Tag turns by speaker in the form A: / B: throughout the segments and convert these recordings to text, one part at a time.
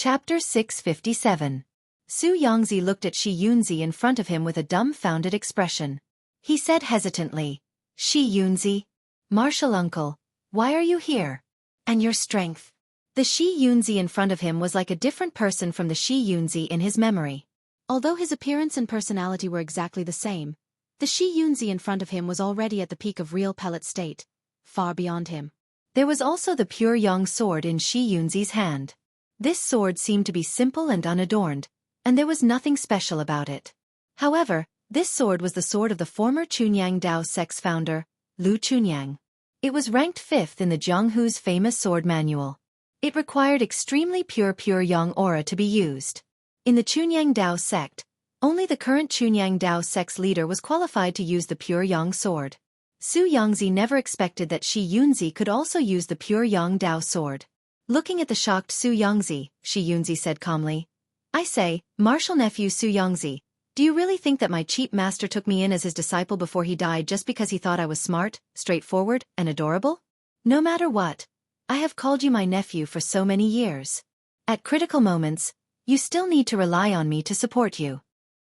A: Chapter 657. Su Yongzi looked at Shi Yunzi in front of him with a dumbfounded expression. He said hesitantly, "Shi Yunzi? Martial uncle, why are you here? And your strength?" The Shi Yunzi in front of him was like a different person from the Shi Yunzi in his memory. Although his appearance and personality were exactly the same, the Shi Yunzi in front of him was already at the peak of real pellet state, far beyond him. There was also the pure yang sword in Shi Yunzi's hand. This sword seemed to be simple and unadorned, and there was nothing special about it. However, this sword was the sword of the former Chunyang Dao sect's founder, Lu Chunyang. It was ranked 5th in the Jianghu's famous sword manual. It required extremely pure yang aura to be used. In the Chunyang Dao sect, only the current Chunyang Dao sect's leader was qualified to use the pure yang sword. Su Yongzi never expected that Shi Yunzi could also use the pure yang Dao sword. Looking at the shocked Su Yongzi, Shi Yunzi said calmly, "I say, martial nephew Su Yongzi, do you really think that my cheap master took me in as his disciple before he died just because he thought I was smart, straightforward, and adorable? No matter what, I have called you my nephew for so many years. At critical moments, you still need to rely on me to support you."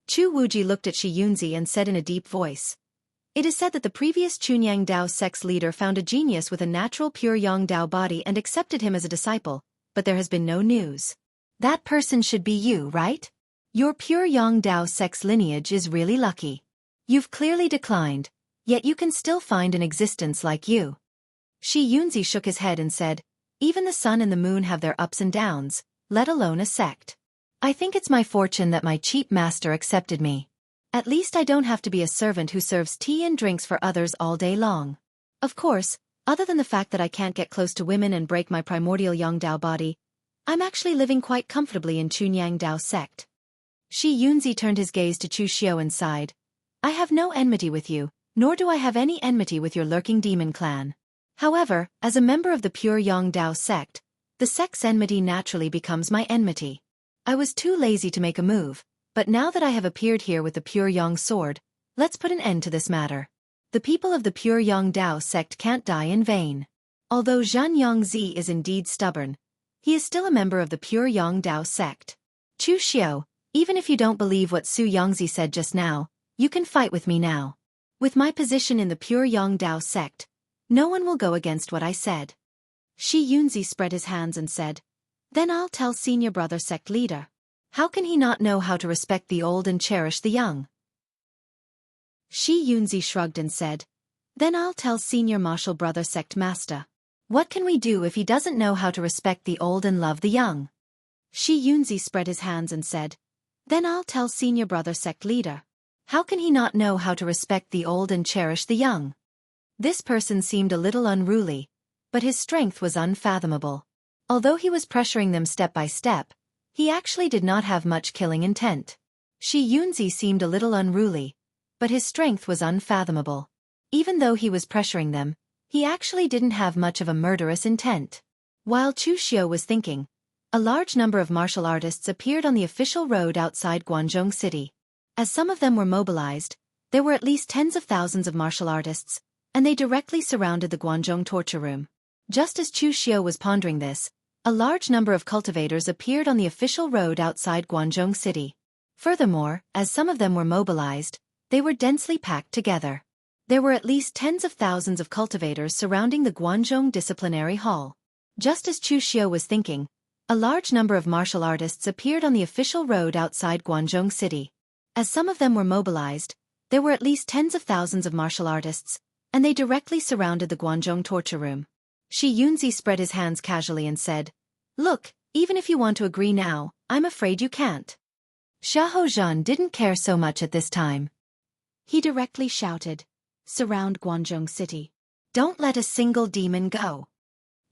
A: Chu Wuji looked at Shi Yunzi and said in a deep voice, "It is said that the previous Chunyang Dao sect's leader found a genius with a natural pure yang Dao body and accepted him as a disciple, but there has been no news. That person should be you, right? Your pure yang Dao sect's lineage is really lucky. You've clearly declined, yet you can still find an existence like you." Shi Yunzi shook his head and said, "Even the sun and the moon have their ups and downs, let alone a sect. I think it's my fortune that my cheap master accepted me. At least I don't have to be a servant who serves tea and drinks for others all day long. Of course, other than the fact that I can't get close to women and break my primordial yang Dao body, I'm actually living quite comfortably in Chunyang Dao sect." Shi Yunzi turned his gaze to Chu Xiao and sighed, "I have no enmity with you, nor do I have any enmity with your lurking demon clan. However, as a member of the pure yang Dao sect, the sect's enmity naturally becomes my enmity. I was too lazy to make a move, but now that I have appeared here with the pure yang sword, let's put an end to this matter. The people of the pure yang Dao sect can't die in vain. Although Zhan Yongzi is indeed stubborn, he is still a member of the pure yang Dao sect. Chu Xiao, even if you don't believe what Su Yongzi said just now, you can fight with me now. With my position in the pure yang Dao sect, no one will go against what I said." Shi Yunzi spread his hands and said, "Then I'll tell senior brother sect leader. How can he not know how to respect the old and cherish the young?" Shi Yunzi shrugged and said, "Then I'll tell senior martial brother sect master. What can we do if he doesn't know how to respect the old and love the young?" Shi Yunzi spread his hands and said, "Then I'll tell senior brother sect leader. How can he not know how to respect the old and cherish the young?" This person seemed a little unruly, but his strength was unfathomable. Although he was pressuring them step by step, he actually did not have much killing intent. Shi Yunzi seemed a little unruly, but his strength was unfathomable. Even though he was pressuring them, he actually didn't have much of a murderous intent. While Chu Xiao was thinking, a large number of martial artists appeared on the official road outside Guangzhou City. As some of them were mobilized, there were at least tens of thousands of martial artists, and they directly surrounded the Guangzhou torture room. Just as Chu Xiao was pondering this, a large number of cultivators appeared on the official road outside Guangzhou City. Furthermore, as some of them were mobilized, they were densely packed together. There were at least tens of thousands of cultivators surrounding the Guangzhou Disciplinary Hall. Just as Chu Xiao was thinking, a large number of martial artists appeared on the official road outside Guangzhou City. As some of them were mobilized, there were at least tens of thousands of martial artists, and they directly surrounded the Guangzhou torture room. Shi Yunzi spread his hands casually and said, "Look, even if you want to agree now, I'm afraid you can't." Xiahou Zhan didn't care so much at this time. He directly shouted, "Surround Guangzhou City. Don't let a single demon go."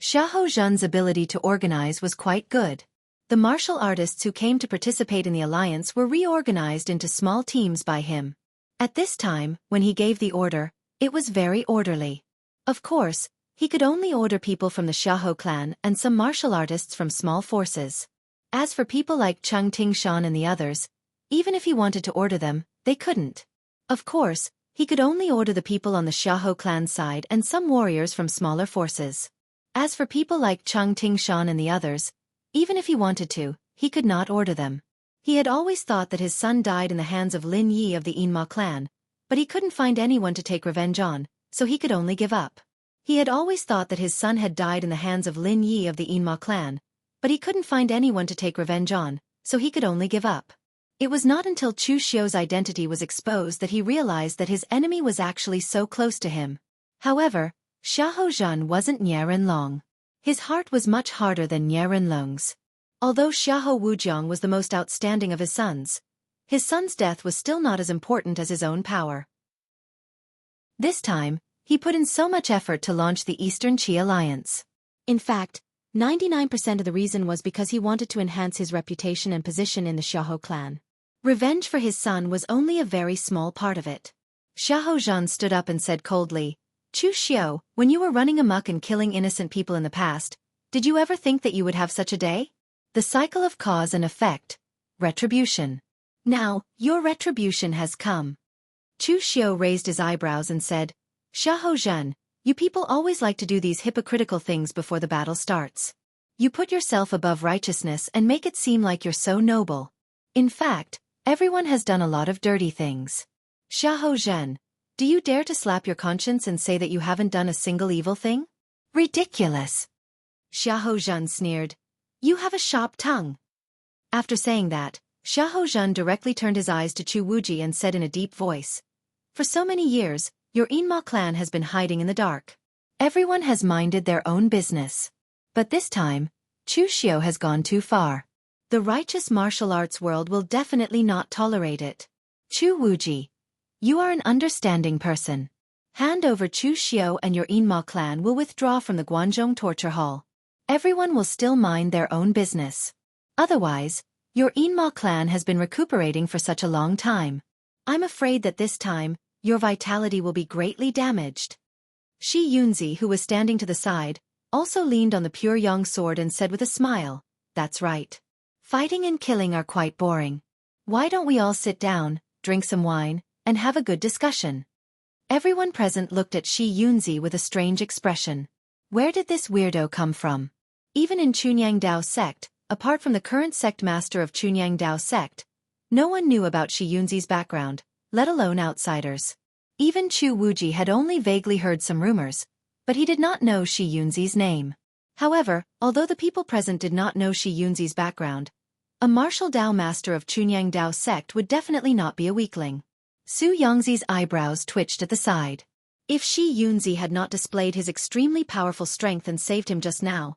A: Xiahou Zhan's ability to organize was quite good. The martial artists who came to participate in the alliance were reorganized into small teams by him. At this time, when he gave the order, it was very orderly. Of course, he could only order people from the Xiahou clan and some martial artists from small forces. As for people like Cheng Tingshan and the others, even if he wanted to order them, they couldn't. Of course, he could only order the people on the Xiahou clan side and some warriors from smaller forces. As for people like Cheng Tingshan and the others, Even if he wanted to, he could not order them. He had always thought that his son died in the hands of Lin Yi of the Yinma clan, but he couldn't find anyone to take revenge on, so he could only give up. He had always thought that his son had died in the hands of Lin Yi of the Yinma clan, but he couldn't find anyone to take revenge on, so he could only give up. It was not until Chu Xiu's identity was exposed that he realized that his enemy was actually so close to him. However, Xiahou Zhan wasn't Nie Renlong. His heart was much harder than Nie Renlong's. Although Xiahou Wujiang was the most outstanding of his son's death was still not as important as his own power. This time, he put in so much effort to launch the Eastern Qi Alliance. In fact, 99% of the reason was because he wanted to enhance his reputation and position in the Xiahou clan. Revenge for his son was only a very small part of it. Xiahou Zhan stood up and said coldly, Chu Xiu, when you were running amok and killing innocent people in the past, did you ever think that you would have such a day? The cycle of cause and effect. Retribution. Now, your retribution has come. Chu Xiu raised his eyebrows and said, Xiahou Zhan, you people always like to do these hypocritical things before the battle starts. You put yourself above righteousness and make it seem like you're so noble. In fact, everyone has done a lot of dirty things. Xiahou Zhan, do you dare to slap your conscience and say that you haven't done a single evil thing? Ridiculous. Xiahou Zhan sneered. You have a sharp tongue. After saying that, Xiahou Zhan directly turned his eyes to Chu Wuji and said in a deep voice, For so many years, your Yinma clan has been hiding in the dark. Everyone has minded their own business. But this time, Chu Xiu has gone too far. The righteous martial arts world will definitely not tolerate it. Chu Wuji, you are an understanding person. Hand over Chu Xiu and your Yinma clan will withdraw from the Guanzhong torture hall. Everyone will still mind their own business. Otherwise, your Yinma clan has been recuperating for such a long time. I'm afraid that this time, your vitality will be greatly damaged. Shi Yunzi, who was standing to the side, also leaned on the pure yang sword and said with a smile, That's right. Fighting and killing are quite boring. Why don't we all sit down, drink some wine, and have a good discussion? Everyone present looked at Shi Yunzi with a strange expression. Where did this weirdo come from? Even in Chunyang Dao sect, apart from the current sect master of Chunyang Dao sect, no one knew about Shi Yunzi's background, let alone outsiders. Even Chu Wuji had only vaguely heard some rumors, but he did not know Shi Yunzi's name. However, although the people present did not know Shi Yunzi's background, a martial Dao master of Chunyang Dao sect would definitely not be a weakling. Su Yongzi's eyebrows twitched at the side. If Shi Yunzi had not displayed his extremely powerful strength and saved him just now,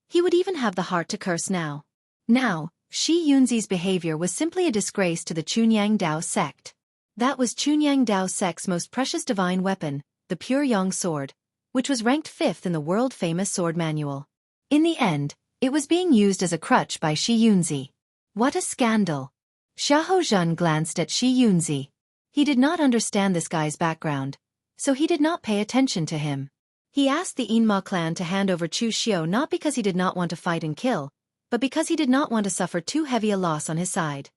A: he would even have the heart to curse now. Now, Shi Yunzi's behavior was simply a disgrace to the Chunyang Dao sect. That was Chunyang Dao sect's most precious divine weapon, the pure yang sword, which was ranked 5th in the world-famous sword manual. In the end, it was being used as a crutch by Shi Yunzi. What a scandal! Xiahou Zhan glanced at Shi Yunzi. He did not understand this guy's background, so he did not pay attention to him. He asked the Yinma clan to hand over Chu Xiu not because he did not want to fight and kill, but because he did not want to suffer too heavy a loss on his side.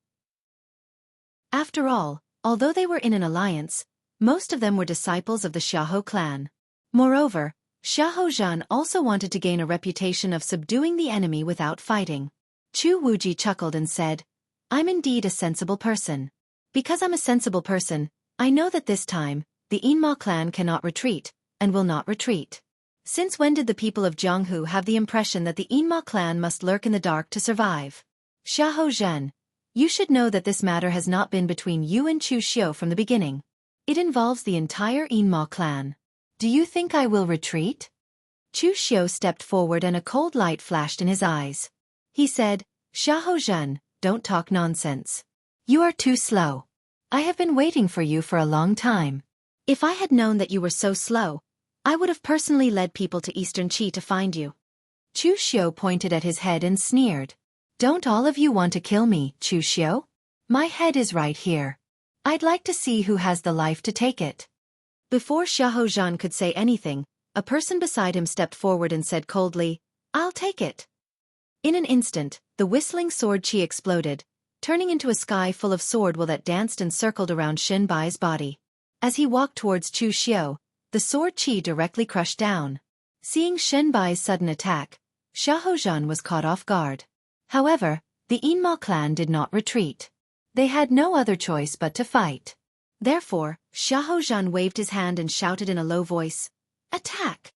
A: After all, although they were in an alliance, most of them were disciples of the Xiahou clan. Moreover, Xiahou Zhan also wanted to gain a reputation of subduing the enemy without fighting. Chu Wuji chuckled and said, I'm indeed a sensible person. Because I'm a sensible person, I know that this time, the Yinma clan cannot retreat, and will not retreat. Since when did the people of Jianghu have the impression that the Yinma clan must lurk in the dark to survive? Xiahou Zhan, you should know that this matter has not been between you and Chu Xiu from the beginning. It involves the entire Yinma clan. Do you think I will retreat? Chu Xiu stepped forward and a cold light flashed in his eyes. He said, Xiahou Zhan, don't talk nonsense. You are too slow. I have been waiting for you for a long time. If I had known that you were so slow, I would have personally led people to Eastern Qi to find you. Chu Xiu pointed at his head and sneered. Don't all of you want to kill me, Chu Xiu? My head is right here. I'd like to see who has the life to take it. Before Xiahou Zhan could say anything, a person beside him stepped forward and said coldly, I'll take it. In an instant, the whistling sword qi exploded, turning into a sky full of sword will that danced and circled around Shen Bai's body. As he walked towards Chu Xiu, the sword qi directly crushed down. Seeing Shen Bai's sudden attack, Xiaofan was caught off guard. However, the Yinma clan did not retreat. They had no other choice but to fight. Therefore, Xiaofan waved his hand and shouted in a low voice, "Attack!"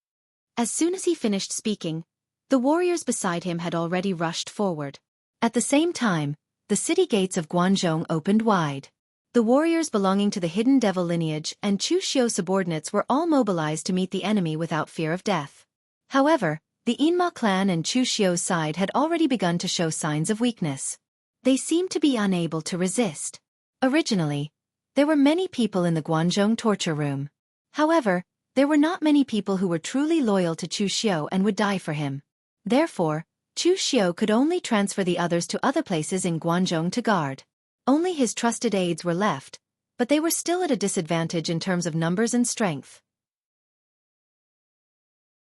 A: As soon as he finished speaking, the warriors beside him had already rushed forward. At the same time, the city gates of Guanzhong opened wide. The warriors belonging to the hidden devil lineage and Chu Xiu subordinates were all mobilized to meet the enemy without fear of death. However, the Yinma clan and Chu Xiu's side had already begun to show signs of weakness. They seemed to be unable to resist. Originally, there were many people in the Guanzhong torture room. However, there were not many people who were truly loyal to Chu Xiu and would die for him. Therefore, Chu Xiu could only transfer the others to other places in Guanzhong to guard. Only his trusted aides were left, but they were still at a disadvantage in terms of numbers and strength.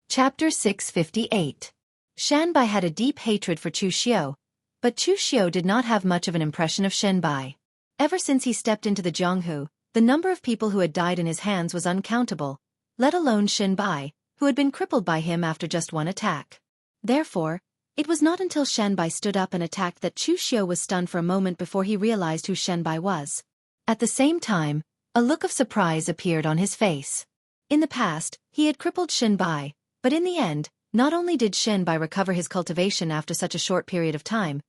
A: Chapter 658. Shanbai had a deep hatred for Chu Xiu, but Chu Xiu did not have much of an impression of Shanbai. Ever since he stepped into the Jianghu, the number of people who had died in his hands was uncountable, let alone Shanbai, who had been crippled by him after just one attack. Therefore, it was not until Shanbai stood up and attacked that Chu Xiu was stunned for a moment before he realized who Shanbai was. At the same time, a look of surprise appeared on his face. In the past, he had crippled Shanbai, but in the end, not only did Shanbai recover his cultivation after such a short period of time,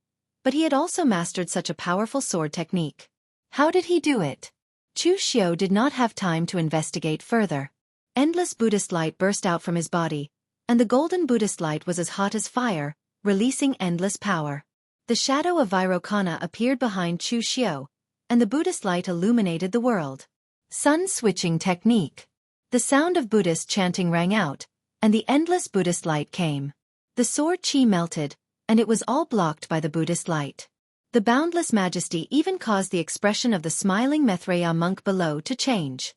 A: but he had also mastered such a powerful sword technique. How did he do it? Chu Xiu did not have time to investigate further. Endless Buddhist light burst out from his body, and the golden Buddhist light was as hot as fire, releasing endless power. The shadow of Vairocana appeared behind Chu Xiu, and the Buddhist light illuminated the world. Sun-switching technique. The sound of Buddhist chanting rang out, and the endless Buddhist light came. The sword chi melted, and it was all blocked by the Buddhist light. The boundless majesty even caused the expression of the smiling Maitreya monk below to change.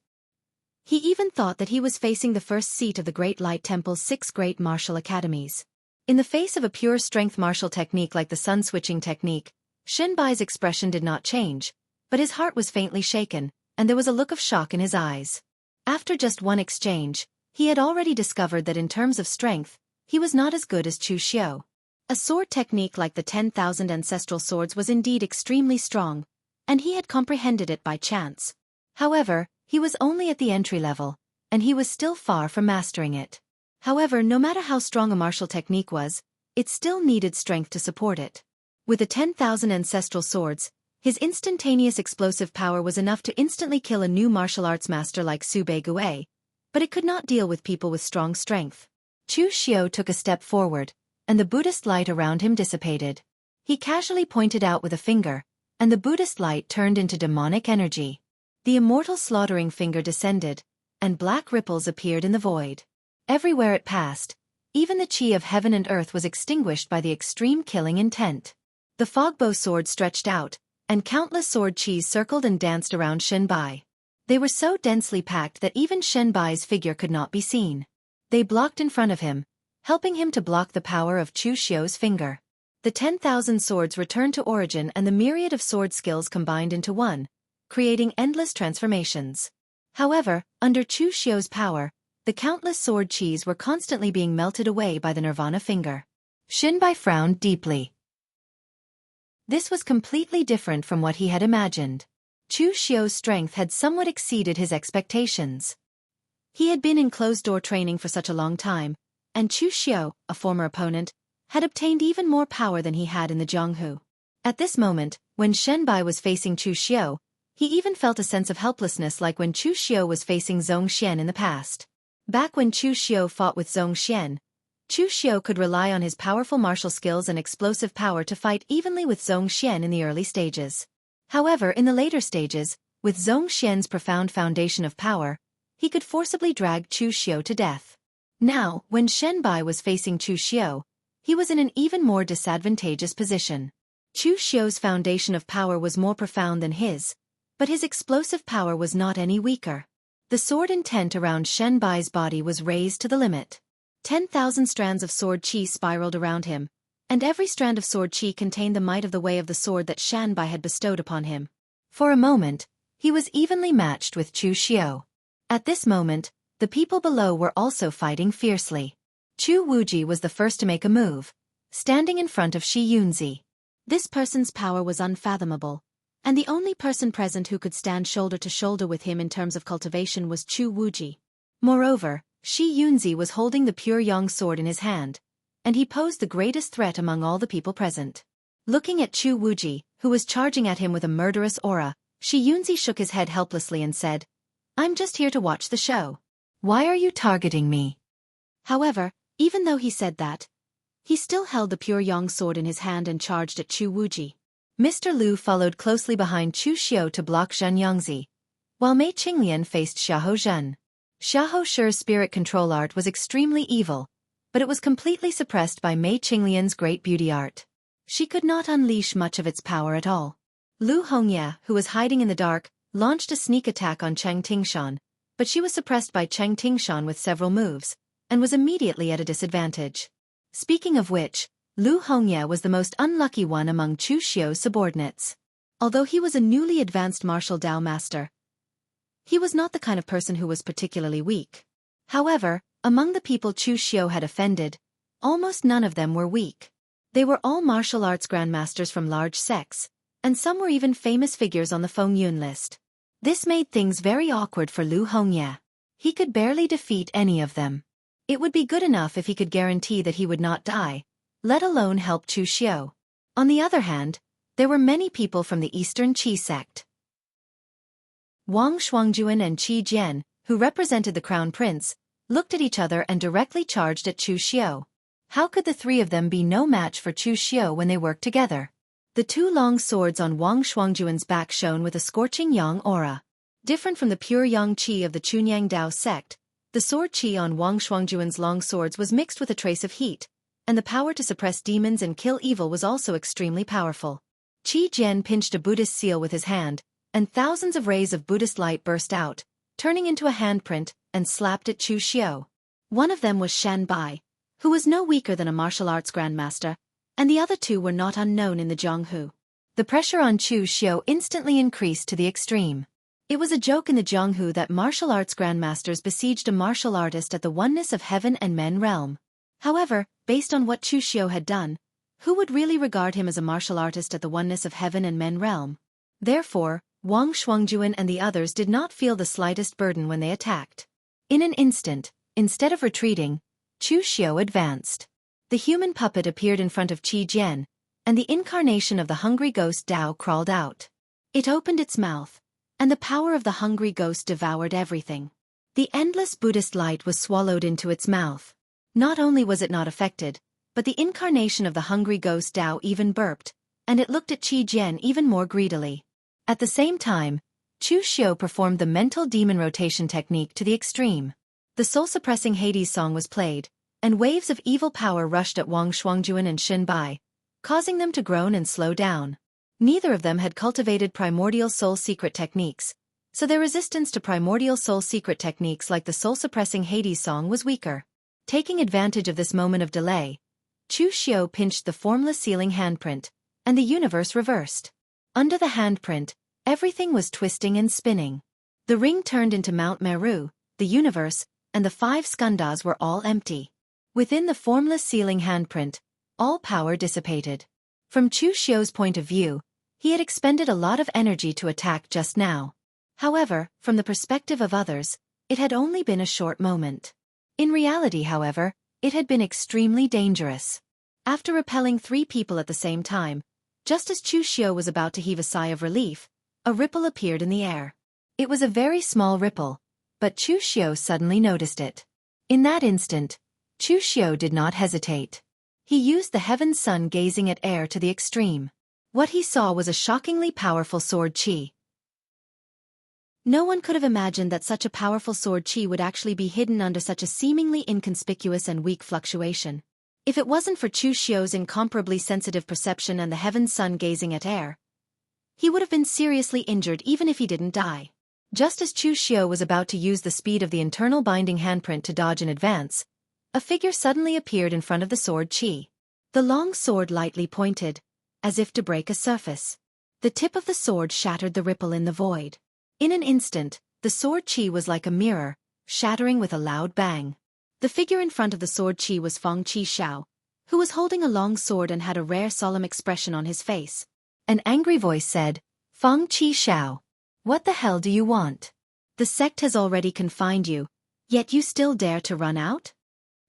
A: He even thought that he was facing the first seat of the Great Light Temple's 6 great martial academies. In the face of a pure strength martial technique like the sun-switching technique, Shanbai's expression did not change, but his heart was faintly shaken, and there was a look of shock in his eyes. After just one exchange, he had already discovered that in terms of strength, he was not as good as Chu Xiu. A sword technique like the 10,000 ancestral swords was indeed extremely strong, and he had comprehended it by chance. However, he was only at the entry level, and he was still far from mastering it. However, no matter how strong a martial technique was, it still needed strength to support it. With the 10,000 ancestral swords, his instantaneous explosive power was enough to instantly kill a new martial arts master like Su Beigui, but it could not deal with people with strong strength. Chu Xiu took a step forward, and the Buddhist light around him dissipated. He casually pointed out with a finger, and the Buddhist light turned into demonic energy. The immortal slaughtering finger descended, and black ripples appeared in the void. Everywhere it passed, even the chi of heaven and earth was extinguished by the extreme killing intent. The fogbow sword stretched out, and countless sword chis circled and danced around Shanbai. They were so densely packed that even Shanbai's figure could not be seen. They blocked in front of him, helping him to block the power of Chu Xiu's finger. The 10,000 swords returned to origin and the myriad of sword skills combined into one, creating endless transformations. However, under Chu Xiu's power, the countless sword chis were constantly being melted away by the nirvana finger. Shanbai frowned deeply. This was completely different from what he had imagined. Chu Xiu's strength had somewhat exceeded his expectations. He had been in closed-door training for such a long time, and Chu Xiu, a former opponent, had obtained even more power than he had in the Jianghu. At this moment, when Shanbai was facing Chu Xiu, he even felt a sense of helplessness like when Chu Xiu was facing Zhong Xian in the past. Back when Chu Xiu fought with Zhong Xian, Chu Xiu could rely on his powerful martial skills and explosive power to fight evenly with Zhong Xian in the early stages. However, in the later stages, with Zhong Xian's profound foundation of power, he could forcibly drag Chu Xiu to death. Now, when Shanbai was facing Chu Xiu, he was in an even more disadvantageous position. Chu Xiu's foundation of power was more profound than his, but his explosive power was not any weaker. The sword intent around Shanbai's body was raised to the limit. 10,000 strands of sword chi spiraled around him, and every strand of sword chi contained the might of the way of the sword that Shanbai had bestowed upon him. For a moment, he was evenly matched with Chu Xiu. At this moment, the people below were also fighting fiercely. Chu Wuji was the first to make a move, standing in front of Shi Yunzi. This person's power was unfathomable, and the only person present who could stand shoulder to shoulder with him in terms of cultivation was Chu Wuji. Moreover, Shi Yunzi was holding the pure yang sword in his hand, and he posed the greatest threat among all the people present. Looking at Chu Wuji, who was charging at him with a murderous aura, Shi Yunzi shook his head helplessly and said, "I'm just here to watch the show. Why are you targeting me?" However, even though he said that, he still held the pure yang sword in his hand and charged at Chu Wuji. Mr. Liu followed closely behind Chu Xiao to block Zhen Yangzi, while Mei Qinglian faced Xiahou Zhen. Xiahou Shi's spirit control art was extremely evil, but it was completely suppressed by Mei Qinglian's great beauty art. She could not unleash much of its power at all. Lu Hongye, who was hiding in the dark, launched a sneak attack on Cheng Tingshan, but she was suppressed by Cheng Tingshan with several moves, and was immediately at a disadvantage. Speaking of which, Lu Hongye was the most unlucky one among Chu Xiao's subordinates. Although he was a newly advanced martial Dao master, he was not the kind of person who was particularly weak. However, among the people Chu Xiao had offended, almost none of them were weak. They were all martial arts grandmasters from large sects, and some were even famous figures on the Feng Yun list. This made things very awkward for Lu Hongye. He could barely defeat any of them. It would be good enough if he could guarantee that he would not die, let alone help Chu Xiao. On the other hand, there were many people from the Eastern Qi sect. Wang Shuangjuan and Qi Jian, who represented the crown prince, looked at each other and directly charged at Chu Xiao. How could the three of them be no match for Chu Xiao when they worked together? The two long swords on Wang Shuangjuan's back shone with a scorching yang aura. Different from the pure yang qi of the Chunyang Dao sect, the sword qi on Wang Shuangjuan's long swords was mixed with a trace of heat, and the power to suppress demons and kill evil was also extremely powerful. Qi Jian pinched a Buddhist seal with his hand, and thousands of rays of Buddhist light burst out, turning into a handprint, and slapped at Chu Xiao. One of them was Shan Bai, who was no weaker than a martial arts grandmaster, and the other two were not unknown in the Jianghu. The pressure on Chu Xiao instantly increased to the extreme. It was a joke in the Jianghu that martial arts grandmasters besieged a martial artist at the oneness of heaven and men realm. However, based on what Chu Xiao had done, who would really regard him as a martial artist at the oneness of heaven and men realm? Therefore, Wang Shuangjuan and the others did not feel the slightest burden when they attacked. In an instant, instead of retreating, Chu Xiao advanced. The human puppet appeared in front of Qi Jian, and the incarnation of the hungry ghost Dao crawled out. It opened its mouth, and the power of the hungry ghost devoured everything. The endless Buddhist light was swallowed into its mouth. Not only was it not affected, but the incarnation of the hungry ghost Dao even burped, and it looked at Qi Jian even more greedily. At the same time, Chu Xiao performed the mental demon rotation technique to the extreme. The soul-suppressing Hades song was played, and waves of evil power rushed at Wang Shuangjuan and Shen Bai, causing them to groan and slow down. Neither of them had cultivated primordial soul secret techniques, so their resistance to primordial soul secret techniques like the soul-suppressing Hades song was weaker. Taking advantage of this moment of delay, Chu Xiao pinched the formless sealing handprint, and the universe reversed. Under the handprint, everything was twisting and spinning. The ring turned into Mount Meru, the universe, and the 5 skandhas were all empty. Within the formless sealing handprint, all power dissipated. From Chu Xiao's point of view, he had expended a lot of energy to attack just now. However, from the perspective of others, it had only been a short moment. In reality, however, it had been extremely dangerous. After repelling 3 people at the same time, just as Chu Xiao was about to heave a sigh of relief, a ripple appeared in the air. It was a very small ripple, but Chu Xiao suddenly noticed it. In that instant, Chu Xiao did not hesitate. He used the heaven's sun gazing at air to the extreme. What he saw was a shockingly powerful sword qi. No one could have imagined that such a powerful sword qi would actually be hidden under such a seemingly inconspicuous and weak fluctuation. If it wasn't for Chu Xiao's incomparably sensitive perception and the heaven's sun gazing at air, he would have been seriously injured even if he didn't die. Just as Chu Xiao was about to use the speed of the internal binding handprint to dodge in advance, a figure suddenly appeared in front of the sword qi. The long sword lightly pointed, as if to break a surface. The tip of the sword shattered the ripple in the void. In an instant, the sword qi was like a mirror, shattering with a loud bang. The figure in front of the sword Qi was Feng Qi Xiao, who was holding a long sword and had a rare solemn expression on his face. An angry voice said, "Feng Qi Xiao, what the hell do you want? The sect has already confined you, yet you still dare to run out?"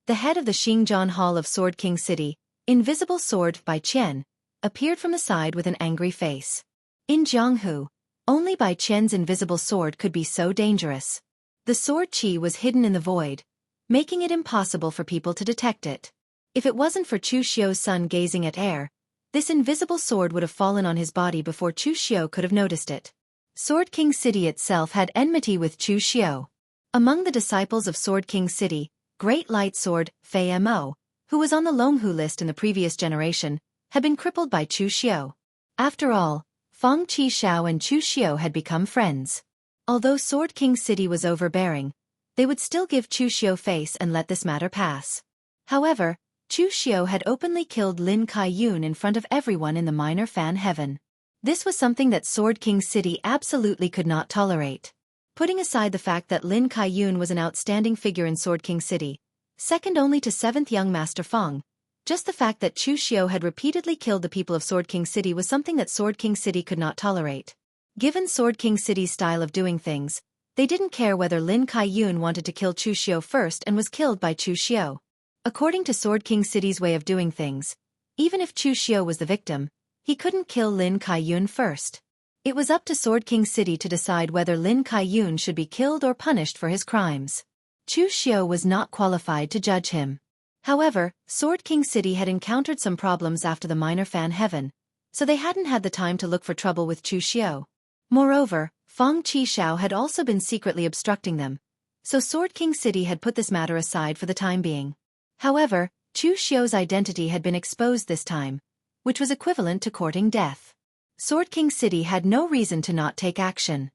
A: The head of the Xingjian Hall of Sword King City, Invisible Sword Bai Qian, appeared from the side with an angry face. In Jianghu, only Bai Qian's invisible sword could be so dangerous. The sword Qi was hidden in the void, making it impossible for people to detect it. If it wasn't for Chu Xiu's son gazing at air, this invisible sword would have fallen on his body before Chu Xiu could have noticed it. Sword King City itself had enmity with Chu Xiu. Among the disciples of Sword King City, Great Light Sword, Fei Mo, who was on the Longhu list in the previous generation, had been crippled by Chu Xiu. After all, Feng Qi Xiao and Chu Xiu had become friends. Although Sword King City was overbearing, they would still give Chu Xiu face and let this matter pass. However, Chu Xiu had openly killed Lin Kai-yun in front of everyone in the minor fan heaven. This was something that Sword King City absolutely could not tolerate. Putting aside the fact that Lin Kai-yun was an outstanding figure in Sword King City, second only to 7th Young Master Feng, just the fact that Chu Xiu had repeatedly killed the people of Sword King City was something that Sword King City could not tolerate. Given Sword King City's style of doing things, they didn't care whether Lin Kai-yun wanted to kill Chu Xiu first and was killed by Chu Xiu. According to Sword King City's way of doing things, even if Chu Xiu was the victim, he couldn't kill Lin Kai-yun first. It was up to Sword King City to decide whether Lin Kai-yun should be killed or punished for his crimes. Chu Xiu was not qualified to judge him. However, Sword King City had encountered some problems after the minor fan heaven, so they hadn't had the time to look for trouble with Chu Xiu. Moreover, Feng Qi Xiao had also been secretly obstructing them, so Sword King City had put this matter aside for the time being. However, Chu Xiu's identity had been exposed this time, which was equivalent to courting death. Sword King City had no reason to not take action.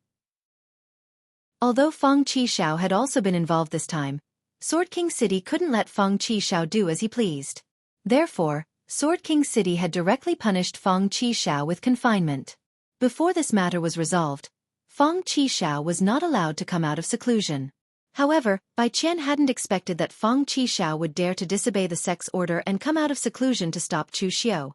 A: Although Feng Qi Xiao had also been involved this time, Sword King City couldn't let Feng Qi Xiao do as he pleased. Therefore, Sword King City had directly punished Feng Qi Xiao with confinement. Before this matter was resolved, Feng Qi Xiao was not allowed to come out of seclusion. However, Bai Qian hadn't expected that Feng Qi Xiao would dare to disobey the sect's order and come out of seclusion to stop Chu Xiu.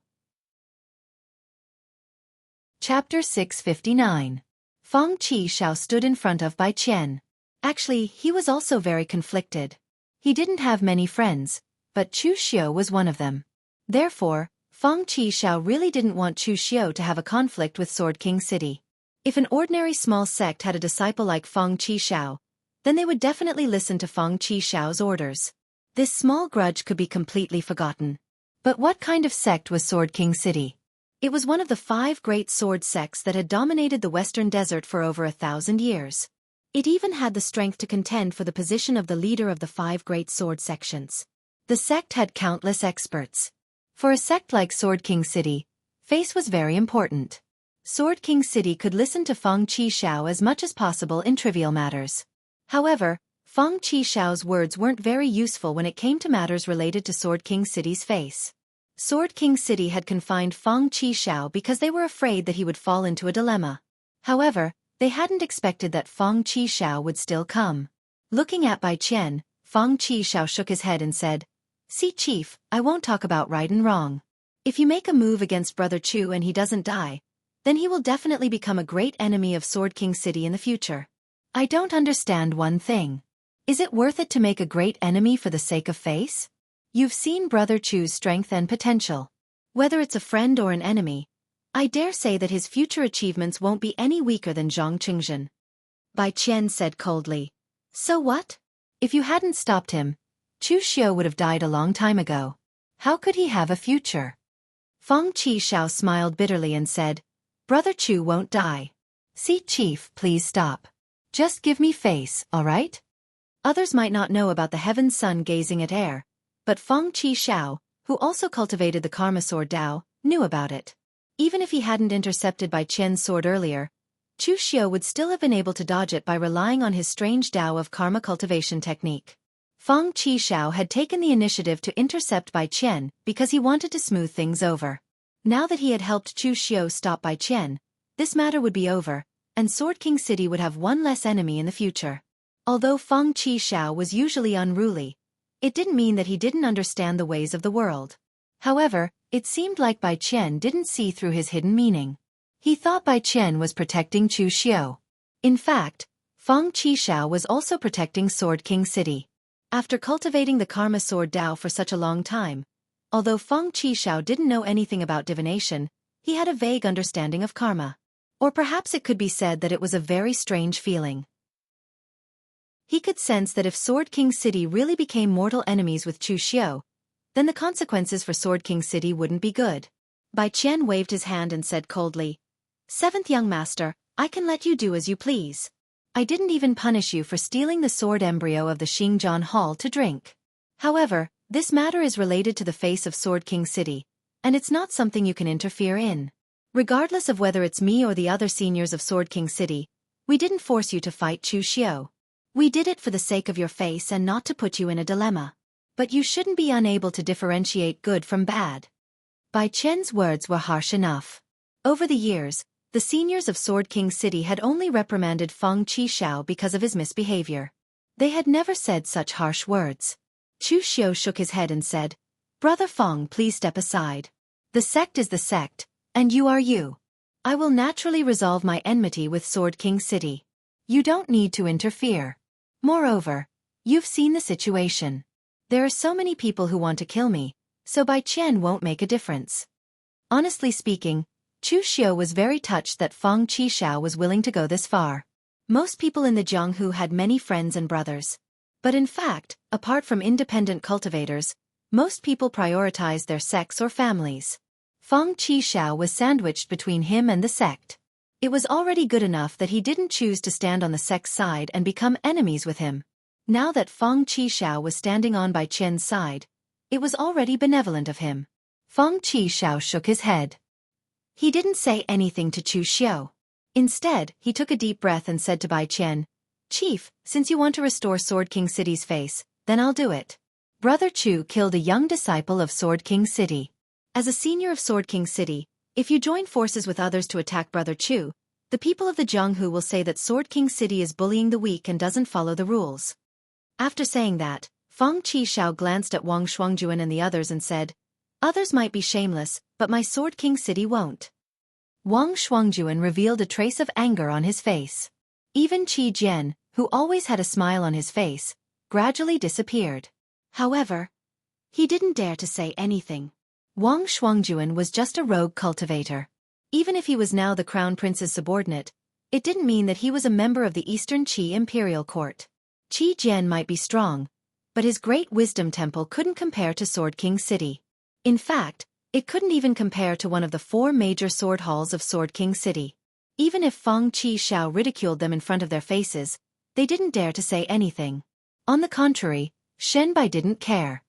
A: Chapter 659. Feng Qi Xiao stood in front of Bai Qian. Actually, he was also very conflicted. He didn't have many friends, but Chu Xiu was one of them. Therefore, Feng Qi Xiao really didn't want Chu Xiu to have a conflict with Sword King City. If an ordinary small sect had a disciple like Feng Qi Xiao, then they would definitely listen to Feng Qi Xiao's orders. This small grudge could be completely forgotten. But what kind of sect was Sword King City? It was one of the 5 great sword sects that had dominated the Western Desert for over 1,000 years. It even had the strength to contend for the position of the leader of the 5 great sword sections. The sect had countless experts. For a sect like Sword King City, face was very important. Sword King City could listen to Feng Qi Xiao as much as possible in trivial matters. However, Feng Qi Xiao's words weren't very useful when it came to matters related to Sword King City's face. Sword King City had confined Feng Qi Xiao because they were afraid that he would fall into a dilemma. However, they hadn't expected that Feng Qi Xiao would still come. Looking at Bai Qian, Feng Qi Xiao shook his head and said, "See, Chief, I won't talk about right and wrong. If you make a move against Brother Chu and he doesn't die, then he will definitely become a great enemy of Sword King City in the future. I don't understand one thing. Is it worth it to make a great enemy for the sake of face? You've seen Brother Chu's strength and potential. Whether it's a friend or an enemy, I dare say that his future achievements won't be any weaker than Zhang Qingzhen." Bai Qian said coldly. "So what? If you hadn't stopped him, Chu Xiu would have died a long time ago. How could he have a future?" Feng Qi Xiao smiled bitterly and said, "Brother Chu won't die. See, Chief, please stop. Just give me face, all right?" Others might not know about the heaven sun gazing at air, but Feng Qi Xiao, who also cultivated the Karma Sword Dao, knew about it. Even if he hadn't intercepted Bai Qian's sword earlier, Chu Xiu would still have been able to dodge it by relying on his strange Dao of Karma cultivation technique. Feng Qi Xiao had taken the initiative to intercept Bai Qian because he wanted to smooth things over. Now that he had helped Chu Xiu stop Bai Qian, this matter would be over, and Sword King City would have one less enemy in the future. Although Feng Qi Xiao was usually unruly, It didn't mean that he didn't understand the ways of the world. However, it seemed like Bai Qian didn't see through his hidden meaning. He thought Bai Qian was protecting Chu Xiu. In fact, Feng Qishao was also protecting Sword King City. After cultivating the Karma Sword Dao for such a long time, although Feng Qishao didn't know anything about divination, he had a vague understanding of karma. Or perhaps it could be said that it was a very strange feeling. He could sense that if Sword King City really became mortal enemies with Chu Xiu, then the consequences for Sword King City wouldn't be good. Bai Qian waved his hand and said coldly, "Seventh young master, I can let you do as you please. I didn't even punish you for stealing the sword embryo of the Xingjian Hall to drink. However, this matter is related to the face of Sword King City, and it's not something you can interfere in. Regardless of whether it's me or the other seniors of Sword King City, we didn't force you to fight Chu Xiu. We did it for the sake of your face and not to put you in a dilemma. But you shouldn't be unable to differentiate good from bad." Bai Qian's words were harsh enough. Over the years, the seniors of Sword King City had only reprimanded Feng Qishao because of his misbehavior. They had never said such harsh words. Chu Xiu shook his head and said, "Brother Feng, please step aside. The sect is the sect, and you are you. I will naturally resolve my enmity with Sword King City. You don't need to interfere. Moreover, you've seen the situation. There are so many people who want to kill me, so Bai Qian won't make a difference." Honestly speaking, Chu Xiu was very touched that Feng Qishao was willing to go this far. Most people in the Jianghu had many friends and brothers. But in fact, apart from independent cultivators, most people prioritized their sects or families. Feng Qishao was sandwiched between him and the sect. It was already good enough that he didn't choose to stand on the sect's side and become enemies with him. Now that Feng Qishao was standing on Bai Qian's side, it was already benevolent of him. Feng Qishao shook his head. He didn't say anything to Chu Xiu. Instead, he took a deep breath and said to Bai Qian, "Chief, since you want to restore Sword King City's face, then I'll do it." Brother Chu killed a young disciple of Sword King City. As a senior of Sword King City, if you join forces with others to attack Brother Chu, the people of the Jianghu will say that Sword King City is bullying the weak and doesn't follow the rules. After saying that, Feng Qishao glanced at Wang Shuangjuan and the others and said, "Others might be shameless, but my Sword King City won't." Wang Shuangjuan revealed a trace of anger on his face. Even Qi Jian, who always had a smile on his face, gradually disappeared. However, he didn't dare to say anything. Wang Shuangjuan was just a rogue cultivator. Even if he was now the crown prince's subordinate, it didn't mean that he was a member of the Eastern Qi imperial court. Qi Jian might be strong, but his great wisdom temple couldn't compare to Sword King City. In fact, it couldn't even compare to one of the 4 major sword halls of Sword King City. Even if Feng Qishao ridiculed them in front of their faces, they didn't dare to say anything. On the contrary, Shen Bai didn't care.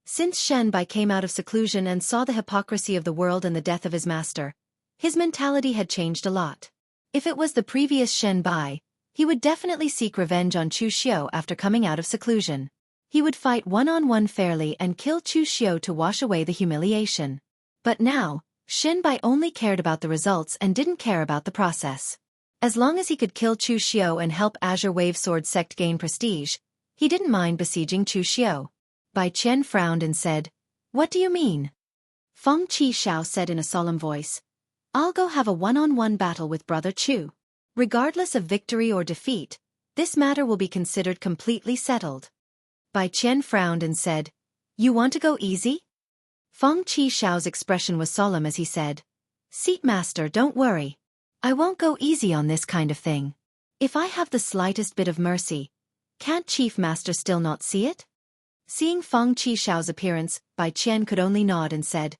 A: Since Shen Bai came out of seclusion and saw the hypocrisy of the world and the death of his master, his mentality had changed a lot. If it was the previous Shen Bai, he would definitely seek revenge on Chu Xiu after coming out of seclusion. He would fight one-on-one fairly and kill Chu Xiu to wash away the humiliation. But now, Shen Bai only cared about the results and didn't care about the process. As long as he could kill Chu Xiu and help Azure Wave Sword Sect gain prestige, he didn't mind besieging Chu Xiu. Bai Qian frowned and said, "What do you mean?" Feng Qishao said in a solemn voice, "I'll go have a one-on-one battle with Brother Chu. Regardless of victory or defeat, this matter will be considered completely settled." Bai Qian frowned and said, "You want to go easy?" Feng Qishao's expression was solemn as he said, "Seat master, don't worry. I won't go easy on this kind of thing. If I have the slightest bit of mercy, can't Chief Master still not see it?" Seeing Feng Qishao's appearance, Bai Qian could only nod and said,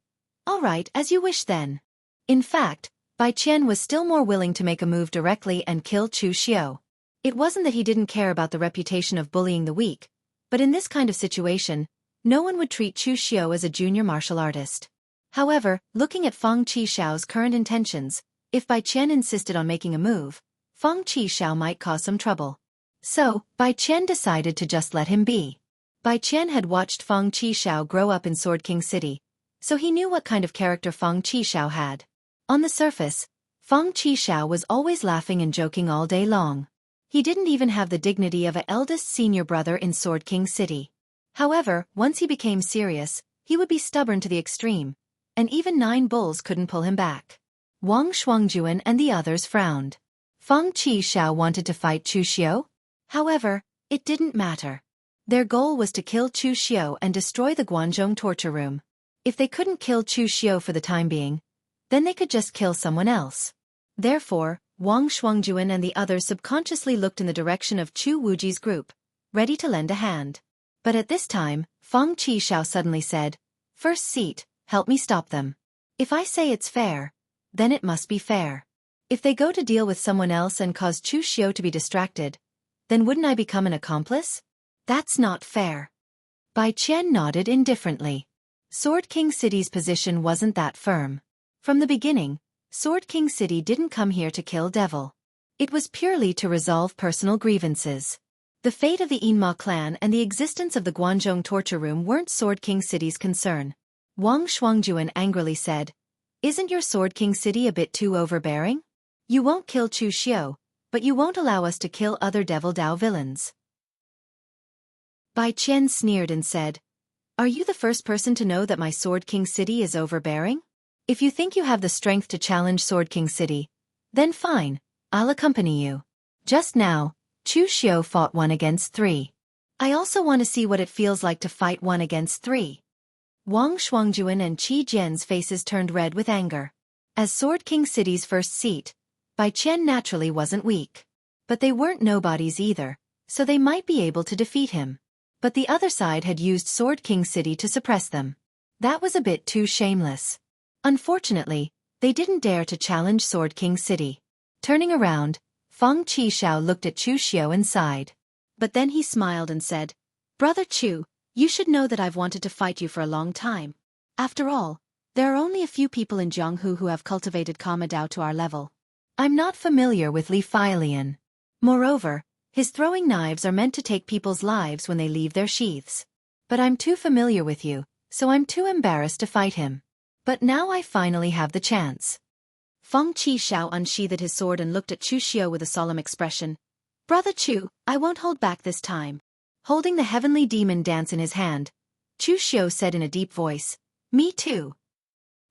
A: "All right, as you wish then." In fact, Bai Qian was still more willing to make a move directly and kill Chu Xiu. It wasn't that he didn't care about the reputation of bullying the weak, but in this kind of situation, no one would treat Chu Xiu as a junior martial artist. However, looking at Feng Qishao's current intentions, if Bai Qian insisted on making a move, Feng Qishao might cause some trouble. So, Bai Qian decided to just let him be. Bai Qian had watched Feng Qishao grow up in Sword King City, so he knew what kind of character Feng Qishao had. On the surface, Feng Qishao was always laughing and joking all day long. He didn't even have the dignity of an eldest senior brother in Sword King City. However, once he became serious, he would be stubborn to the extreme, and even 9 bulls couldn't pull him back. Wang Shuangjuan and the others frowned. Feng Qishao wanted to fight Chu Xiu? However, it didn't matter. Their goal was to kill Chu Xiu and destroy the Guanzhong torture room. If they couldn't kill Chu Xiu for the time being, then they could just kill someone else. Therefore, Wang Shuangjuan and the others subconsciously looked in the direction of Chu Wuji's group, ready to lend a hand. But at this time, Feng Qishao suddenly said, "First seat, help me stop them. If I say it's fair, then it must be fair. If they go to deal with someone else and cause Chu Xiu to be distracted, then wouldn't I become an accomplice? That's not fair." Bai Qian nodded indifferently. Sword King City's position wasn't that firm. From the beginning, Sword King City didn't come here to kill devil. It was purely to resolve personal grievances. The fate of the Yinma clan and the existence of the Guanzhong torture room weren't Sword King City's concern. Wang Shuangjuan angrily said, "Isn't your Sword King City a bit too overbearing? You won't kill Chu Xiu, but you won't allow us to kill other Devil Dao villains." Bai Qian sneered and said, "Are you the first person to know that my Sword King City is overbearing? If you think you have the strength to challenge Sword King City, then fine, I'll accompany you. Just now, Chu Xiu fought 1 against 3. I also want to see what it feels like to fight 1 against 3. Wang Shuangjuan and Qi Jian's faces turned red with anger. As Sword King City's first seat, Bai Qian naturally wasn't weak. But they weren't nobodies either, so they might be able to defeat him. But the other side had used Sword King City to suppress them. That was a bit too shameless. Unfortunately, they didn't dare to challenge Sword King City. Turning around, Feng Qishao looked at Chu Xiu and sighed. But then he smiled and said, "Brother Chu, you should know that I've wanted to fight you for a long time. After all, there are only a few people in Jianghu who have cultivated Kama Dao to our level. I'm not familiar with Li Feilian. Moreover, his throwing knives are meant to take people's lives when they leave their sheaths. But I'm too familiar with you, so I'm too embarrassed to fight him. But now I finally have the chance." Feng Qishao unsheathed his sword and looked at Chu Xiu with a solemn expression. "Brother Chu, I won't hold back this time." Holding the heavenly demon dance in his hand, Chu Xiu said in a deep voice, "Me too."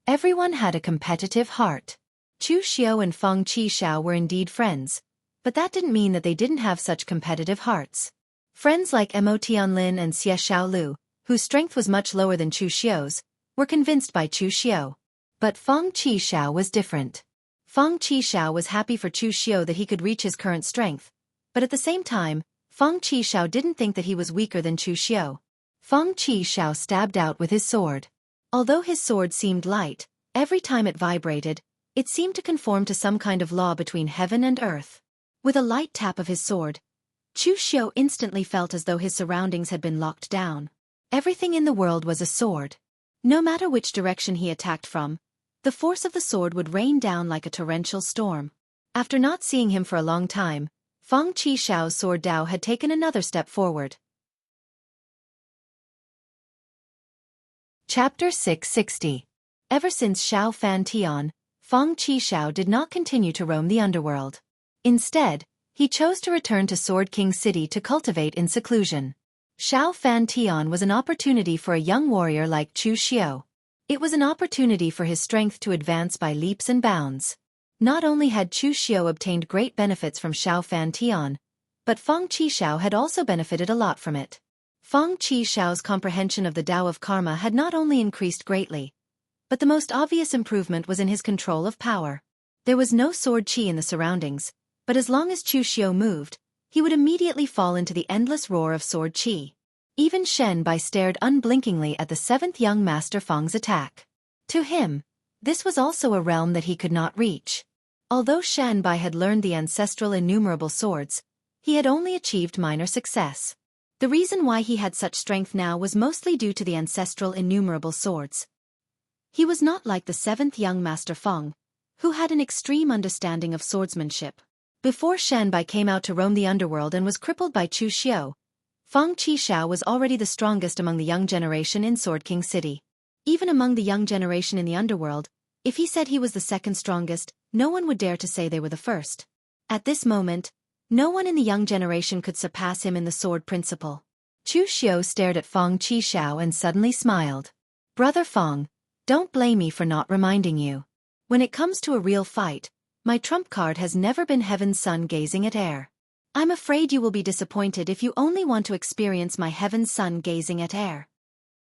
A: Everyone had a competitive heart. Chu Xiu and Feng Qishao were indeed friends, but that didn't mean that they didn't have such competitive hearts. Friends like Mo Tianlin and Xie Xiaolu, whose strength was much lower than Chu Xiu's, were convinced by Chu Xiu. But Feng Qishao was different. Feng Qishao was happy for Chu Xiu that he could reach his current strength, but at the same time, Feng Qishao didn't think that he was weaker than Chu Xiu. Feng Qishao stabbed out with his sword. Although his sword seemed light, every time it vibrated, it seemed to conform to some kind of law between heaven and earth. With a light tap of his sword, Chu Xiu instantly felt as though his surroundings had been locked down. Everything in the world was a sword. No matter which direction he attacked from, the force of the sword would rain down like a torrential storm. After not seeing him for a long time, Feng Qishao's sword Dao had taken another step forward. Chapter 660. Ever since Xiaofan Tian, Feng Qishao did not continue to roam the underworld. Instead, he chose to return to Sword King City to cultivate in seclusion. Xiaofan Tian was an opportunity for a young warrior like Chu Xiu. It was an opportunity for his strength to advance by leaps and bounds. Not only had Chu Xiu obtained great benefits from Xiaofan Tian, but Feng Qishao had also benefited a lot from it. Feng Qishao's comprehension of the Tao of Karma had not only increased greatly, but the most obvious improvement was in his control of power. There was no sword qi in the surroundings, but as long as Chu Xiu moved, he would immediately fall into the endless roar of sword qi. Even Shen Bai stared unblinkingly at the seventh young master Feng's attack. To him, this was also a realm that he could not reach. Although Shen Bai had learned the ancestral innumerable swords, he had only achieved minor success. The reason why he had such strength now was mostly due to the ancestral innumerable swords. He was not like the seventh young master Feng, who had an extreme understanding of swordsmanship. Before Shen Bai came out to roam the underworld and was crippled by Chu Xiu, Feng Qishao was already the strongest among the young generation in Sword King City. Even among the young generation in the underworld, if he said he was the second strongest, no one would dare to say they were the first. At this moment, No one in the young generation could surpass him in the sword principle. Chu Xiu stared at Feng Qishao and suddenly smiled. Brother Feng, don't blame me for not reminding you. When it comes to a real fight, my trump card has never been Heaven's Sun gazing at air. I'm afraid you will be disappointed if you only want to experience my Heaven's Sun gazing at air.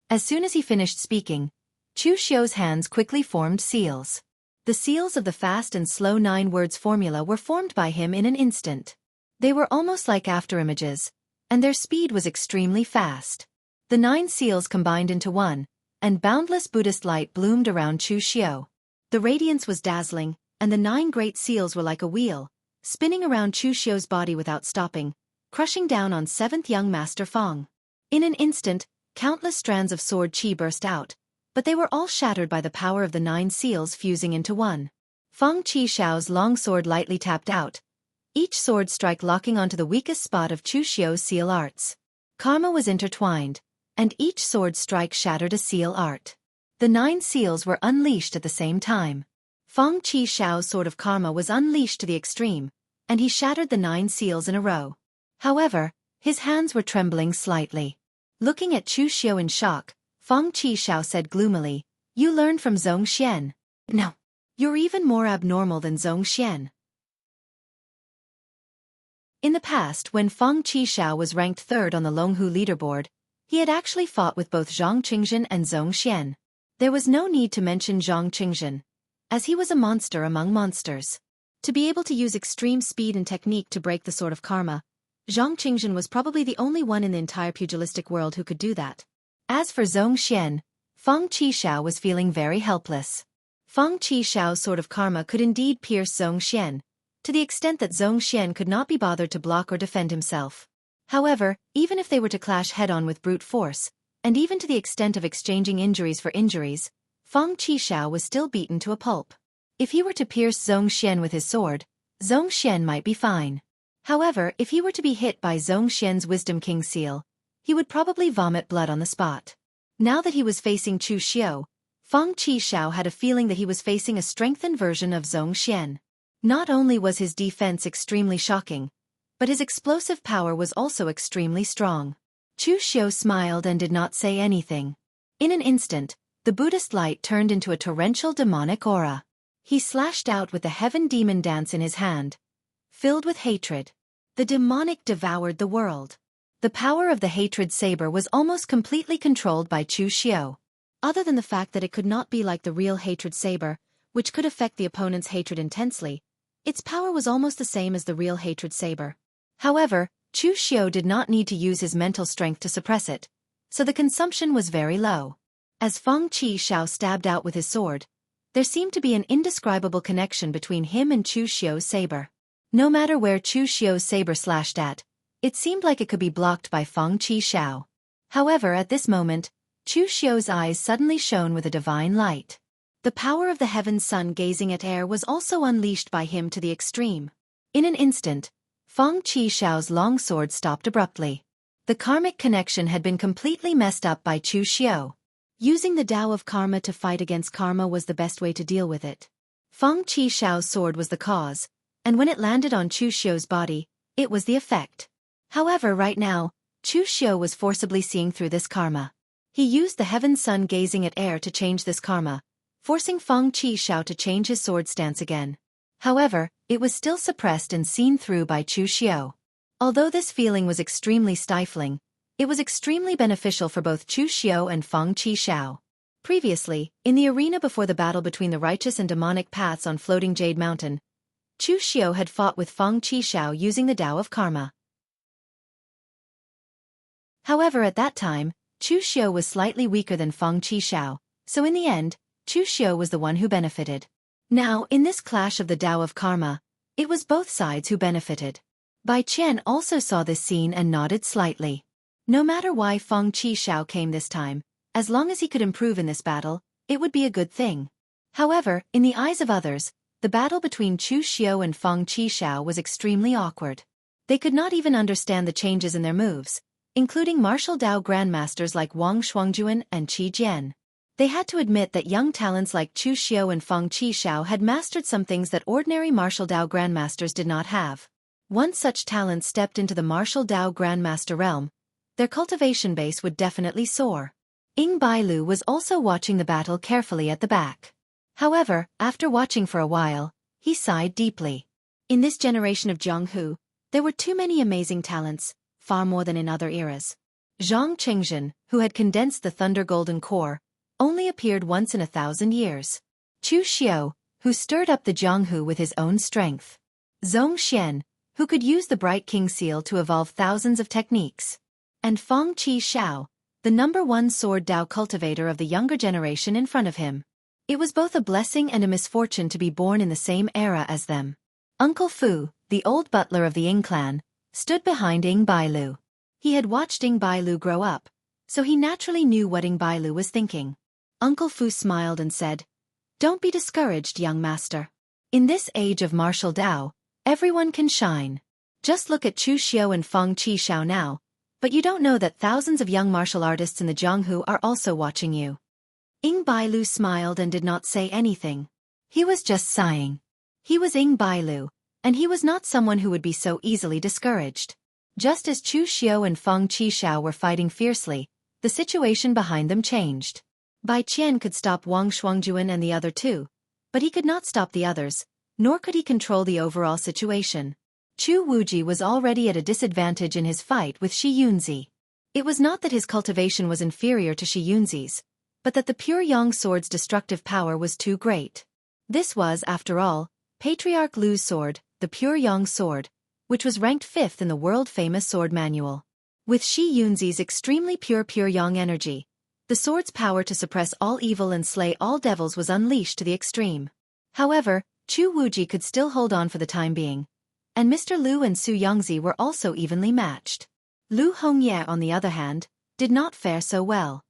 A: As soon as he finished speaking, Chu Xiu's hands quickly formed seals. The seals of the fast and slow 9 words formula were formed by him in an instant. They were almost like afterimages, and their speed was extremely fast. The 9 seals combined into one, and boundless Buddhist light bloomed around Chu Xiu. The radiance was dazzling, and the 9 great seals were like a wheel, spinning around Chu Xiu's body without stopping, crushing down on 7th young Master Feng. In an instant, countless strands of sword qi burst out, but they were all shattered by the power of the 9 seals fusing into one. Feng Qishao's long sword lightly tapped out, each sword strike locking onto the weakest spot of Chu Xiu's seal arts. Karma was intertwined, and each sword strike shattered a seal art. The 9 seals were unleashed at the same time. Feng Qishao's sword of karma was unleashed to the extreme, and he shattered the 9 seals in a row. However, his hands were trembling slightly. Looking at Chu Xiu in shock, Feng Qishao said gloomily, "You learned from Zhongxian. No. You're even more abnormal than Zhongxian." In the past, when Feng Qishao was ranked 3rd on the Longhu leaderboard, he had actually fought with both Zhang Qingzhen and Zhongxian. There was no need to mention Zhang Qingzhen, as he was a monster among monsters. To be able to use extreme speed and technique to break the sword of karma, Zhang Qingzhen was probably the only one in the entire pugilistic world who could do that. As for Zhongxian, Feng Qishao was feeling very helpless. Feng Qishao's sword of karma could indeed pierce Zhongxian, to the extent that Zhongxian could not be bothered to block or defend himself. However, even if they were to clash head-on with brute force, and even to the extent of exchanging injuries for injuries, Feng Qishao was still beaten to a pulp. If he were to pierce Zhongxian with his sword, Zhongxian might be fine. However, if he were to be hit by Zhongxian's Wisdom King seal, he would probably vomit blood on the spot. Now that he was facing Chu Xiu, Feng Qishao had a feeling that he was facing a strengthened version of Zhongxian. Not only was his defense extremely shocking, but his explosive power was also extremely strong. Chu Xiu smiled and did not say anything. In an instant, the Buddhist light turned into a torrential demonic aura. He slashed out with the heaven demon dance in his hand, filled with hatred. The demonic devoured the world. The power of the hatred saber was almost completely controlled by Chu Xiu. Other than the fact that it could not be like the real hatred saber, which could affect the opponent's hatred intensely, its power was almost the same as the real hatred saber. However, Chu Xiu did not need to use his mental strength to suppress it, so the consumption was very low. As Feng Qishao stabbed out with his sword, there seemed to be an indescribable connection between him and Chu Xiu's saber. No matter where Chu Xiu's saber slashed at, it seemed like it could be blocked by Feng Qishao. However, at this moment, Chu Xiu's eyes suddenly shone with a divine light. The power of the Heaven's Sun gazing at air was also unleashed by him to the extreme. In an instant, Feng Qishao's long sword stopped abruptly. The karmic connection had been completely messed up by Chu Xiu. Using the Tao of karma to fight against karma was the best way to deal with it. Feng Qishao's sword was the cause, and when it landed on Chu Xiu's body, it was the effect. However, right now, Chu Xiu was forcibly seeing through this karma. He used the Heaven's Sun gazing at air to change this karma, forcing Feng Qishao to change his sword stance again. However, it was still suppressed and seen through by Chu Xiu. Although this feeling was extremely stifling, it was extremely beneficial for both Chu Xiu and Feng Qishao. Previously, in the arena before the battle between the righteous and demonic paths on Floating Jade Mountain, Chu Xiu had fought with Feng Qishao using the Tao of karma. However, at that time, Chu Xiu was slightly weaker than Feng Qishao, so in the end, Chu Xiu was the one who benefited. Now, in this clash of the Tao of karma, it was both sides who benefited. Bai Qian also saw this scene and nodded slightly. No matter why Feng Qishao came this time, as long as he could improve in this battle, it would be a good thing. However, in the eyes of others, the battle between Chu Xiu and Feng Qishao was extremely awkward. They could not even understand the changes in their moves, including martial Tao grandmasters like Wang Shuangjuan and Qi Jian. They had to admit that young talents like Chu Xiu and Feng Qishao had mastered some things that ordinary martial Tao grandmasters did not have. Once such talents stepped into the martial Dao Grandmaster realm, their cultivation base would definitely soar. Ying Bailu was also watching the battle carefully at the back. However, after watching for a while, he sighed deeply. In this generation of Jianghu, there were too many amazing talents, far more than in other eras. Zhang Qingzhen, who had condensed the Thunder Golden Core, only appeared once in 1,000 years. Chu Xiao, who stirred up the Jianghu with his own strength. Zhong Xian, who could use the Bright King Seal to evolve thousands of techniques. And Feng Qi Xiao, the #1 sword Dao cultivator of the younger generation in front of him. It was both a blessing and a misfortune to be born in the same era as them. Uncle Fu, the old butler of the Ying clan, stood behind Ying Bailu. He had watched Ying Bailu grow up, so he naturally knew what Ying Bailu was thinking. Uncle Fu smiled and said, "Don't be discouraged, young master. In this age of martial Dao, everyone can shine. Just look at Chu Xiao and Feng Qi Xiao now, but you don't know that thousands of young martial artists in the Jianghu are also watching you." Ying Bailu smiled and did not say anything. He was just sighing. He was Ying Bailu, and he was not someone who would be so easily discouraged. Just as Chu Xiao and Feng Qi Xiao were fighting fiercely, the situation behind them changed. Bai Qian could stop Wang Shuangjuan and the other two, but he could not stop the others, nor could he control the overall situation. Chu Wuji was already at a disadvantage in his fight with Shi Yunzi. It was not that his cultivation was inferior to Shi Yunzi's, but that the pure Yang sword's destructive power was too great. This was, after all, Patriarch Lu's sword, the pure Yang sword, which was ranked 5th in the world-famous sword manual. With Shi Yunzi's extremely pure Yang energy, the sword's power to suppress all evil and slay all devils was unleashed to the extreme. However, Chu Wuji could still hold on for the time being, and Mr. Lu and Su Yongzi were also evenly matched. Lu Hongye, on the other hand, did not fare so well.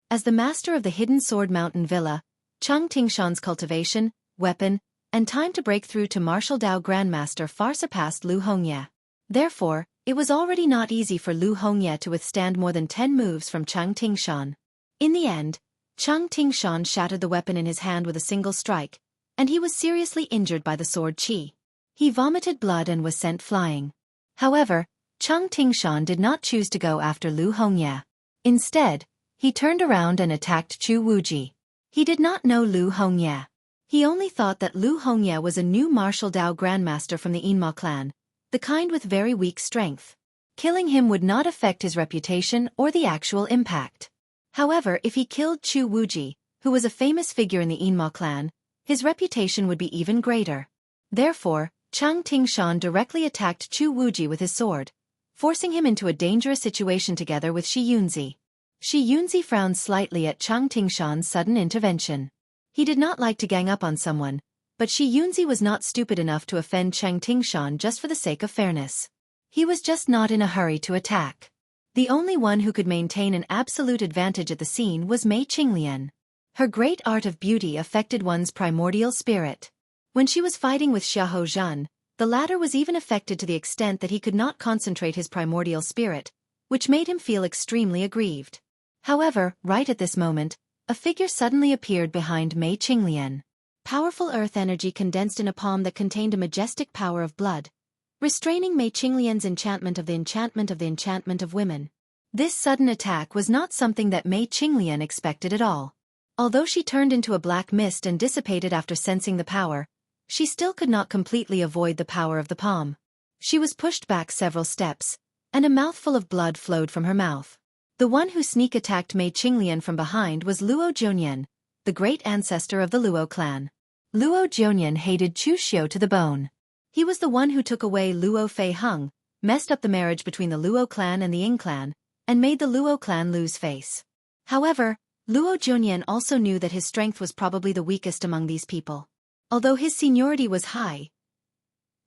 A: As the master of the Hidden Sword Mountain Villa, Cheng Tingshan's cultivation, weapon, and time to break through to martial Dao Grandmaster far surpassed Lu Hongye. Therefore, it was already not easy for Lu Hongye to withstand more than 10 moves from Cheng Tingshan. In the end, Cheng Tingshan shattered the weapon in his hand with a single strike, and he was seriously injured by the sword qi. He vomited blood and was sent flying. However, Cheng Tingshan did not choose to go after Lu Hongye. Instead, he turned around and attacked Chu Wuji. He did not know Lu Hongye. He only thought that Lu Hongye was a new martial Dao Grandmaster from the Yinma clan, the kind with very weak strength. Killing him would not affect his reputation or the actual impact. However, if he killed Chu Wuji, who was a famous figure in the Yinma clan, his reputation would be even greater. Therefore, Cheng Tingshan directly attacked Chu Wuji with his sword, forcing him into a dangerous situation together with Shi Yunzi. Shi Yunzi frowned slightly at Cheng Tingshan's sudden intervention. He did not like to gang up on someone, but Shi Yunzi was not stupid enough to offend Cheng Tingshan just for the sake of fairness. He was just not in a hurry to attack. The only one who could maintain an absolute advantage at the scene was Mei Qinglian. Her great art of beauty affected one's primordial spirit. When she was fighting with Xiahou Zhan, the latter was even affected to the extent that he could not concentrate his primordial spirit, which made him feel extremely aggrieved. However, right at this moment, a figure suddenly appeared behind Mei Qinglian. Powerful earth energy condensed in a palm that contained a majestic power of blood, restraining Mei Qinglian's enchantment of the enchantment of the enchantment of women. This sudden attack was not something that Mei Qinglian expected at all. Although she turned into a black mist and dissipated after sensing the power, she still could not completely avoid the power of the palm. She was pushed back several steps, and a mouthful of blood flowed from her mouth. The one who sneak attacked Mei Qinglian from behind was Luo Jianyan, the great ancestor of the Luo clan. Luo Jianyan hated Chu Xiao to the bone. He was the one who took away Luo Fei Hung, messed up the marriage between the Luo clan and the Ying clan, and made the Luo clan lose face. However, Luo Jianyan also knew that his strength was probably the weakest among these people. Although his seniority was high,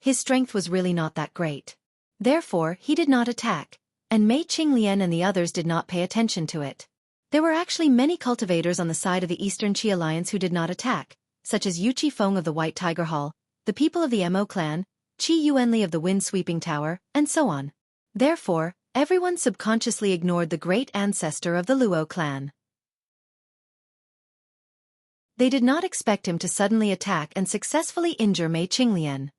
A: his strength was really not that great. Therefore, he did not attack, and Mei Qinglian and the others did not pay attention to it. There were actually many cultivators on the side of the Eastern Qi Alliance who did not attack, such as Yu Qifeng of the White Tiger Hall, the people of the Mo clan, Qi Yuanli of the Wind Sweeping Tower, and so on. Therefore, everyone subconsciously ignored the great ancestor of the Luo clan. They did not expect him to suddenly attack and successfully injure Mei Qinglian.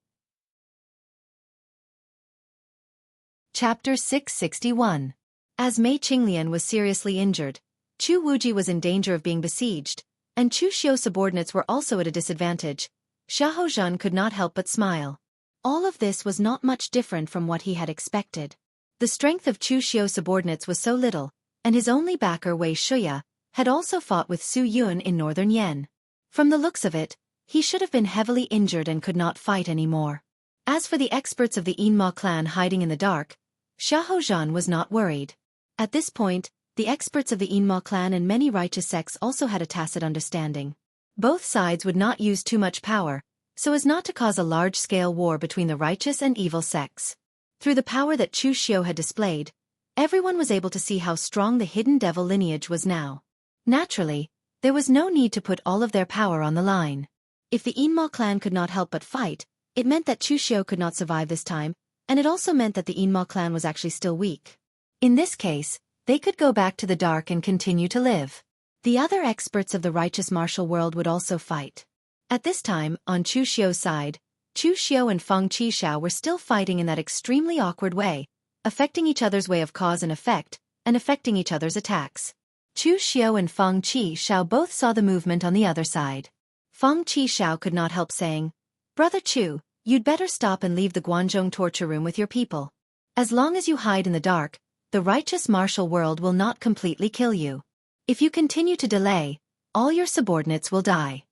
A: Chapter 661. As Mei Qinglian was seriously injured, Chu Wuji was in danger of being besieged, and Chu Xiu's subordinates were also at a disadvantage, Xiahou Zhan could not help but smile. All of this was not much different from what he had expected. The strength of Chu Xiu's subordinates was so little, and his only backer Wei Shuya had also fought with Su Yun in northern Yan. From the looks of it, he should have been heavily injured and could not fight anymore. As for the experts of the Yinma clan hiding in the dark, Xiahou Zhan was not worried. At this point, the experts of the Yinma clan and many righteous sects also had a tacit understanding. Both sides would not use too much power, so as not to cause a large-scale war between the righteous and evil sects. Through the power that Chu Xiu had displayed, everyone was able to see how strong the hidden devil lineage was now. Naturally, there was no need to put all of their power on the line. If the Yinma clan could not help but fight, it meant that Chu Xiu could not survive this time, and it also meant that the Yinma clan was actually still weak. In this case, they could go back to the dark and continue to live. The other experts of the righteous martial world would also fight. At this time, on Chu Xiu's side, Chu Xiu and Feng Qishao were still fighting in that extremely awkward way, affecting each other's way of cause and effect, and affecting each other's attacks. Chu Xiu and Feng Qishao both saw the movement on the other side. Feng Qishao could not help saying, "Brother Chu, you'd better stop and leave the Guanzhong torture room with your people. As long as you hide in the dark, the righteous martial world will not completely kill you. If you continue to delay, all your subordinates will die."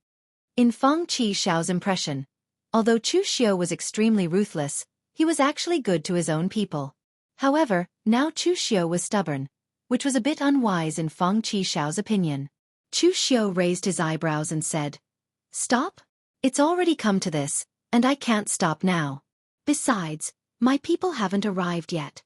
A: In Feng Qishao's impression, although Chu Xiu was extremely ruthless, he was actually good to his own people. However, now Chu Xiu was stubborn, which was a bit unwise in Feng Qishao's opinion. Chu Xiu raised his eyebrows and said, "Stop? It's already come to this, and I can't stop now. Besides, my people haven't arrived yet."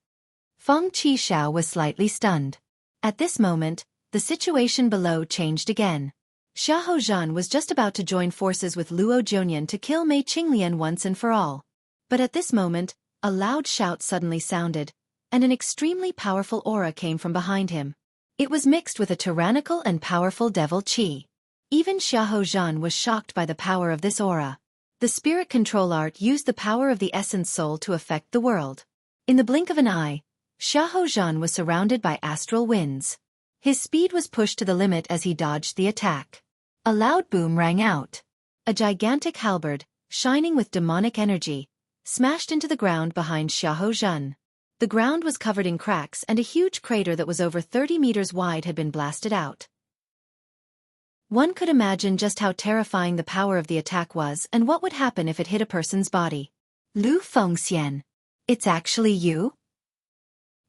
A: Feng Qishao was slightly stunned. At this moment, the situation below changed again. Xiahou Zhan was just about to join forces with Luo Jianyan to kill Mei Qinglian once and for all. But at this moment, a loud shout suddenly sounded, and an extremely powerful aura came from behind him. It was mixed with a tyrannical and powerful devil qi. Even Xiahou Zhan was shocked by the power of this aura. The spirit control art used the power of the essence soul to affect the world. In the blink of an eye, Xiahou Zhan was surrounded by astral winds. His speed was pushed to the limit as he dodged the attack. A loud boom rang out. A gigantic halberd, shining with demonic energy, smashed into the ground behind Xiahou Zhan. The ground was covered in cracks and a huge crater that was over 30 meters wide had been blasted out. One could imagine just how terrifying the power of the attack was and what would happen if it hit a person's body. "Lu Fengxian, it's actually you?"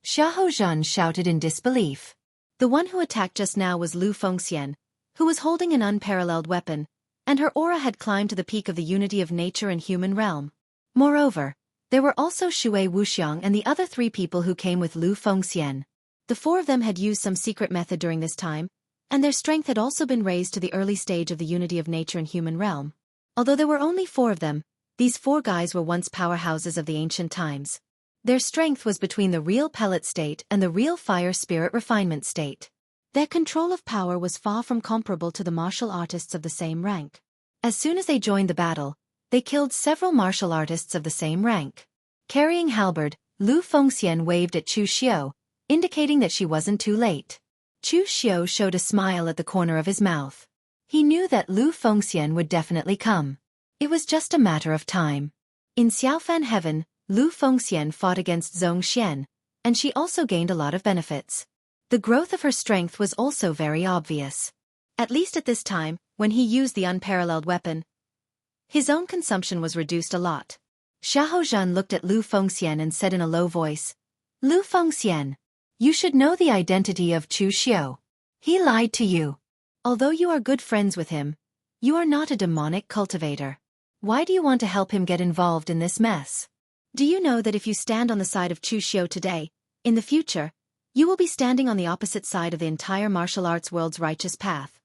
A: Xiahou Zhan shouted in disbelief. The one who attacked just now was Lu Fengxian, who was holding an unparalleled weapon, and her aura had climbed to the peak of the unity of nature and human realm. Moreover, there were also Shui Wuxiang and the other 3 people who came with Lu Fengxian. The 4 of them had used some secret method during this time, and their strength had also been raised to the early stage of the unity of nature and human realm. Although there were only 4 of them, these 4 guys were once powerhouses of the ancient times. Their strength was between the real pellet state and the real fire spirit refinement state. Their control of power was far from comparable to the martial artists of the same rank. As soon as they joined the battle, they killed several martial artists of the same rank. Carrying halberd, Lu Fengxian waved at Chu Xiu, indicating that she wasn't too late. Chu Xiu showed a smile at the corner of his mouth. He knew that Lu Fengxian would definitely come. It was just a matter of time. In Xiaofan heaven, Lu Fengxian fought against Zhong Xian, and she also gained a lot of benefits. The growth of her strength was also very obvious. At least at this time, when he used the unparalleled weapon, his own consumption was reduced a lot. Xiahou Zhan looked at Lu Fengxian and said in a low voice, "Lu Fengxian, you should know the identity of Chu Xiu. He lied to you. Although you are good friends with him, you are not a demonic cultivator. Why do you want to help him get involved in this mess? Do you know that if you stand on the side of Chu Xiu today, in the future, you will be standing on the opposite side of the entire martial arts world's righteous path?"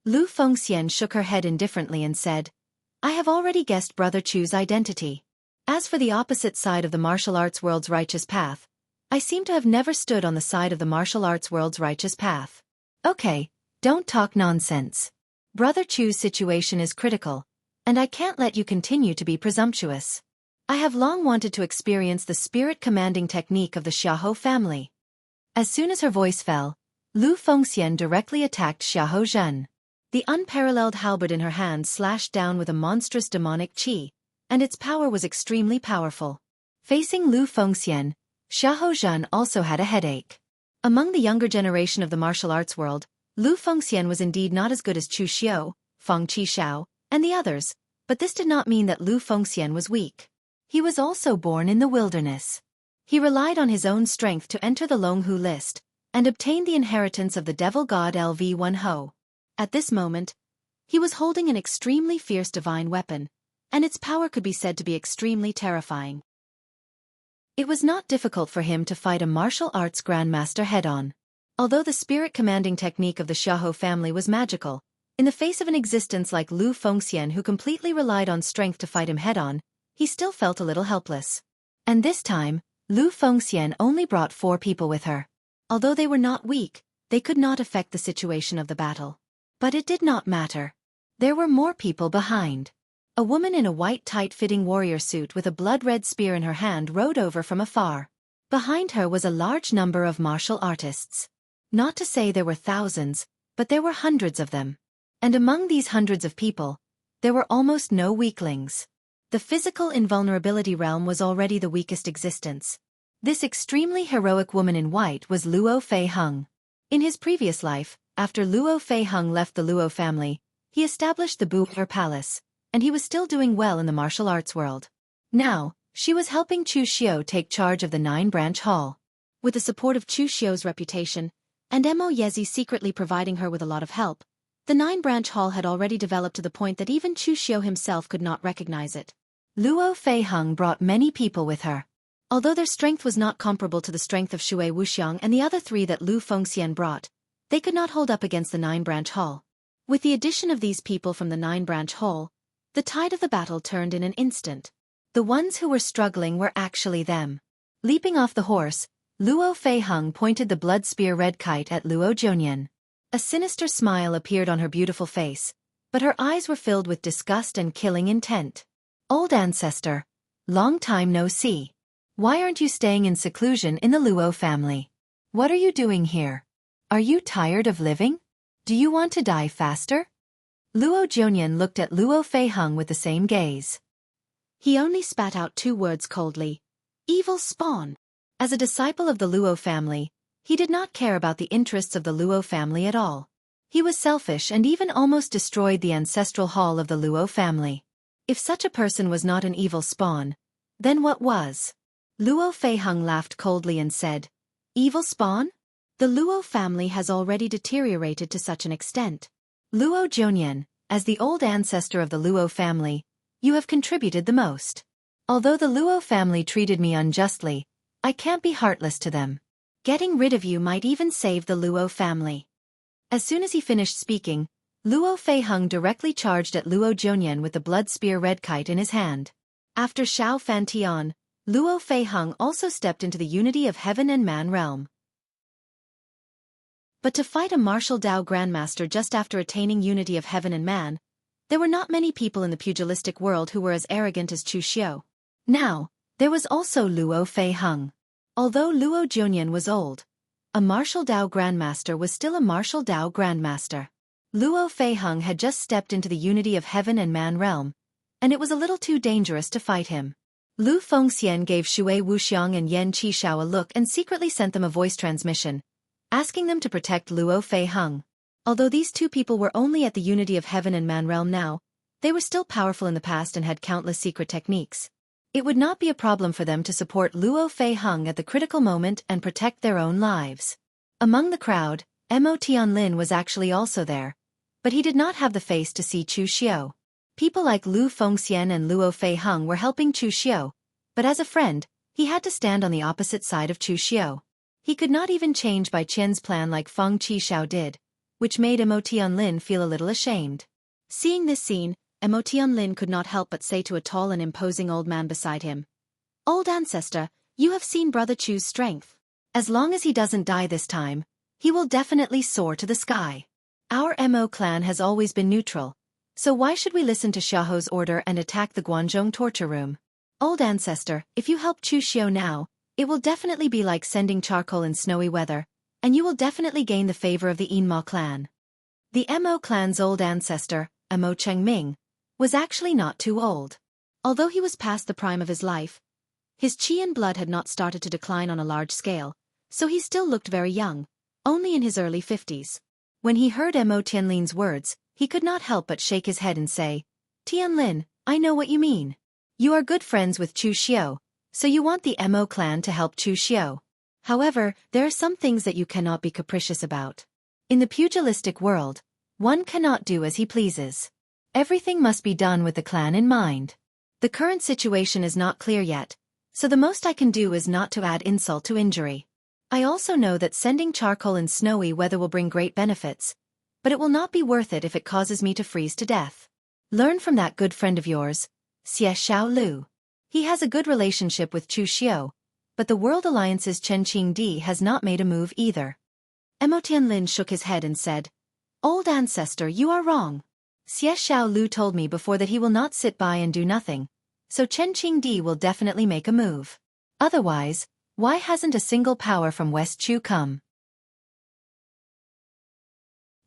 A: Lu Fengxian shook her head indifferently and said, "I have already guessed Brother Chu's identity. As for the opposite side of the martial arts world's righteous path, I seem to have never stood on the side of the martial arts world's righteous path." "Okay, don't talk nonsense. Brother Chu's situation is critical, and I can't let you continue to be presumptuous. I have long wanted to experience the spirit-commanding technique of the Xiahou family. As soon as her voice fell, Lu Fengxian directly attacked Xiahou Zhen. The unparalleled halberd in her hand slashed down with a monstrous demonic qi, and its power was extremely powerful. Facing Lu Fengxian, Xiahou Zhen also had a headache. Among the younger generation of the martial arts world, Lu Fengxian was indeed not as good as Chu Xiu, Feng Qishao, and the others, but this did not mean that Lu Fengxian was weak. He was also born in the wilderness. He relied on his own strength to enter the Longhu list, and obtained the inheritance of the devil god Lv1 Ho. At this moment, he was holding an extremely fierce divine weapon, and its power could be said to be extremely terrifying. It was not difficult for him to fight a martial arts grandmaster head-on. Although the spirit-commanding technique of the Xiahou family was magical, in the face of an existence like Lu Fengxian who completely relied on strength to fight him head-on, he still felt a little helpless. And this time, Lu Fengxian only brought 4 people with her. Although they were not weak, they could not affect the situation of the battle. But it did not matter. There were more people behind. A woman in a white tight-fitting warrior suit with a blood-red spear in her hand rode over from afar. Behind her was a large number of martial artists. Not to say there were thousands, but there were hundreds of them. And among these hundreds of people, there were almost no weaklings. The physical invulnerability realm was already the weakest existence. This extremely heroic woman in white was Luo Feiheng. In his previous life, after Luo Feiheng left the Luo family, he established the Bu'er Palace, and he was still doing well in the martial arts world. Now, she was helping Chu Xiu take charge of the 9-branch hall. With the support of Chu Xiu's reputation, and Mo Yezi secretly providing her with a lot of help, the 9-branch hall had already developed to the point that even Chu Xiu himself could not recognize it. Luo Feiheng brought many people with her. Although their strength was not comparable to the strength of Shui Wuxiang and the other 3 that Lu Fengxian brought, they could not hold up against the 9-branch hall. With the addition of these people from the 9-branch hall, the tide of the battle turned in an instant. The ones who were struggling were actually them. Leaping off the horse, Luo Feiheng pointed the blood spear red kite at Luo Zhonyan. A sinister smile appeared on her beautiful face, but her eyes were filled with disgust and killing intent. Old ancestor, long time no see. Why aren't you staying in seclusion in the Luo family? What are you doing here? Are you tired of living? Do you want to die faster? Luo Zhonyan looked at Luo Feiheng with the same gaze. He only spat out 2 words coldly. Evil spawn. As a disciple of the Luo family, he did not care about the interests of the Luo family at all. He was selfish and even almost destroyed the ancestral hall of the Luo family. If such a person was not an evil spawn, then what was? Luo Feiheng laughed coldly and said, Evil spawn? The Luo family has already deteriorated to such an extent. Luo Zhonyan, as the old ancestor of the Luo family, you have contributed the most. Although the Luo family treated me unjustly, I can't be heartless to them. Getting rid of you might even save the Luo family. As soon as he finished speaking, Luo Feiheng directly charged at Luo Zhonyan with the blood spear red kite in his hand. After Xiaofan Tian, Luo Feiheng also stepped into the unity of heaven and man realm. But to fight a martial Dao grandmaster just after attaining unity of heaven and man, there were not many people in the pugilistic world who were as arrogant as Chu Xiu. Now, there was also Luo Feiheng. Although Luo Zhonyan was old, a martial Dao grandmaster was still a martial Dao grandmaster. Luo Feiheng had just stepped into the unity of heaven and man realm, and it was a little too dangerous to fight him. Lu Fengxian gave Shui Wuxiang and Yan Qishao a look and secretly sent them a voice transmission, asking them to protect Luo Feiheng. Although these 2 people were only at the unity of heaven and man realm now, they were still powerful in the past and had countless secret techniques. It would not be a problem for them to support Luo Feiheng at the critical moment and protect their own lives. Among the crowd, Mo Tianlin was actually also there, but he did not have the face to see Chu Xiu. People like Lu Fengxian and Luo Feiheng were helping Chu Xiu, but as a friend, he had to stand on the opposite side of Chu Xiu. He could not even change Bai Qian's plan like Feng Qishao did, which made Mo Tianlin feel a little ashamed. Seeing this scene, Mo Tianlin could not help but say to a tall and imposing old man beside him, Old ancestor, you have seen Brother Chu's strength. As long as he doesn't die this time, he will definitely soar to the sky. Our Mo clan has always been neutral, so why should we listen to Xiaohu's order and attack the Guanzhong torture room? Old ancestor, if you help Chu Xiao now, it will definitely be like sending charcoal in snowy weather, and you will definitely gain the favor of the Yinma clan. The Mo clan's old ancestor, Mo Chengming, was actually not too old. Although he was past the prime of his life, his qi and blood had not started to decline on a large scale, so he still looked very young, only in his early 50s. When he heard Mo Tianlin's words, he could not help but shake his head and say, Tianlin, I know what you mean. You are good friends with Chu Xiao, so you want the Mo clan to help Chu Xiao. However, there are some things that you cannot be capricious about. In the pugilistic world, one cannot do as he pleases. Everything must be done with the clan in mind. The current situation is not clear yet, so the most I can do is not to add insult to injury. I also know that sending charcoal in snowy weather will bring great benefits, but it will not be worth it if it causes me to freeze to death. Learn from that good friend of yours, Xie Xiaolu. He has a good relationship with Chu Xiao, but the World Alliance's Chen Qingdi has not made a move either. Mo Tianlin shook his head and said, Old ancestor, you are wrong. Xie Xiaolu told me before that he will not sit by and do nothing, so Chen Qingdi will definitely make a move. Otherwise, why hasn't a single power from West Chu come?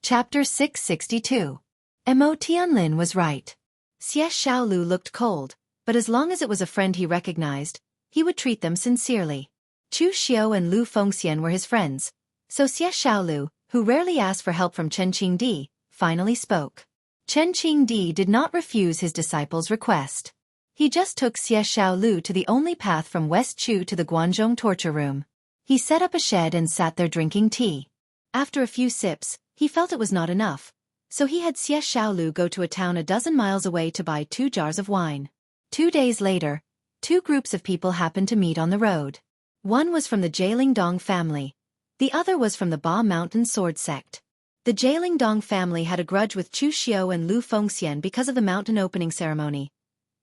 A: Chapter 662. Mo Tianlin was right. Xie Xiaolu looked cold, but as long as it was a friend he recognized, he would treat them sincerely. Chu Xiao and Lu Fengxian were his friends, so Xie Xiaolu, who rarely asked for help from Chen Qingdi, finally spoke. Chen Qingdi did not refuse his disciple's request. He just took Xie Xiaolu to the only path from West Chu to the Guanzhong torture room. He set up a shed and sat there drinking tea. After a few sips, he felt it was not enough, so he had Xie Xiaolu go to a town a dozen miles away to buy 2 jars of wine. 2 days later, 2 groups of people happened to meet on the road. One was from the Jielingdong family. The other was from the Ba Mountain sword sect. The Jielingdong family had a grudge with Chu Xiao and Lu Fengxian because of the mountain opening ceremony,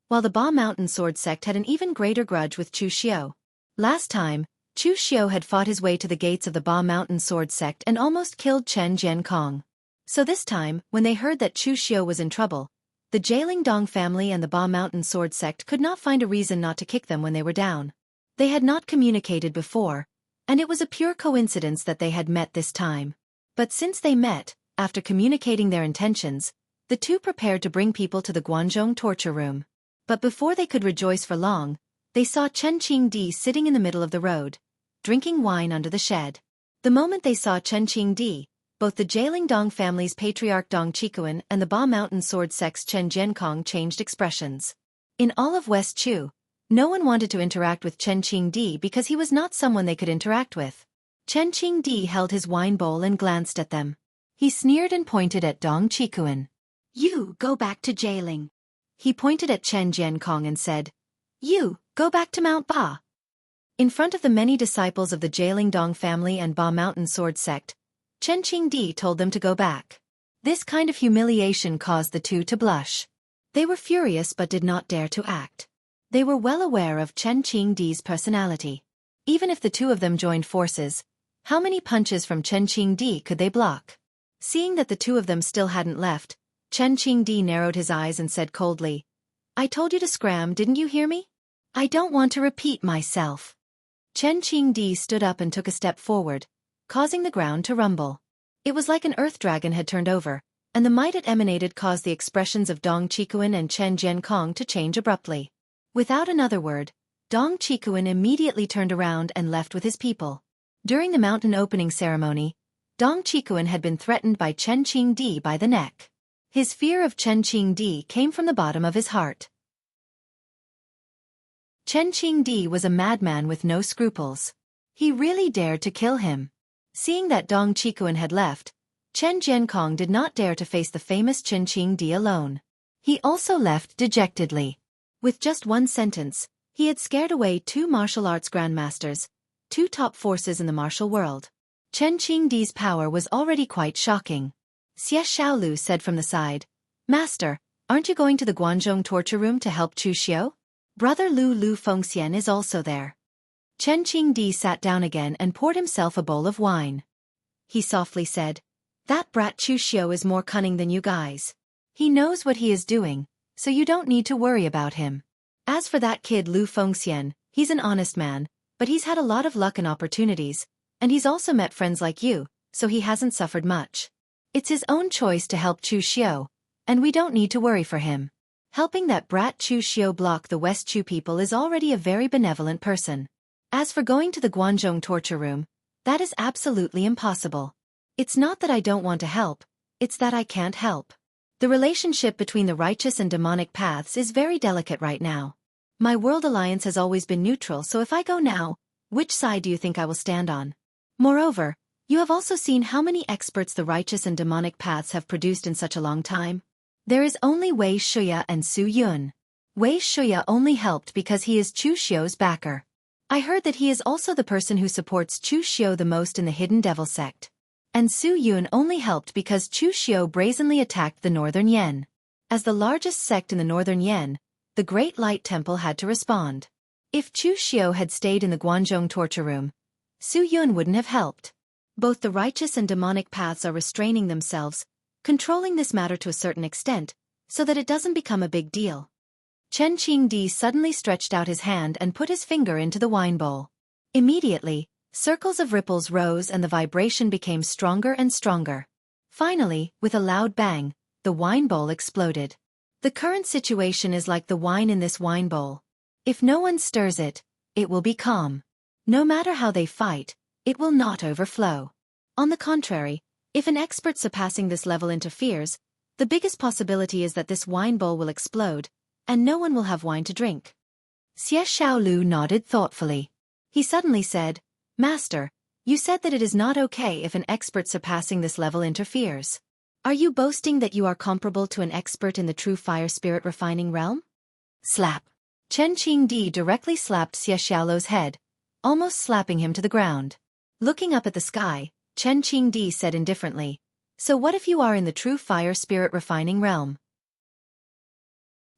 A: while the Ba Mountain sword sect had an even greater grudge with Chu Xiao. Last time, Chu Xiao had fought his way to the gates of the Ba Mountain sword sect and almost killed Chen Jiankong. So this time, when they heard that Chu Xiao was in trouble, the Jielingdong family and the Ba Mountain sword sect could not find a reason not to kick them when they were down. They had not communicated before, and it was a pure coincidence that they had met this time. But since they met, after communicating their intentions, the two prepared to bring people to the Guanzhong torture room. But before they could rejoice for long, they saw Chen Qingdi sitting in the middle of the road, drinking wine under the shed. The moment they saw Chen Qingdi, both the Jielingdong family's patriarch Dong Qikuan and the Ba Mountain sword sect's Chen Jiankong changed expressions. In all of West Chu, no one wanted to interact with Chen Qingdi because he was not someone they could interact with. Chen Qingdi held his wine bowl and glanced at them. He sneered and pointed at Dong Qikuan. You go back to Jieling. He pointed at Chen Jiankong and said, You, go back to Mount Ba. In front of the many disciples of the Jielingdong family and Ba Mountain sword sect, Chen Qingdi told them to go back. This kind of humiliation caused the two to blush. They were furious but did not dare to act. They were well aware of Chen Qingdi's personality. Even if the two of them joined forces, how many punches from Chen Qingdi could they block? Seeing that the two of them still hadn't left, Chen Qingdi narrowed his eyes and said coldly, I told you to scram, didn't you hear me? I don't want to repeat myself. Chen Qingdi stood up and took a step forward, causing the ground to rumble. It was like an earth dragon had turned over, and the might it emanated caused the expressions of Dong Qikuan and Chen Jiankong to change abruptly. Without another word, Dong Qikuan immediately turned around and left with his people. During the mountain opening ceremony, Dong Qikuan had been threatened by Chen Qingdi by the neck. His fear of Chen Qingdi came from the bottom of his heart. Chen Qingdi was a madman with no scruples. He really dared to kill him. Seeing that Dong Qikuan had left, Chen Jiankong did not dare to face the famous Chen Qingdi alone. He also left dejectedly. With just one sentence, he had scared away 2 martial arts grandmasters, 2 top forces in the martial world. Chen Qingdi's power was already quite shocking. Xie Xiaolu said from the side, Master, aren't you going to the Guanzhong torture room to help Chu Xiao? Brother Lu Fengxian is also there. Chen Qingdi sat down again and poured himself a bowl of wine. He softly said, That brat Chu Xiao is more cunning than you guys. He knows what he is doing, so you don't need to worry about him. As for that kid Lu Fengxian, he's an honest man, but he's had a lot of luck and opportunities, and he's also met friends like you, so he hasn't suffered much. It's his own choice to help Chu Xiu, and we don't need to worry for him. Helping that brat Chu Xiu block the West Chu people is already a very benevolent person. As for going to the Guanzhong torture room, that is absolutely impossible. It's not that I don't want to help, it's that I can't help. The relationship between the righteous and demonic paths is very delicate right now. My world alliance has always been neutral, so if I go now, which side do you think I will stand on? Moreover, you have also seen how many experts the righteous and demonic paths have produced in such a long time. There is only Wei Shuya and Su Yun. Wei Shuya only helped because he is Chu Xiu's backer. I heard that he is also the person who supports Chu Xiu the most in the Hidden Devil sect. And Su Yun only helped because Chu Xiu brazenly attacked the Northern Yen. As the largest sect in the Northern Yen, the Great Light Temple had to respond. If Chu Xiu had stayed in the Guanzhong torture room, Su Yun wouldn't have helped. Both the righteous and demonic paths are restraining themselves, controlling this matter to a certain extent, so that it doesn't become a big deal. Chen Qingdi suddenly stretched out his hand and put his finger into the wine bowl. Immediately, circles of ripples rose and the vibration became stronger and stronger. Finally, with a loud bang, the wine bowl exploded. The current situation is like the wine in this wine bowl. If no one stirs it, it will be calm. No matter how they fight, it will not overflow. On the contrary, if an expert surpassing this level interferes, the biggest possibility is that this wine bowl will explode, and no one will have wine to drink. Xie Xiaolu nodded thoughtfully. He suddenly said, Master, you said that it is not okay if an expert surpassing this level interferes. Are you boasting that you are comparable to an expert in the true fire spirit refining realm? Slap. Chen Qingdi directly slapped Xie Xiaolu's head, almost slapping him to the ground. Looking up at the sky, Chen Qingdi said indifferently, So what if you are in the true fire spirit refining realm?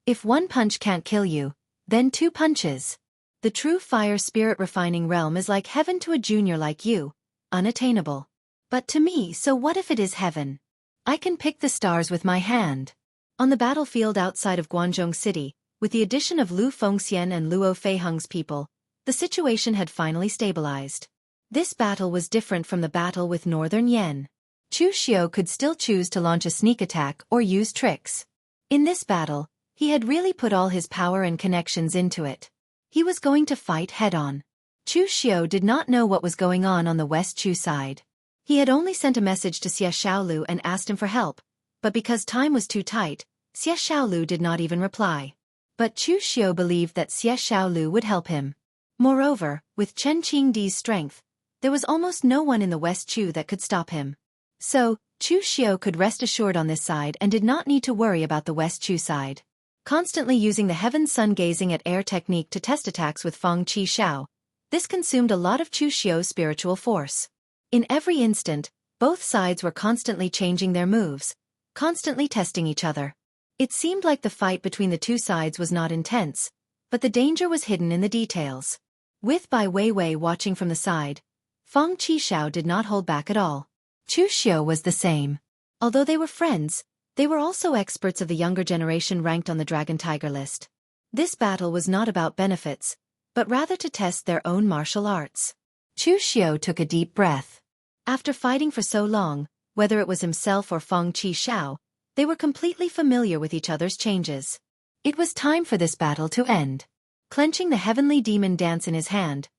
A: If one punch can't kill you, then 2 punches. The true fire spirit refining realm is like heaven to a junior like you, unattainable. But to me, so what if it is heaven? I can pick the stars with my hand. On the battlefield outside of Guanzhong City, with the addition of Lu Fengxian and Luo Feiheng's people, the situation had finally stabilized. This battle was different from the battle with Northern Yen. Chu Xiu could still choose to launch a sneak attack or use tricks. In this battle, he had really put all his power and connections into it. He was going to fight head-on. Chu Xiu did not know what was going on the West Chu side. He had only sent a message to Xie Xiaolu and asked him for help, but because time was too tight, Xie Xiaolu did not even reply. But Chu Xiu believed that Xie Xiaolu would help him. Moreover, with Chen Qingdi's strength, there was almost no one in the West Chu that could stop him. So, Chu Xiu could rest assured on this side and did not need to worry about the West Chu side. Constantly using the heaven sun gazing at air technique to test attacks with Feng Qi Xiao, this consumed a lot of Chu Xiu's spiritual force. In every instant, both sides were constantly changing their moves, constantly testing each other. It seemed like the fight between the two sides was not intense, but the danger was hidden in the details. With Bai Weiwei watching from the side, Feng Qi Xiao did not hold back at all. Chu Xiu was the same. Although they were friends, they were also experts of the younger generation ranked on the Dragon Tiger list. This battle was not about benefits, but rather to test their own martial arts. Chu Xiu took a deep breath. After fighting for so long, whether it was himself or Feng Qi Xiao, they were completely familiar with each other's changes. It was time for this battle to end. Clenching the heavenly demon dance in his hand,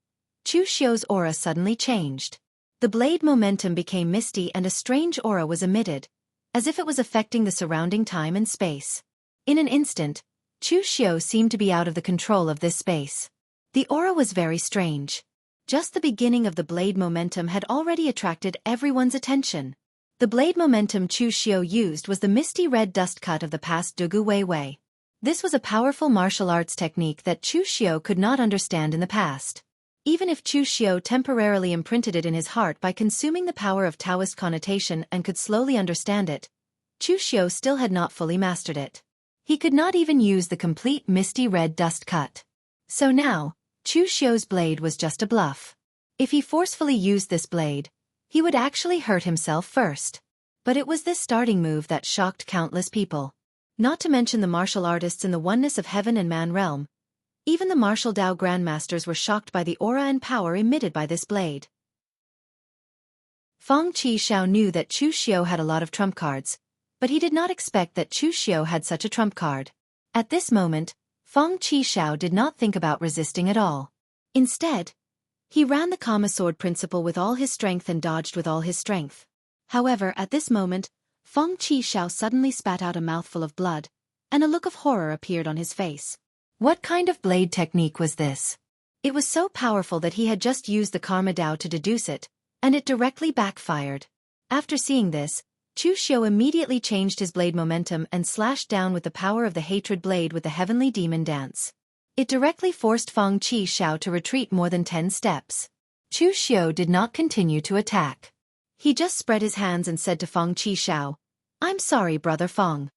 A: Chu Xiu's aura suddenly changed. The blade momentum became misty and a strange aura was emitted, as if it was affecting the surrounding time and space. In an instant, Chu Xiu seemed to be out of the control of this space. The aura was very strange. Just the beginning of the blade momentum had already attracted everyone's attention. The blade momentum Chu Xiu used was the misty red dust cut of the past Dugu Weiwei. This was a powerful martial arts technique that Chu Xiu could not understand in the past. Even if Chu Xiu temporarily imprinted it in his heart by consuming the power of Taoist connotation and could slowly understand it, Chu Xiu still had not fully mastered it. He could not even use the complete misty red dust cut. So now, Chu Xiu's blade was just a bluff. If he forcefully used this blade, he would actually hurt himself first. But it was this starting move that shocked countless people. Not to mention the martial artists in the oneness of heaven and man realm, Even the martial Dao grandmasters were shocked by the aura and power emitted by this blade. Feng Qixiao knew that Chu Xiu had a lot of trump cards, but he did not expect that Chu Xiu had such a trump card. At this moment, Feng Qixiao did not think about resisting at all. Instead, he ran the Karma Sword principle with all his strength and dodged with all his strength. However, at this moment, Feng Qixiao suddenly spat out a mouthful of blood, and a look of horror appeared on his face. What kind of blade technique was this? It was so powerful that he had just used the Karma Dao to deduce it, and it directly backfired. After seeing this, Chu Xiu immediately changed his blade momentum and slashed down with the power of the hatred blade with the heavenly demon dance. It directly forced Feng Qixiao to retreat more than 10 steps. Chu Xiu did not continue to attack. He just spread his hands and said to Feng Qixiao, "I'm sorry, brother Feng."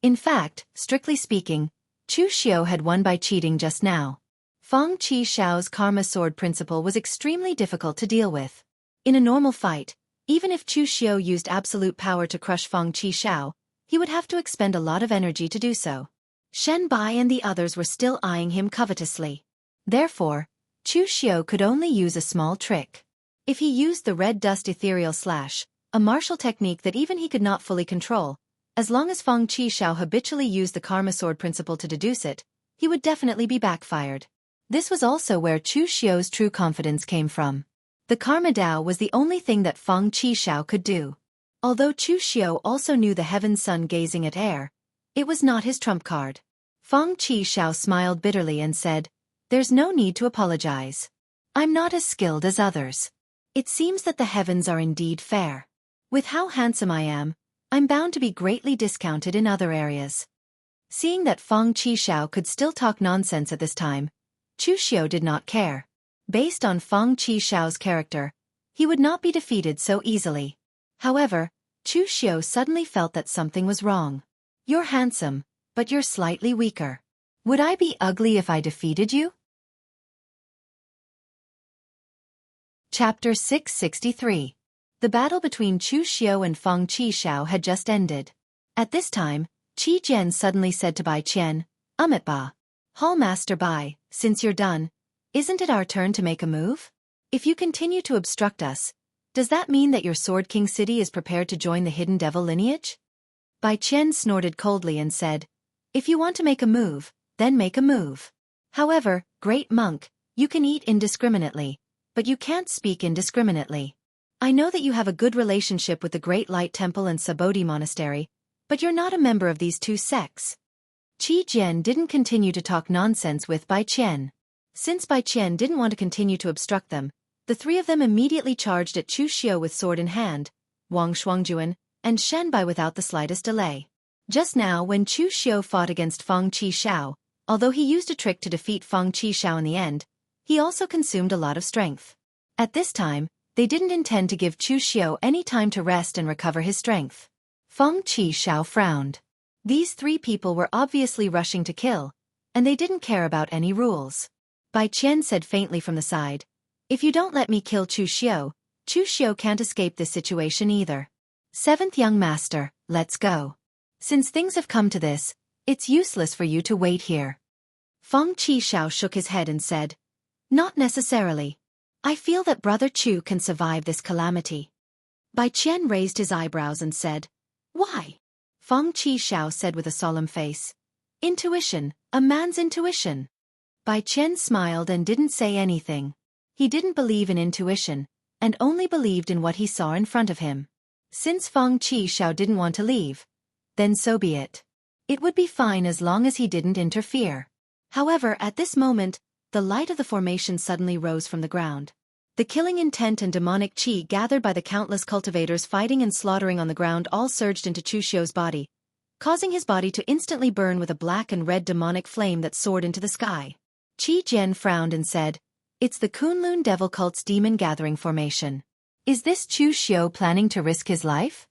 A: In fact, strictly speaking, Chu Xiu had won by cheating just now. Feng Qixiao's Karma Sword principle was extremely difficult to deal with. In a normal fight, even if Chu Xiu used absolute power to crush Feng Qixiao, he would have to expend a lot of energy to do so. Shen Bai and the others were still eyeing him covetously. Therefore, Chu Xiu could only use a small trick. If he used the red dust ethereal slash, a martial technique that even he could not fully control, as long as Feng Qixiao habitually used the Karma Sword principle to deduce it, he would definitely be backfired. This was also where Chu Xiu's true confidence came from. The Karma Dao was the only thing that Feng Qixiao could do. Although Chu Xiu also knew the heaven sun gazing at air, it was not his trump card. Feng Qixiao smiled bitterly and said, "There's no need to apologize. I'm not as skilled as others. It seems that the heavens are indeed fair. With how handsome I am, I'm bound to be greatly discounted in other areas." Seeing that Feng Qixiao could still talk nonsense at this time, Chu Xiu did not care. Based on Feng Qixiao's character, he would not be defeated so easily. However, Chu Xiu suddenly felt that something was wrong. "You're handsome, but you're slightly weaker. Would I be ugly if I defeated you?" Chapter 663. The battle between Chu Xiu and Feng Qixiao had just ended. At this time, Qi Jian suddenly said to Bai Qian, "Ba. Hallmaster Bai, since you're done, isn't it our turn to make a move? If you continue to obstruct us, does that mean that your Sword King city is prepared to join the Hidden Devil lineage?" Bai Qian snorted coldly and said, "If you want to make a move, then make a move. However, great monk, you can eat indiscriminately, but you can't speak indiscriminately. I know that you have a good relationship with the Great Light Temple and Sabodhi Monastery, but you're not a member of these two sects." Qi Jian didn't continue to talk nonsense with Bai Qian. Since Bai Qian didn't want to continue to obstruct them, the three of them immediately charged at Chu Xiu with sword in hand, Wang Shuangjuan, and Shen Bai without the slightest delay. Just now when Chu Xiu fought against Feng Qixiao, although he used a trick to defeat Feng Qixiao in the end, he also consumed a lot of strength. At this time, they didn't intend to give Chu Xiu any time to rest and recover his strength. Feng Qixiao frowned. These three people were obviously rushing to kill, and they didn't care about any rules. Bai Qian said faintly from the side, "If you don't let me kill Chu Xiu can't escape this situation either. Seventh young master, let's go. Since things have come to this, it's useless for you to wait here." Feng Qixiao shook his head and said, "Not necessarily. I feel that Brother Chu can survive this calamity." Bai Qian raised his eyebrows and said, "Why?" Feng Qixiao said with a solemn face, "Intuition, a man's intuition." Bai Qian smiled and didn't say anything. He didn't believe in intuition, and only believed in what he saw in front of him. Since Feng Qixiao didn't want to leave, then so be it. It would be fine as long as he didn't interfere. However, at this moment, the light of the formation suddenly rose from the ground. The killing intent and demonic qi gathered by the countless cultivators fighting and slaughtering on the ground all surged into Chu Xiu's body, causing his body to instantly burn with a black and red demonic flame that soared into the sky. Qi Jian frowned and said, "It's the Kunlun Devil Cult's demon gathering formation. Is this Chu Xiu planning to risk his life?"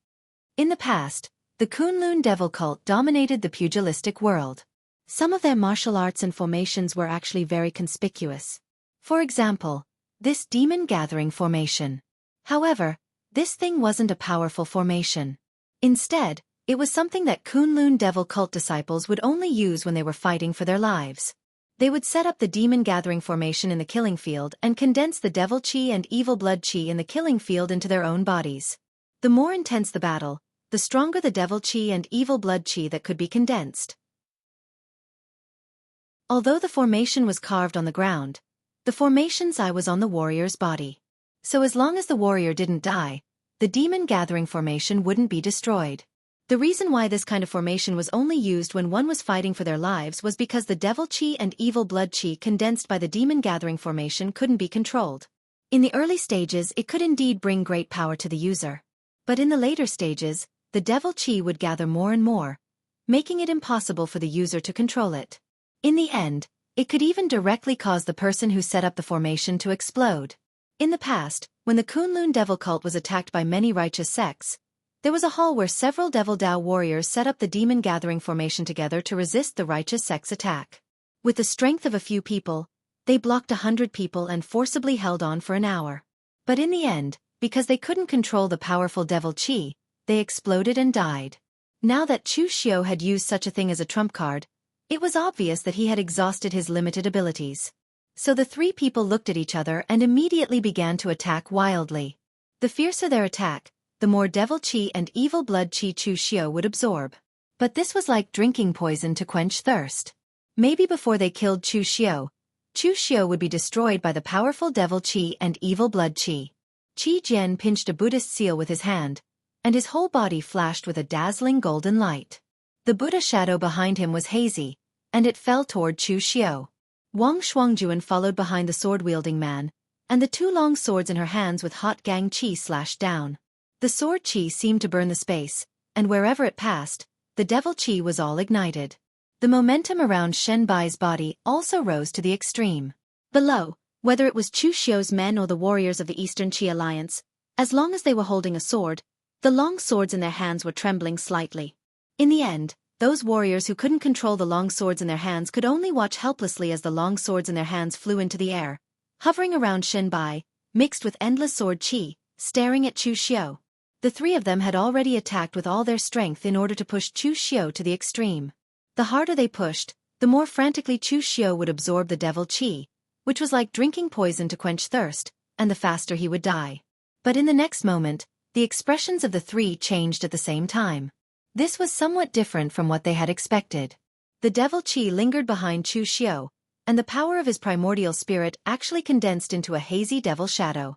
A: In the past, the Kunlun Devil Cult dominated the pugilistic world. Some of their martial arts and formations were actually very conspicuous. For example, this demon gathering formation. However, this thing wasn't a powerful formation. Instead, it was something that Kunlun Devil Cult disciples would only use when they were fighting for their lives. They would set up the demon gathering formation in the killing field and condense the devil chi and evil blood chi in the killing field into their own bodies. The more intense the battle, the stronger the devil chi and evil blood chi that could be condensed. Although the formation was carved on the ground, the formation's eye was on the warrior's body. So as long as the warrior didn't die, the demon gathering formation wouldn't be destroyed. The reason why this kind of formation was only used when one was fighting for their lives was because the devil chi and evil blood chi condensed by the demon gathering formation couldn't be controlled. In the early stages it could indeed bring great power to the user. But in the later stages, the devil chi would gather more and more, making it impossible for the user to control it. In the end, it could even directly cause the person who set up the formation to explode. In the past, when the Kunlun devil cult was attacked by many righteous sects, there was a hall where several devil Dao warriors set up the demon gathering formation together to resist the righteous sect's attack. With the strength of a few people, they blocked 100 people and forcibly held on for an hour. But in the end, because they couldn't control the powerful devil chi, they exploded and died. Now that Chu Xiao had used such a thing as a trump card, it was obvious that he had exhausted his limited abilities. So the three people looked at each other and immediately began to attack wildly. The fiercer their attack, the more devil chi and evil blood chi Chu Xiao would absorb. But this was like drinking poison to quench thirst. Maybe before they killed Chu Xiao would be destroyed by the powerful devil chi and evil blood chi. Qi Jian pinched a Buddhist seal with his hand, and his whole body flashed with a dazzling golden light. The Buddha shadow behind him was hazy, and it fell toward Chu Xiao. Wang Shuangjuan followed behind the sword-wielding man, and the two long swords in her hands with hot gang chi slashed down. The sword chi seemed to burn the space, and wherever it passed, the devil chi was all ignited. The momentum around Shen Bai's body also rose to the extreme. Below, whether it was Chu Xiao's men or the warriors of the Eastern Qi Alliance, as long as they were holding a sword, the long swords in their hands were trembling slightly. In the end, those warriors who couldn't control the long swords in their hands could only watch helplessly as the long swords in their hands flew into the air, hovering around Shen Bai, mixed with endless sword chi, staring at Chu Xiao. The three of them had already attacked with all their strength in order to push Chu Xiao to the extreme. The harder they pushed, the more frantically Chu Xiao would absorb the devil chi, which was like drinking poison to quench thirst, and the faster he would die. But in the next moment, the expressions of the three changed at the same time. This was somewhat different from what they had expected. The devil chi lingered behind Chu Xiao, and the power of his primordial spirit actually condensed into a hazy devil shadow.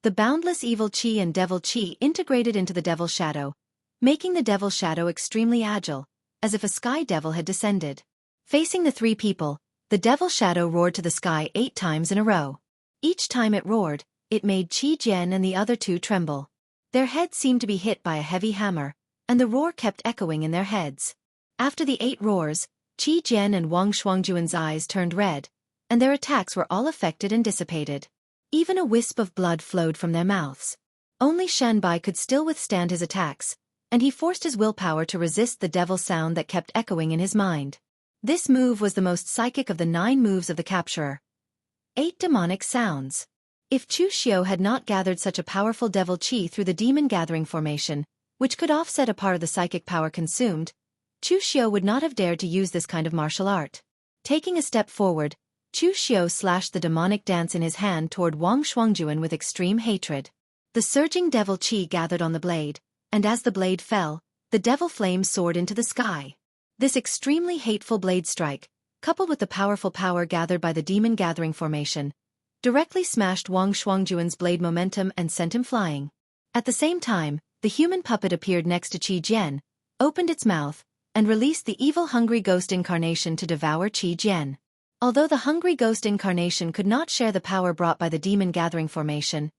A: The boundless evil chi and devil chi integrated into the devil shadow, making the devil shadow extremely agile, as if a sky devil had descended. Facing the three people, the devil shadow roared to the sky 8 times in a row. Each time it roared, it made Qi Jian and the other two tremble. Their heads seemed to be hit by a heavy hammer, and the roar kept echoing in their heads. After the 8 roars, Qi Jian and Wang Shuangjuan's eyes turned red, and their attacks were all affected and dissipated. Even a wisp of blood flowed from their mouths. Only Shen Bai could still withstand his attacks, and he forced his willpower to resist the devil sound that kept echoing in his mind. This move was the most psychic of the 9 moves of the capturer. 8 demonic sounds. If Chu Xiao had not gathered such a powerful devil chi through the demon gathering formation, which could offset a part of the psychic power consumed, Chu Xiao would not have dared to use this kind of martial art. Taking a step forward, Chu Xiao slashed the demonic dance in his hand toward Wang Shuangjuan with extreme hatred. The surging devil chi gathered on the blade, and as the blade fell, the devil flame soared into the sky. This extremely hateful blade strike, coupled with the powerful power gathered by the demon gathering formation, directly smashed Wang Shuangjuan's blade momentum and sent him flying. At the same time, the human puppet appeared next to Qi Jian, opened its mouth, and released the evil hungry ghost incarnation to devour Qi Jian. Although the hungry ghost incarnation could not share the power brought by the demon gathering formation,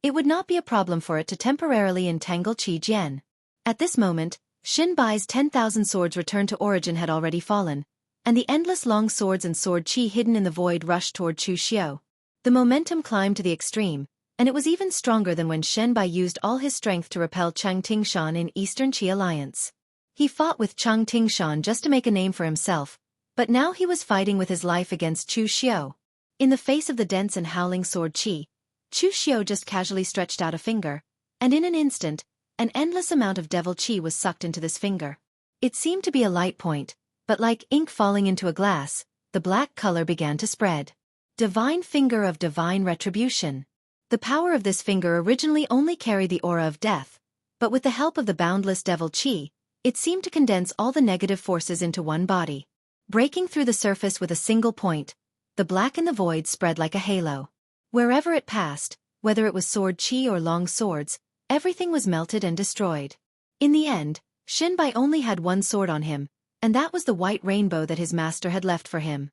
A: it would not be a problem for it to temporarily entangle Qi Jian. At this moment, Shen Bai's 10,000 swords returned to origin had already fallen, and the endless long swords and sword chi hidden in the void rushed toward Chu Xiao. The momentum climbed to the extreme, and it was even stronger than when Shen Bai used all his strength to repel Chang Tingshan in Eastern Qi Alliance. He fought with Chang Tingshan just to make a name for himself, but now he was fighting with his life against Chu Xiao. In the face of the dense and howling sword chi, Chu Xiao just casually stretched out a finger, and in an instant, an endless amount of devil chi was sucked into this finger. It seemed to be a light point, but like ink falling into a glass, the black color began to spread. Divine Finger of Divine Retribution. The power of this finger originally only carried the aura of death, but with the help of the boundless devil Qi, it seemed to condense all the negative forces into one body. Breaking through the surface with a single point, the black in the void spread like a halo. Wherever it passed, whether it was sword Qi or long swords, everything was melted and destroyed. In the end, Shinbai only had one sword on him, and that was the white rainbow that his master had left for him.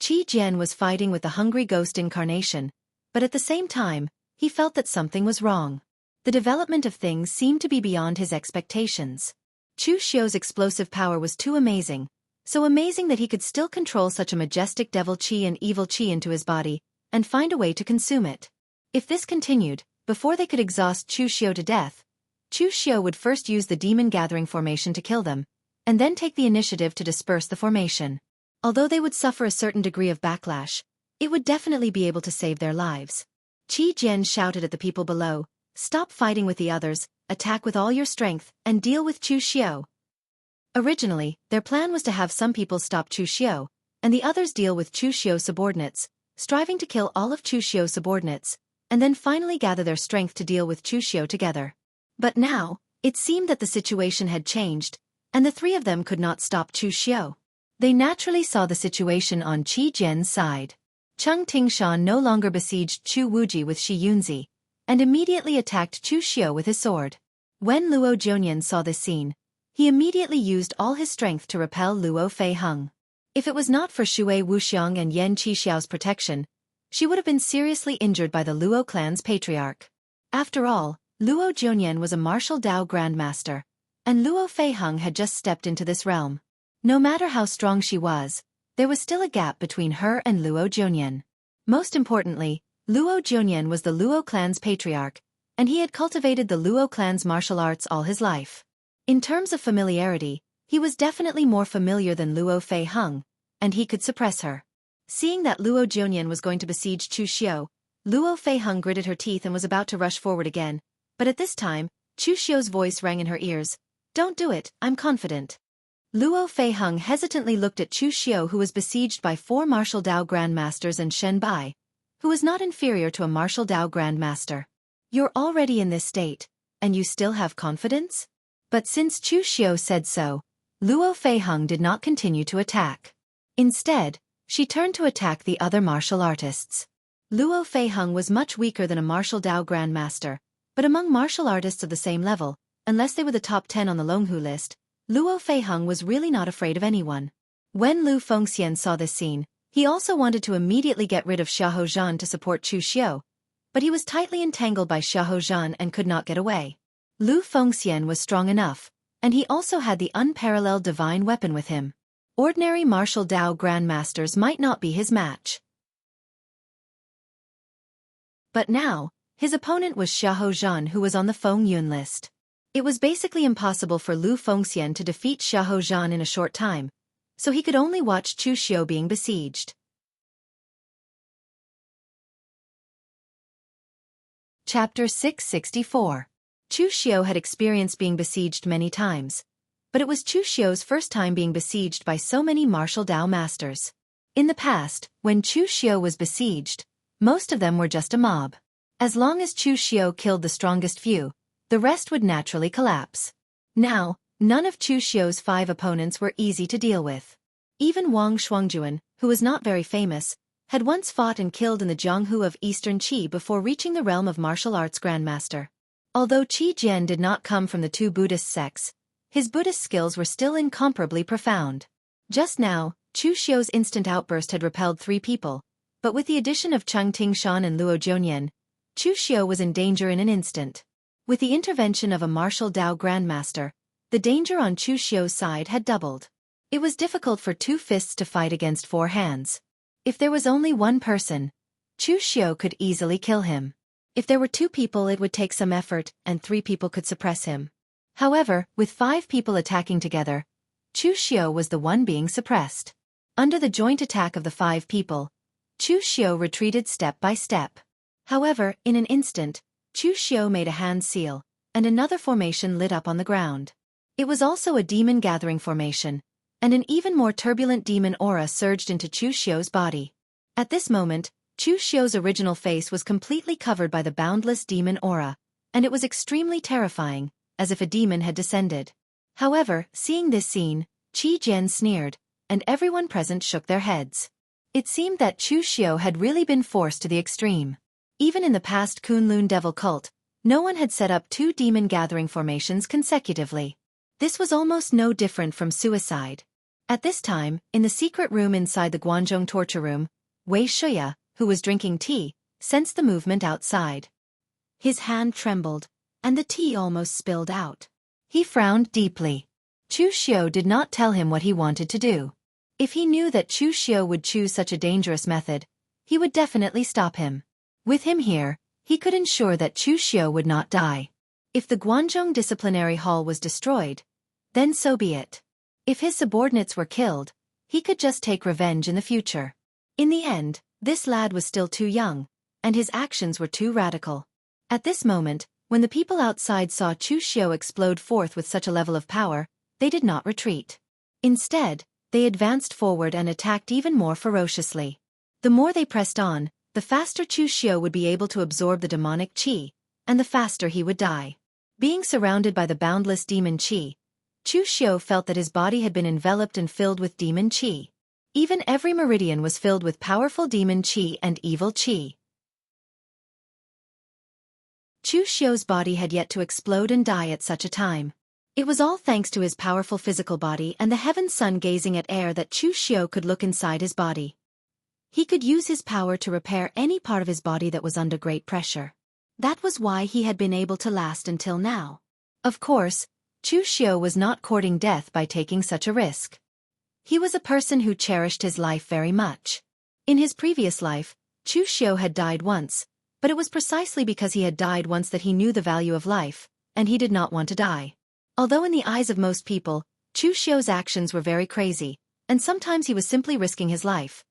A: Qi Jian was fighting with the hungry ghost incarnation, but at the same time, he felt that something was wrong. The development of things seemed to be beyond his expectations. Chu Xiu's explosive power was too amazing, so amazing that he could still control such a majestic devil Qi and evil Qi into his body, and find a way to consume it. If this continued, before they could exhaust Chu Xiu to death, Chu Xiu would first use the demon gathering formation to kill them, and then take the initiative to disperse the formation. Although they would suffer a certain degree of backlash, it would definitely be able to save their lives. Qi Jian shouted at the people below, "Stop fighting with the others, attack with all your strength, and deal with Chu Xiu." Originally, their plan was to have some people stop Chu Xiu, and the others deal with Chu Xiu's subordinates, striving to kill all of Chu Xiu's subordinates, and then finally gather their strength to deal with Chu Xiu together. But now, it seemed that the situation had changed, and the three of them could not stop Chu Xiu. They naturally saw the situation on Qi Jian's side. Cheng Tingshan no longer besieged Chu Wuji with Shi Yunzi, and immediately attacked Chu Xiu with his sword. When Luo Jianyan saw this scene, he immediately used all his strength to repel Luo Feiheng. If it was not for Shui Wuxiang and Yan Qixiao's protection, she would have been seriously injured by the Luo clan's patriarch. After all, Luo Jianyan was a martial Dao grandmaster, and Luo Feiheng had just stepped into this realm. No matter how strong she was, there was still a gap between her and Luo Jianyan. Most importantly, Luo Jianyan was the Luo clan's patriarch, and he had cultivated the Luo clan's martial arts all his life. In terms of familiarity, he was definitely more familiar than Luo Feiheng, and he could suppress her. Seeing that Luo Jianyan was going to besiege Chu Xiu, Luo Feiheng gritted her teeth and was about to rush forward again, but at this time, Chu Xiu's voice rang in her ears. "Don't do it, I'm confident." Luo Feiheng hesitantly looked at Chu Xiu, who was besieged by 4 martial Dao grandmasters, and Shen Bai, who was not inferior to a martial Dao grandmaster. "You're already in this state, and you still have confidence?" But since Chu Xiu said so, Luo Feiheng did not continue to attack. Instead, she turned to attack the other martial artists. Luo Feiheng was much weaker than a martial Dao grandmaster, but among martial artists of the same level, unless they were the top 10 on the Longhu list, Luo Feiheng was really not afraid of anyone. When Lu Fengxian saw this scene, he also wanted to immediately get rid of Xiahou Zhan to support Chu Xiu, but he was tightly entangled by Xiahou Zhan and could not get away. Lu Fengxian was strong enough, and he also had the unparalleled divine weapon with him. Ordinary martial Dao grandmasters might not be his match. But now, his opponent was Xiahou Zhan, who was on the Feng Yun list. It was basically impossible for Lu Fengxian to defeat Xiahou Zhan in a short time, so he could only watch Chu Xiu being besieged. Chapter 664. Chu Xiu had experienced being besieged many times, but it was Chu Xiu's first time being besieged by so many martial Dao masters. In the past, when Chu Xiu was besieged, most of them were just a mob. As long as Chu Xiu killed the strongest few, the rest would naturally collapse. Now, none of Chu Xiu's 5 opponents were easy to deal with. Even Wang Shuangjuan, who was not very famous, had once fought and killed in the Jianghu of Eastern Qi before reaching the realm of martial arts grandmaster. Although Qi Jian did not come from the 2 Buddhist sects, his Buddhist skills were still incomparably profound. Just now, Chu Xiu's instant outburst had repelled 3 people, but with the addition of Cheng Tingshan and Luo Jianyan, Chu Xiu was in danger in an instant. With the intervention of a martial Dao grandmaster, the danger on Chu Xiu's side had doubled. It was difficult for 2 fists to fight against 4 hands. If there was only one person, Chu Xiu could easily kill him. If there were 2 people, it would take some effort, and 3 people could suppress him. However, with 5 people attacking together, Chu Xiu was the one being suppressed. Under the joint attack of the 5 people, Chu Xiu retreated step by step. However, in an instant, Chu Xiu made a hand seal, and another formation lit up on the ground. It was also a demon gathering formation, and an even more turbulent demon aura surged into Chu Xiu's body. At this moment, Chu Xiu's original face was completely covered by the boundless demon aura, and it was extremely terrifying, as if a demon had descended. However, seeing this scene, Qi Jian sneered, and everyone present shook their heads. It seemed that Chu Xiu had really been forced to the extreme. Even in the past Kunlun Devil cult, no one had set up 2 demon gathering formations consecutively. This was almost no different from suicide. At this time, in the secret room inside the Guanzhong torture room, Wei Shuya, who was drinking tea, sensed the movement outside. His hand trembled, and the tea almost spilled out. He frowned deeply. Chu Xiu did not tell him what he wanted to do. If he knew that Chu Xiu would choose such a dangerous method, he would definitely stop him. With him here, he could ensure that Chu Xiu would not die. If the Guanzhong disciplinary hall was destroyed, then so be it. If his subordinates were killed, he could just take revenge in the future. In the end, this lad was still too young, and his actions were too radical. At this moment, when the people outside saw Chu Xiu explode forth with such a level of power, they did not retreat. Instead, they advanced forward and attacked even more ferociously. The more they pressed on, the faster Chu Xiu would be able to absorb the demonic qi, and the faster he would die. Being surrounded by the boundless demon qi, Chu Xiu felt that his body had been enveloped and filled with demon qi. Even every meridian was filled with powerful demon qi and evil qi. Chu Xiu's body had yet to explode and die at such a time. It was all thanks to his powerful physical body and the heaven sun gazing at air that Chu Xiu could look inside his body. He could use his power to repair any part of his body that was under great pressure. That was why he had been able to last until now. Of course, Chu Xiu was not courting death by taking such a risk. He was a person who cherished his life very much. In his previous life, Chu Xiu had died once, but it was precisely because he had died once that he knew the value of life, and he did not want to die. Although in the eyes of most people, Chu Xiu's actions were very crazy, and sometimes he was simply risking his life.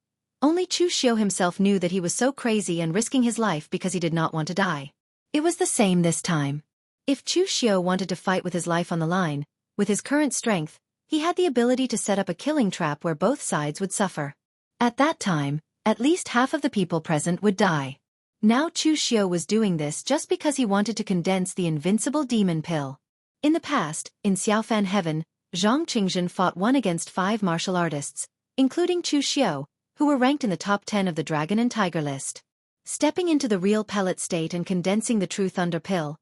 A: Only Chu Xiu himself knew that he was so crazy and risking his life because he did not want to die. It was the same this time. If Chu Xiu wanted to fight with his life on the line, with his current strength, he had the ability to set up a killing trap where both sides would suffer. At that time, at least half of the people present would die. Now Chu Xiu was doing this just because he wanted to condense the invincible demon pill. In the past, in Xiaofan heaven, Zhang Qingzhen fought 1 against 5 martial artists, including Chu Xiu, who were ranked in the top 10 of the Dragon and Tiger list. Stepping into the real pellet state and condensing the true thunder pill,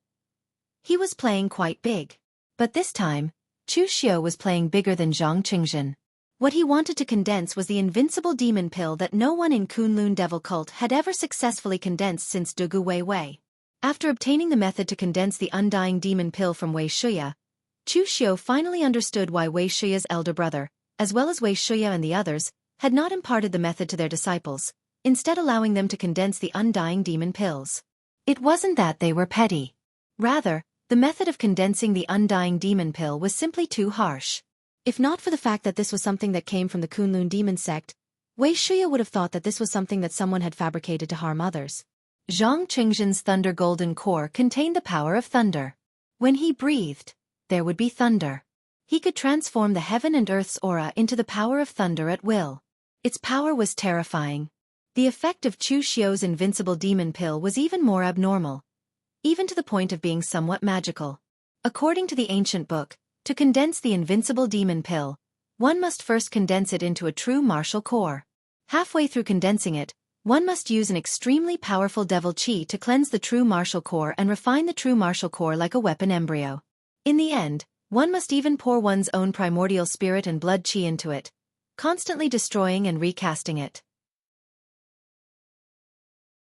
A: he was playing quite big. But this time, Chu Xiu was playing bigger than Zhang Qingzhen. What he wanted to condense was the invincible demon pill that no one in Kunlun Devil Cult had ever successfully condensed since Dugu Wei Wei. After obtaining the method to condense the undying demon pill from Wei Shuya, Chu Xiu finally understood why Wei Shuya's elder brother, as well as Wei Shuya and the others, had not imparted the method to their disciples, instead allowing them to condense the undying demon pills. It wasn't that they were petty. Rather, the method of condensing the undying demon pill was simply too harsh. If not for the fact that this was something that came from the Kunlun demon sect, Wei Shuya would have thought that this was something that someone had fabricated to harm others. Zhang Qingzhen's thunder golden core contained the power of thunder. When he breathed, there would be thunder. He could transform the heaven and earth's aura into the power of thunder at will. Its power was terrifying. The effect of Chu Xiu's invincible demon pill was even more abnormal, even to the point of being somewhat magical. According to the ancient book, to condense the invincible demon pill, one must first condense it into a true martial core. Halfway through condensing it, one must use an extremely powerful devil qi to cleanse the true martial core and refine the true martial core like a weapon embryo. In the end, one must even pour one's own primordial spirit and blood qi into it, constantly destroying and recasting it.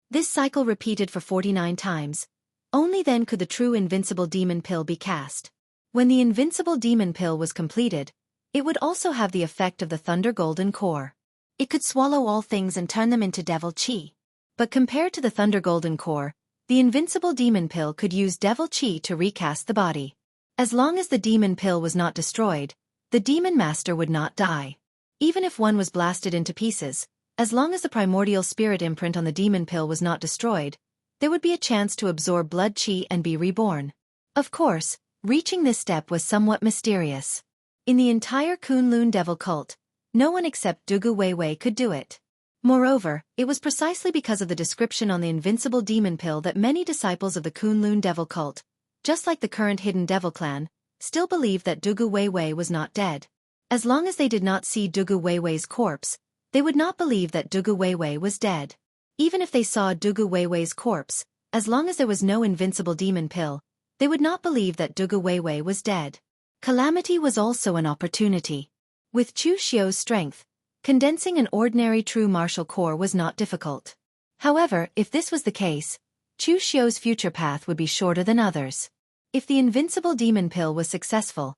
A: This cycle repeated for 49 times. Only then could the true invincible demon pill be cast. When the invincible demon pill was completed, it would also have the effect of the thunder golden core. It could swallow all things and turn them into devil qi. But compared to the thunder golden core, the invincible demon pill could use devil qi to recast the body. As long as the demon pill was not destroyed, the demon master would not die. Even if one was blasted into pieces, as long as the primordial spirit imprint on the demon pill was not destroyed, there would be a chance to absorb blood qi and be reborn. Of course, Reaching this step was somewhat mysterious. In the entire Kunlun Devil cult, no one except Dugu Weiwei could do it. Moreover, it was precisely because of the description on the invincible demon pill that many disciples of the Kunlun Devil cult, just like the current hidden devil clan, still believed that Dugu Weiwei was not dead. As long as they did not see Dugu Weiwei's corpse, they would not believe that Dugu Weiwei was dead. Even if they saw Dugu Weiwei's corpse, as long as there was no invincible demon pill, they would not believe that Dugu Weiwei was dead. Calamity was also an opportunity. With Chu Xiu's strength, condensing an ordinary true martial core was not difficult. However, if this was the case, Chu Xiu's future path would be shorter than others. If the invincible demon pill was successful,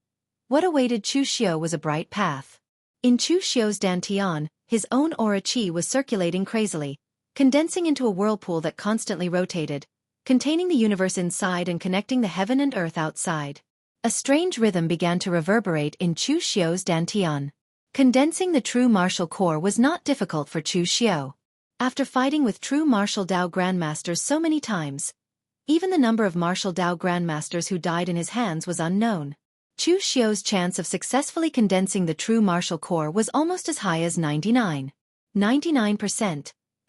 A: what awaited Chu Xiu was a bright path. In Chu Xiu's dantian, his own aura qi was circulating crazily, condensing into a whirlpool that constantly rotated, containing the universe inside and connecting the heaven and earth outside. A strange rhythm began to reverberate in Chu Xiu's dantian. Condensing the true martial core was not difficult for Chu Xiu. After fighting with true martial Dao grandmasters so many times, even the number of martial Dao grandmasters who died in his hands was unknown. Chu Xiu's chance of successfully condensing the true martial core was almost as high as 99%,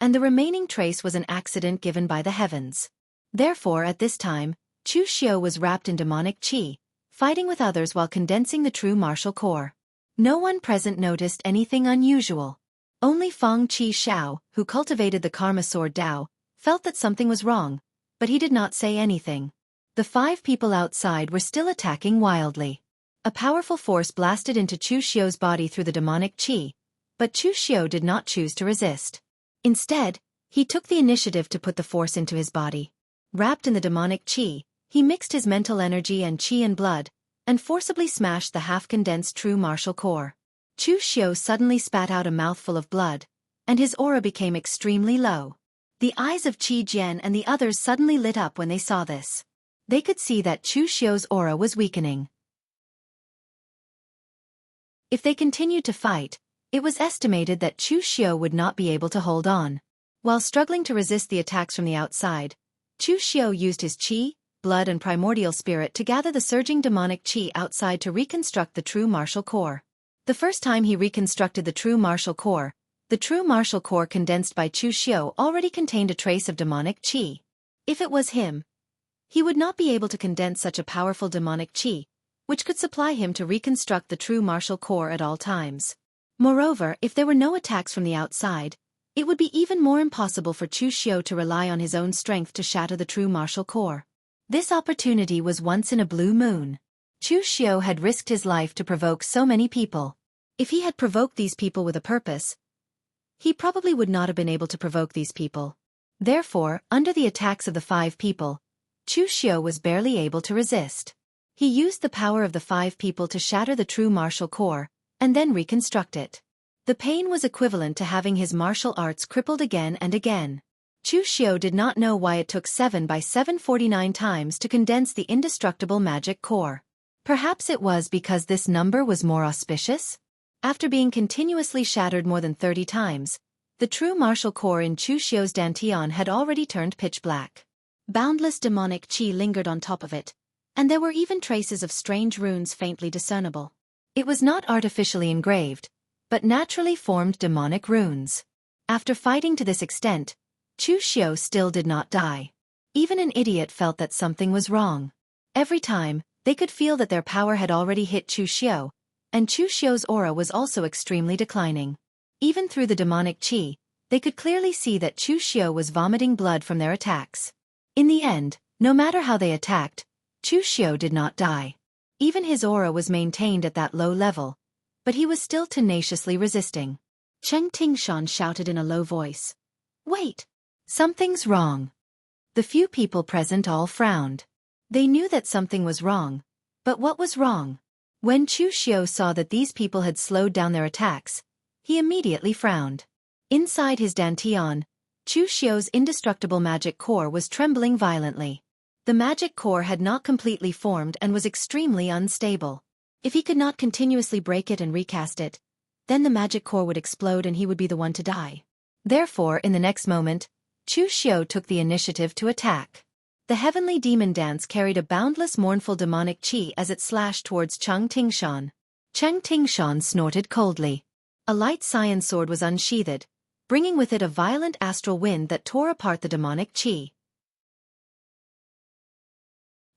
A: and the remaining trace was an accident given by the heavens. Therefore, at this time, Chu Xiu was wrapped in demonic qi, fighting with others while condensing the true martial core. No one present noticed anything unusual. Only Feng Qi Shao, who cultivated the Karma Sword Dao, felt that something was wrong, but he did not say anything. The 5 people outside were still attacking wildly. A powerful force blasted into Chu Xiu's body through the demonic qi, but Chu Xiu did not choose to resist. Instead, he took the initiative to put the force into his body. Wrapped in the demonic qi, he mixed his mental energy and qi and blood, and forcibly smashed the half-condensed true martial core. Chu Xiu suddenly spat out a mouthful of blood, and his aura became extremely low. The eyes of Qi Jian and the others suddenly lit up when they saw this. They could see that Chu Xiu's aura was weakening. If they continued to fight, it was estimated that Chu Xiu would not be able to hold on. While struggling to resist the attacks from the outside, Chu Xiu used his qi, blood and primordial spirit to gather the surging demonic qi outside to reconstruct the true martial core. The first time he reconstructed the true martial core condensed by Chu Xiu already contained a trace of demonic qi. If it was him, he would not be able to condense such a powerful demonic qi, which could supply him to reconstruct the true martial core at all times. Moreover, if there were no attacks from the outside, it would be even more impossible for Chu Xiu to rely on his own strength to shatter the true martial core. This opportunity was once in a blue moon. Chu Xiu had risked his life to provoke so many people. If he had provoked these people with a purpose, he probably would not have been able to provoke these people. Therefore, under the attacks of the 5 people, Chu Xiu was barely able to resist. He used the power of the 5 people to shatter the true martial core, and then reconstruct it. The pain was equivalent to having his martial arts crippled again and again. Chu Xiu did not know why it took 7 by 749 times to condense the indestructible magic core. Perhaps it was because this number was more auspicious? After being continuously shattered more than 30 times, the true martial core in Chu Xiu's dantian had already turned pitch black. Boundless demonic qi lingered on top of it, and there were even traces of strange runes faintly discernible. It was not artificially engraved, but naturally formed demonic runes. After fighting to this extent, Chu Xiu still did not die. Even an idiot felt that something was wrong. Every time, they could feel that their power had already hit Chu Xiu, and Chu Xiu's aura was also extremely declining. Even through the demonic qi, they could clearly see that Chu Xiu was vomiting blood from their attacks. In the end, no matter how they attacked, Chu Xiu did not die. Even his aura was maintained at that low level, but he was still tenaciously resisting. Cheng Tingshan shouted in a low voice. "Wait! Something's wrong." The few people present all frowned. They knew that something was wrong, but what was wrong? When Chu Xiu saw that these people had slowed down their attacks, he immediately frowned. Inside his dantian, Chu Xiu's indestructible magic core was trembling violently. The magic core had not completely formed and was extremely unstable. If he could not continuously break it and recast it, then the magic core would explode and he would be the one to die. Therefore, in the next moment, Chu Xiu took the initiative to attack. The heavenly demon dance carried a boundless mournful demonic qi as it slashed towards Cheng Tingshan. Cheng Tingshan snorted coldly. A light cyan sword was unsheathed, bringing with it a violent astral wind that tore apart the demonic qi.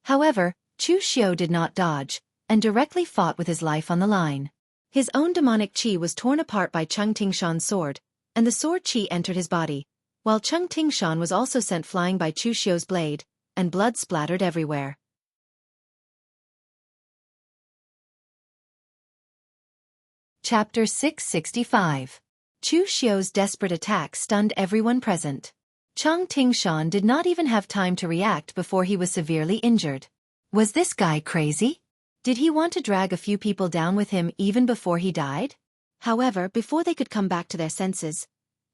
A: However, Chu Xiu did not dodge, and directly fought with his life on the line. His own demonic qi was torn apart by Cheng Tingshan's sword, and the sword qi entered his body, while Cheng Tingshan was also sent flying by Chu Xiu's blade, and blood splattered everywhere. Chapter 665. Chu Xiu's desperate attack stunned everyone present. Cheng Tingshan did not even have time to react before he was severely injured. Was this guy crazy? Did he want to drag a few people down with him even before he died? However, before they could come back to their senses,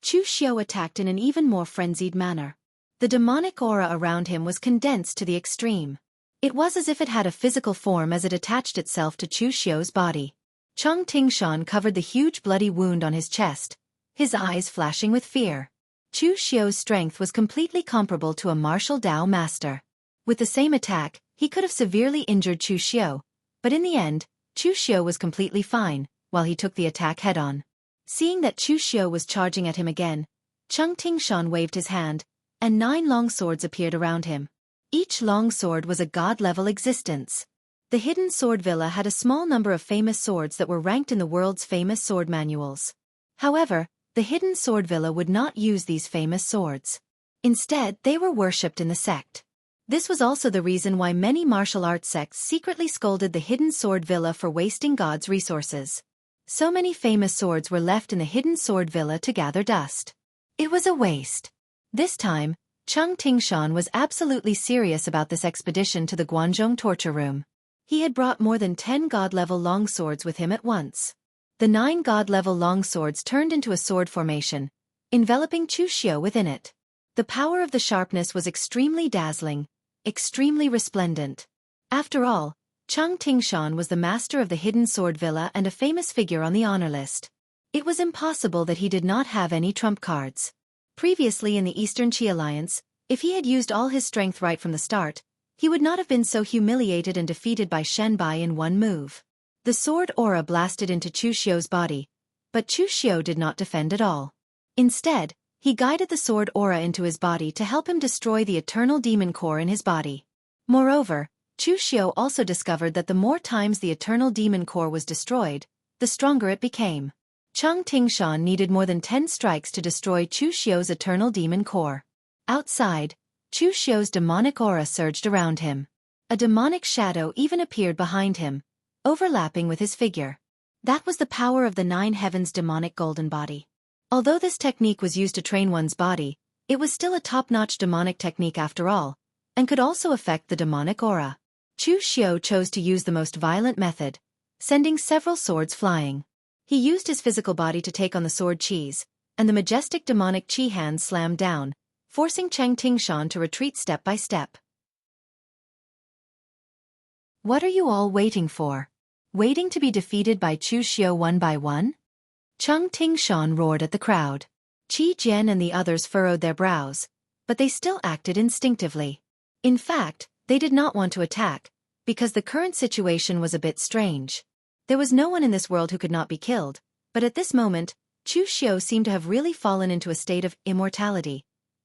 A: Chu Xiu attacked in an even more frenzied manner. The demonic aura around him was condensed to the extreme. It was as if it had a physical form as it attached itself to Chu Xiu's body. Cheng Tingshan covered the huge bloody wound on his chest, his eyes flashing with fear. Chu Xiu's strength was completely comparable to a martial Dao master. With the same attack, he could have severely injured Chu Xiu, but in the end, Chu Xiu was completely fine, while he took the attack head-on. Seeing that Chu Xiu was charging at him again, Cheng Tingshan waved his hand, and 9 long swords appeared around him. Each long sword was a god-level existence. The Hidden Sword Villa had a small number of famous swords that were ranked in the world's famous sword manuals. However, the Hidden Sword Villa would not use these famous swords. Instead, they were worshipped in the sect. This was also the reason why many martial arts sects secretly scolded the Hidden Sword Villa for wasting God's resources. So many famous swords were left in the Hidden Sword Villa to gather dust. It was a waste. This time, Cheng Tingshan was absolutely serious about this expedition to the Guanzhong torture room. He had brought more than 10 god-level longswords with him at once. The 9 god-level longswords turned into a sword formation, enveloping Chu Xiu within it. The power of the sharpness was extremely dazzling, extremely resplendent. After all, Cheng Tingshan was the master of the Hidden Sword Villa and a famous figure on the honor list. It was impossible that he did not have any trump cards. Previously in the Eastern Qi Alliance, if he had used all his strength right from the start, he would not have been so humiliated and defeated by Shen Bai in one move. The sword aura blasted into Chu Xiu's body, but Chu Xiu did not defend at all. Instead, he guided the sword aura into his body to help him destroy the eternal demon core in his body. Moreover, Chu Xiu also discovered that the more times the eternal demon core was destroyed, the stronger it became. Cheng Tingshan needed more than 10 strikes to destroy Chu Xiu's eternal demon core. Outside, Chu Xiu's demonic aura surged around him. A demonic shadow even appeared behind him, overlapping with his figure. That was the power of the 9 heavens' demonic golden body. Although this technique was used to train one's body, it was still a top-notch demonic technique after all, and could also affect the demonic aura. Chu Xiu chose to use the most violent method, sending several swords flying. He used his physical body to take on the sword qis, and the majestic demonic qi hand slammed down, forcing Cheng Tingshan to retreat step by step. What are you all waiting for? Waiting to be defeated by Chu Xiu one by one? Cheng Tingshan roared at the crowd. Qi Jian and the others furrowed their brows, but they still acted instinctively. In fact, they did not want to attack, because the current situation was a bit strange. There was no one in this world who could not be killed, but at this moment, Chu Xiu seemed to have really fallen into a state of immortality,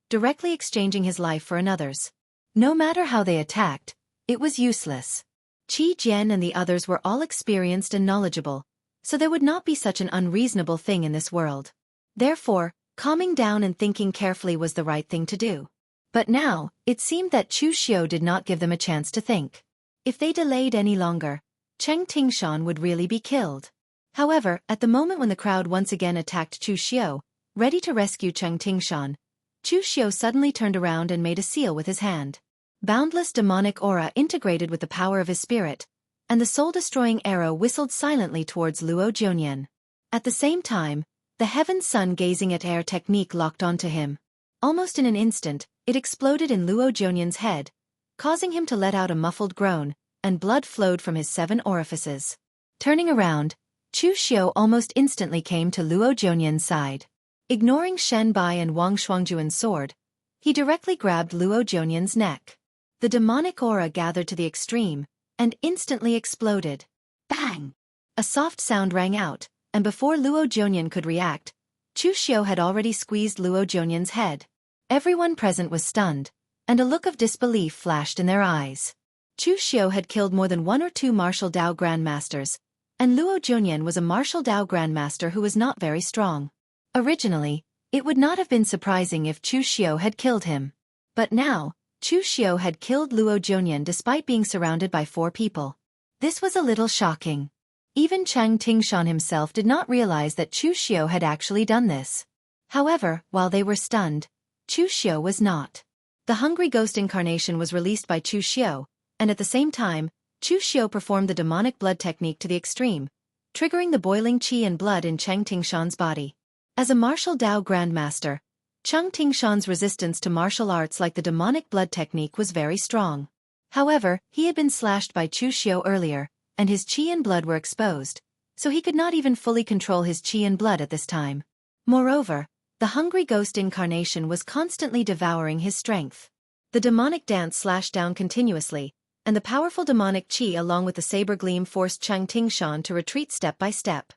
A: directly exchanging his life for another's. No matter how they attacked, it was useless. Qi Jian and the others were all experienced and knowledgeable, so there would not be such an unreasonable thing in this world. Therefore, calming down and thinking carefully was the right thing to do. But now, it seemed that Chu Xiu did not give them a chance to think. If they delayed any longer, Cheng Tingshan would really be killed. However, at the moment when the crowd once again attacked Chu Xiu, ready to rescue Cheng Tingshan, Chu Xiu suddenly turned around and made a seal with his hand. Boundless demonic aura integrated with the power of his spirit, and the soul-destroying arrow whistled silently towards Luo Jianyan. At the same time, the heaven sun gazing at air technique locked onto him. Almost in an instant, it exploded in Luo Jianyan's head, causing him to let out a muffled groan, and blood flowed from his 7 orifices. Turning around, Chu Xiu almost instantly came to Luo Jianyan's side. Ignoring Shen Bai and Wang Shuangjuan's sword, he directly grabbed Luo Jianyan's neck. The demonic aura gathered to the extreme, and instantly exploded. Bang! A soft sound rang out, and before Luo Jianyan could react, Chu Xiu had already squeezed Luo Jianyan's head. Everyone present was stunned, and a look of disbelief flashed in their eyes. Chu Xiu had killed more than 1 or 2 martial Dao grandmasters, and Luo Jianyan was a martial Dao grandmaster who was not very strong. Originally, it would not have been surprising if Chu Xiu had killed him. But now, Chu Xiu had killed Luo Jianyan despite being surrounded by 4 people. This was a little shocking. Even Chang Tingshan himself did not realize that Chu Xiu had actually done this. However, while they were stunned, Chu Xiu was not. The hungry ghost incarnation was released by Chu Xiu, and at the same time, Chu Xiu performed the demonic blood technique to the extreme, triggering the boiling qi and blood in Chang Tingshan's body. As a martial Dao grandmaster, Chang Tingshan's resistance to martial arts like the demonic blood technique was very strong. However, he had been slashed by Chu Xiu earlier, and his qi and blood were exposed, so he could not even fully control his qi and blood at this time. Moreover, the hungry ghost incarnation was constantly devouring his strength. The demonic dance slashed down continuously, and the powerful demonic qi along with the saber gleam forced Chang Tingshan to retreat step by step.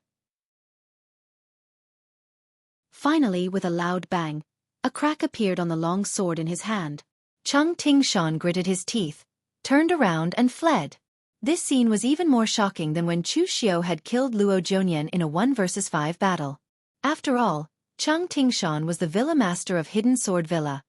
A: Finally, with a loud bang, a crack appeared on the long sword in his hand. Chang Tingshan gritted his teeth, turned around and fled. This scene was even more shocking than when Chu Xiu had killed Luo Jianyan in a 1 versus 5 battle. After all, Chang Tingshan was the Villa Master of Hidden Sword Villa,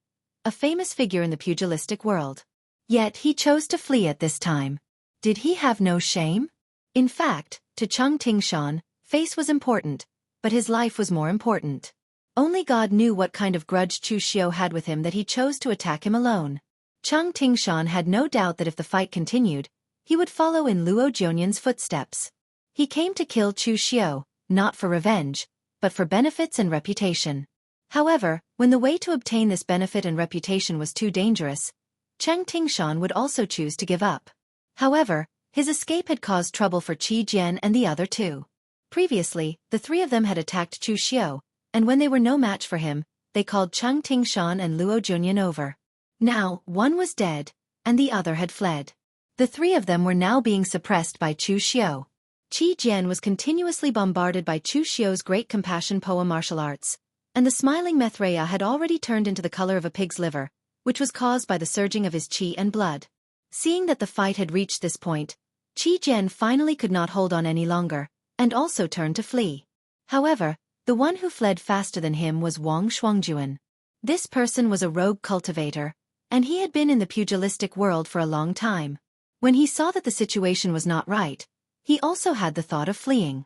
A: a famous figure in the pugilistic world. Yet he chose to flee at this time. Did he have no shame? In fact, to Chang Tingshan, face was important, but his life was more important. Only God knew what kind of grudge Chu Xiu had with him that he chose to attack him alone. Chang Tingshan had no doubt that if the fight continued, he would follow in Luo Jianyan's footsteps. He came to kill Chu Xiu, not for revenge, but for benefits and reputation. However, when the way to obtain this benefit and reputation was too dangerous, Chang Tingshan would also choose to give up. However, his escape had caused trouble for Qi Jian and the other 2. Previously, the 3 of them had attacked Chu Xiu, and when they were no match for him, they called Chang Tingshan and Luo Jianyan over. Now, one was dead, and the other had fled. The 3 of them were now being suppressed by Chu Xiu. Qi Jian was continuously bombarded by Chu Xiu's great compassion poem martial arts, and the smiling Mithraea had already turned into the color of a pig's liver, which was caused by the surging of his qi and blood. Seeing that the fight had reached this point, Qi Jian finally could not hold on any longer, and also turned to flee. However, the one who fled faster than him was Wang Shuangjuan. This person was a rogue cultivator, and he had been in the pugilistic world for a long time. When he saw that the situation was not right, he also had the thought of fleeing.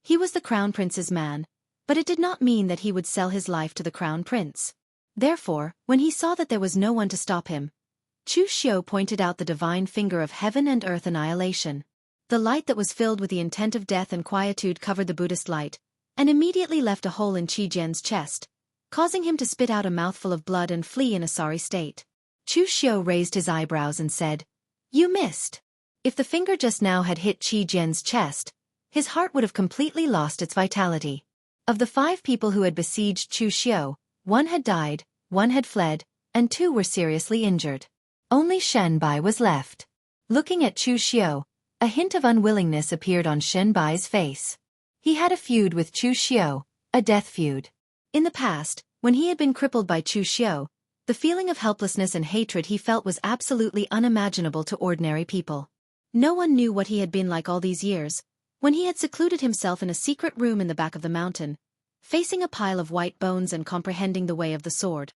A: He was the crown prince's man, but it did not mean that he would sell his life to the crown prince. Therefore, when he saw that there was no one to stop him, Chu Xiu pointed out the divine finger of heaven and earth annihilation. The light that was filled with the intent of death and quietude covered the Buddhist light, and immediately left a hole in Qi Jian's chest, causing him to spit out a mouthful of blood and flee in a sorry state. Chu Xiu raised his eyebrows and said, "You missed." If the finger just now had hit Qi Jian's chest, his heart would have completely lost its vitality. Of the 5 people who had besieged Chu Xiu, 1 had died, 1 had fled, and 2 were seriously injured. Only Shen Bai was left. Looking at Chu Xiu, a hint of unwillingness appeared on Shen Bai's face. He had a feud with Chu Xiu, a death feud. In the past, when he had been crippled by Chu Xiu, the feeling of helplessness and hatred he felt was absolutely unimaginable to ordinary people. No one knew what he had been like all these years, when he had secluded himself in a secret room in the back of the mountain, facing a pile of white bones and comprehending the way of the sword.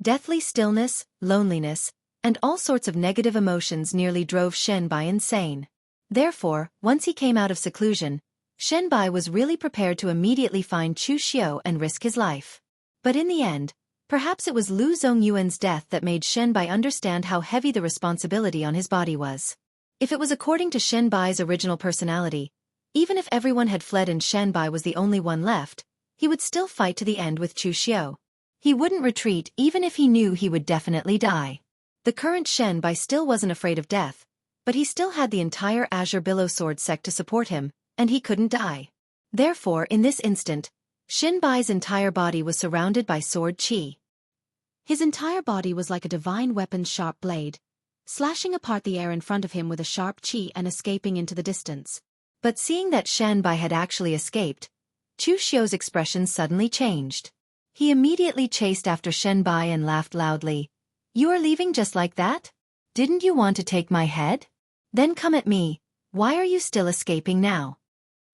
A: Deathly stillness, loneliness, and all sorts of negative emotions nearly drove Shen Bai insane. Therefore, once he came out of seclusion, Shen Bai was really prepared to immediately find Chu Xiu and risk his life. But in the end, perhaps it was Lu Zongyuan's death that made Shen Bai understand how heavy the responsibility on his body was. If it was according to Shen Bai's original personality, even if everyone had fled and Shen Bai was the only one left, he would still fight to the end with Chu Xiu. He wouldn't retreat even if he knew he would definitely die. The current Shen Bai still wasn't afraid of death, but he still had the entire Azure Billow Sword sect to support him, and he couldn't die. Therefore, in this instant, Shen Bai's entire body was surrounded by sword qi.
B: His entire body was like a divine weapon's sharp blade, slashing apart the air in front of him with a sharp chi and escaping into the distance.
A: But seeing that Shenbai had actually escaped, Chu Xiu's expression suddenly changed. He immediately chased after Shenbai and laughed loudly. You are leaving just like that? Didn't you want to take my head? Then come at me. Why are you still escaping now?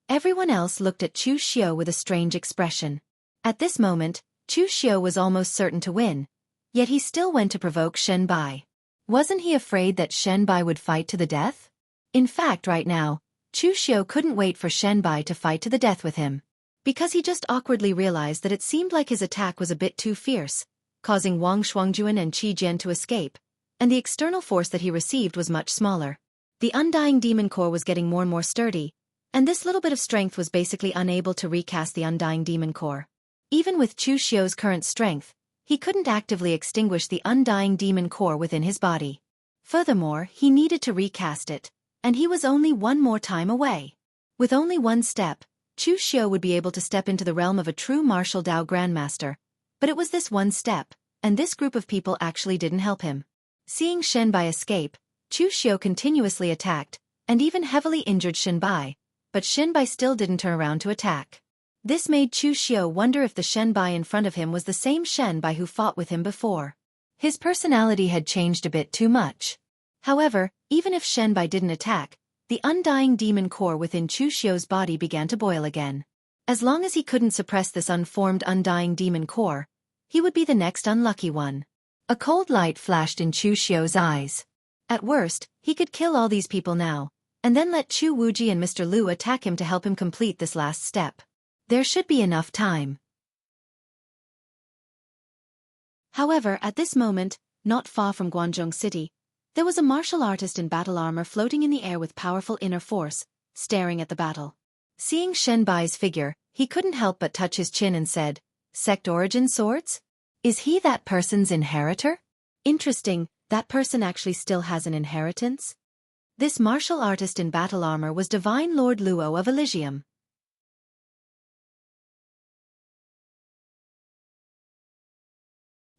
A: Everyone else looked at Chu Xiu with a strange expression. At this moment, Chu Xiu was almost certain to win, yet he still went to provoke Shenbai. Wasn't he afraid that Shenbai would fight to the death? In fact, right now, Chu Xiu couldn't wait for Shenbai to fight to the death with him, because he just awkwardly realized that it seemed like his attack was a bit too fierce, causing Wang Shuangjuan and Qi Jian to escape, and the external force that he received was much smaller. The undying demon core was getting more and more sturdy, and this little bit of strength was basically unable to recast the undying demon core. Even with Chu Xiu's current strength, he couldn't actively extinguish the undying demon core within his body. Furthermore, he needed to recast it, and he was only one more time away. With only one step, Chu Xiu would be able to step into the realm of a true martial Dao grandmaster, but it was this one step, and this group of people actually didn't help him. Seeing Shenbai escape, Chu Xiu continuously attacked, and even heavily injured Shenbai, but Shenbai still didn't turn around to attack. This made Chu Xiu wonder if the Shenbai in front of him was the same Shenbai who fought with him before. His personality had changed a bit too much. However, even if Shenbai didn't attack, the undying demon core within Chu Xiu's body began to boil again. As long as he couldn't suppress this unformed undying demon core, he would be the next unlucky one. A cold light flashed in Chu Xiu's eyes. At worst, he could kill all these people now, and then let Chu Wuji and Mr. Lu attack him to help him complete this last step. There should be enough time.
B: However, at this moment, not far from Guangzhou City, there was a martial artist in battle armor floating in the air with powerful inner force, staring at the battle.
A: Seeing Shenbai's figure, he couldn't help but touch his chin and said, Sect Origin Swords? Is he that person's inheritor?
B: Interesting, that person actually still has an inheritance? This martial artist in battle armor was Divine Lord Luo of Elysium.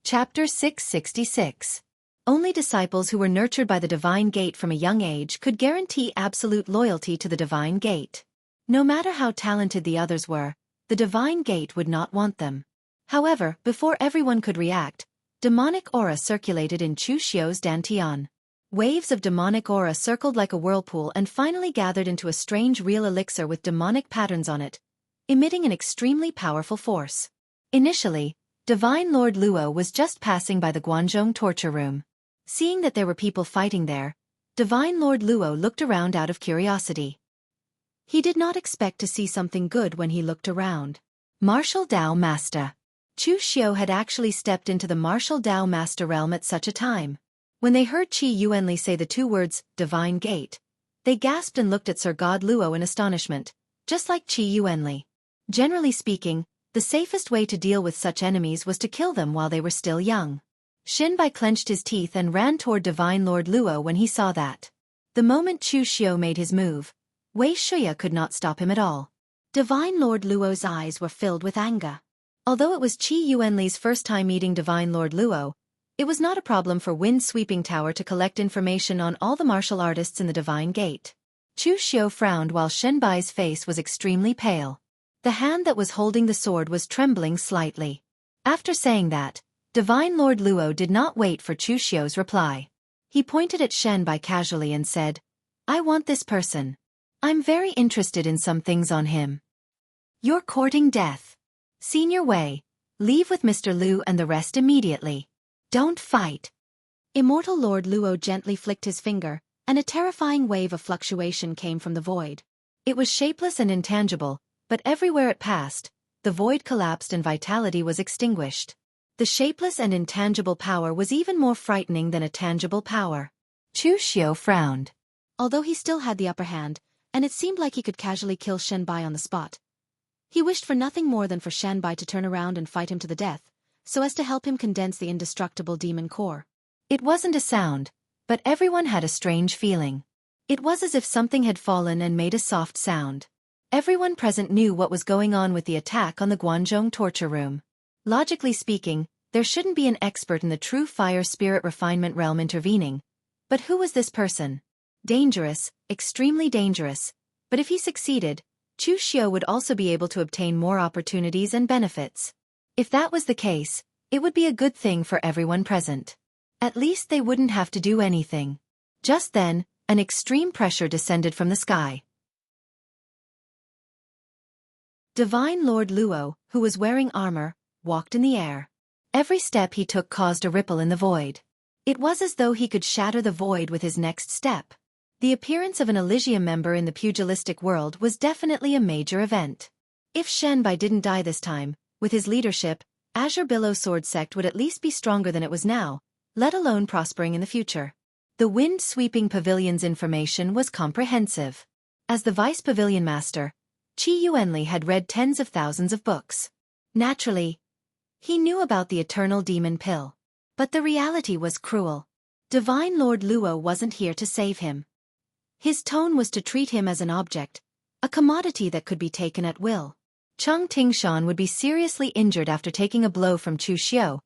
A: Chapter 666. Only disciples who were nurtured by the Divine Gate from a young age could guarantee absolute loyalty to the Divine Gate. No matter how talented the others were, the Divine Gate would not want them. However, before everyone could react, demonic aura circulated in Chu Xiu's dantian. Waves of demonic aura circled like a whirlpool and finally gathered into a strange real elixir with demonic patterns on it, emitting an extremely powerful force. Initially, Divine Lord Luo was just passing by the Guangzhou torture room. Seeing that there were people fighting there, Divine Lord Luo looked around out of curiosity. He did not expect to see something good when he looked around. Martial Dao Master. Chu Xiu had actually stepped into the Martial Dao Master realm at such a time. When they heard Qi Yuanli say the two words, Divine Gate, they gasped and looked at Sir God Luo in astonishment, just like Qi Yuanli. Generally speaking, the safest way to deal with such enemies was to kill them while they were still young. Shenbai clenched his teeth and ran toward Divine Lord Luo when he saw that. The moment Chu Xiu made his move, Wei Shuya could not stop him at all. Divine Lord Luo's eyes were filled with anger. Although it was Qi Yuanli's first time meeting Divine Lord Luo, it was not a problem for Wind Sweeping Tower to collect information on all the martial artists in the Divine Gate. Chu Xiu frowned while Shenbai's face was extremely pale. The hand that was holding the sword was trembling slightly. After saying that, Divine Lord Luo did not wait for Chu Xiu's reply. He pointed at Shenbai casually and said, I want this person. I'm very interested in some things on him. You're courting death. Senior Wei, leave with Mr. Lu and the rest immediately. Don't fight.
B: Immortal Lord Luo gently flicked his finger, and a terrifying wave of fluctuation came from the void.
A: It was shapeless and intangible, but everywhere it passed, the void collapsed and vitality was extinguished. The shapeless and intangible power was even more frightening than a tangible power. Chu Xiu frowned.
B: Although he still had the upper hand, and it seemed like he could casually kill Shenbai on the spot, he wished for nothing more than for Shenbai to turn around and fight him to the death, so as to help him condense the indestructible demon core.
A: It wasn't a sound, but everyone had a strange feeling. It was as if something had fallen and made a soft sound. Everyone present knew what was going on with the attack on the Guangzhou torture room. Logically speaking, there shouldn't be an expert in the true fire spirit refinement realm intervening. But who was this person? Dangerous, extremely dangerous. But if he succeeded, Chu Xiao would also be able to obtain more opportunities and benefits. If that was the case, it would be a good thing for everyone present. At least they wouldn't have to do anything. Just then, an extreme pressure descended from the sky. Divine Lord Luo, who was wearing armor, walked in the air. Every step he took caused a ripple in the void. It was as though he could shatter the void with his next step. The appearance of an Elysium member in the pugilistic world was definitely a major event. If Shenbai didn't die this time, with his leadership, Azure Billow Sword Sect would at least be stronger than it was now, let alone prospering in the future. The wind-sweeping pavilion's information was comprehensive. As the vice pavilion master, Qi Yuanli had read tens of thousands of books. Naturally, he knew about the eternal demon pill. But the reality was cruel. Divine Lord Luo wasn't here to save him. His tone was to treat him as an object, a commodity that could be taken at will. Cheng Tingshan would be seriously injured after taking a blow from Chu Xiao,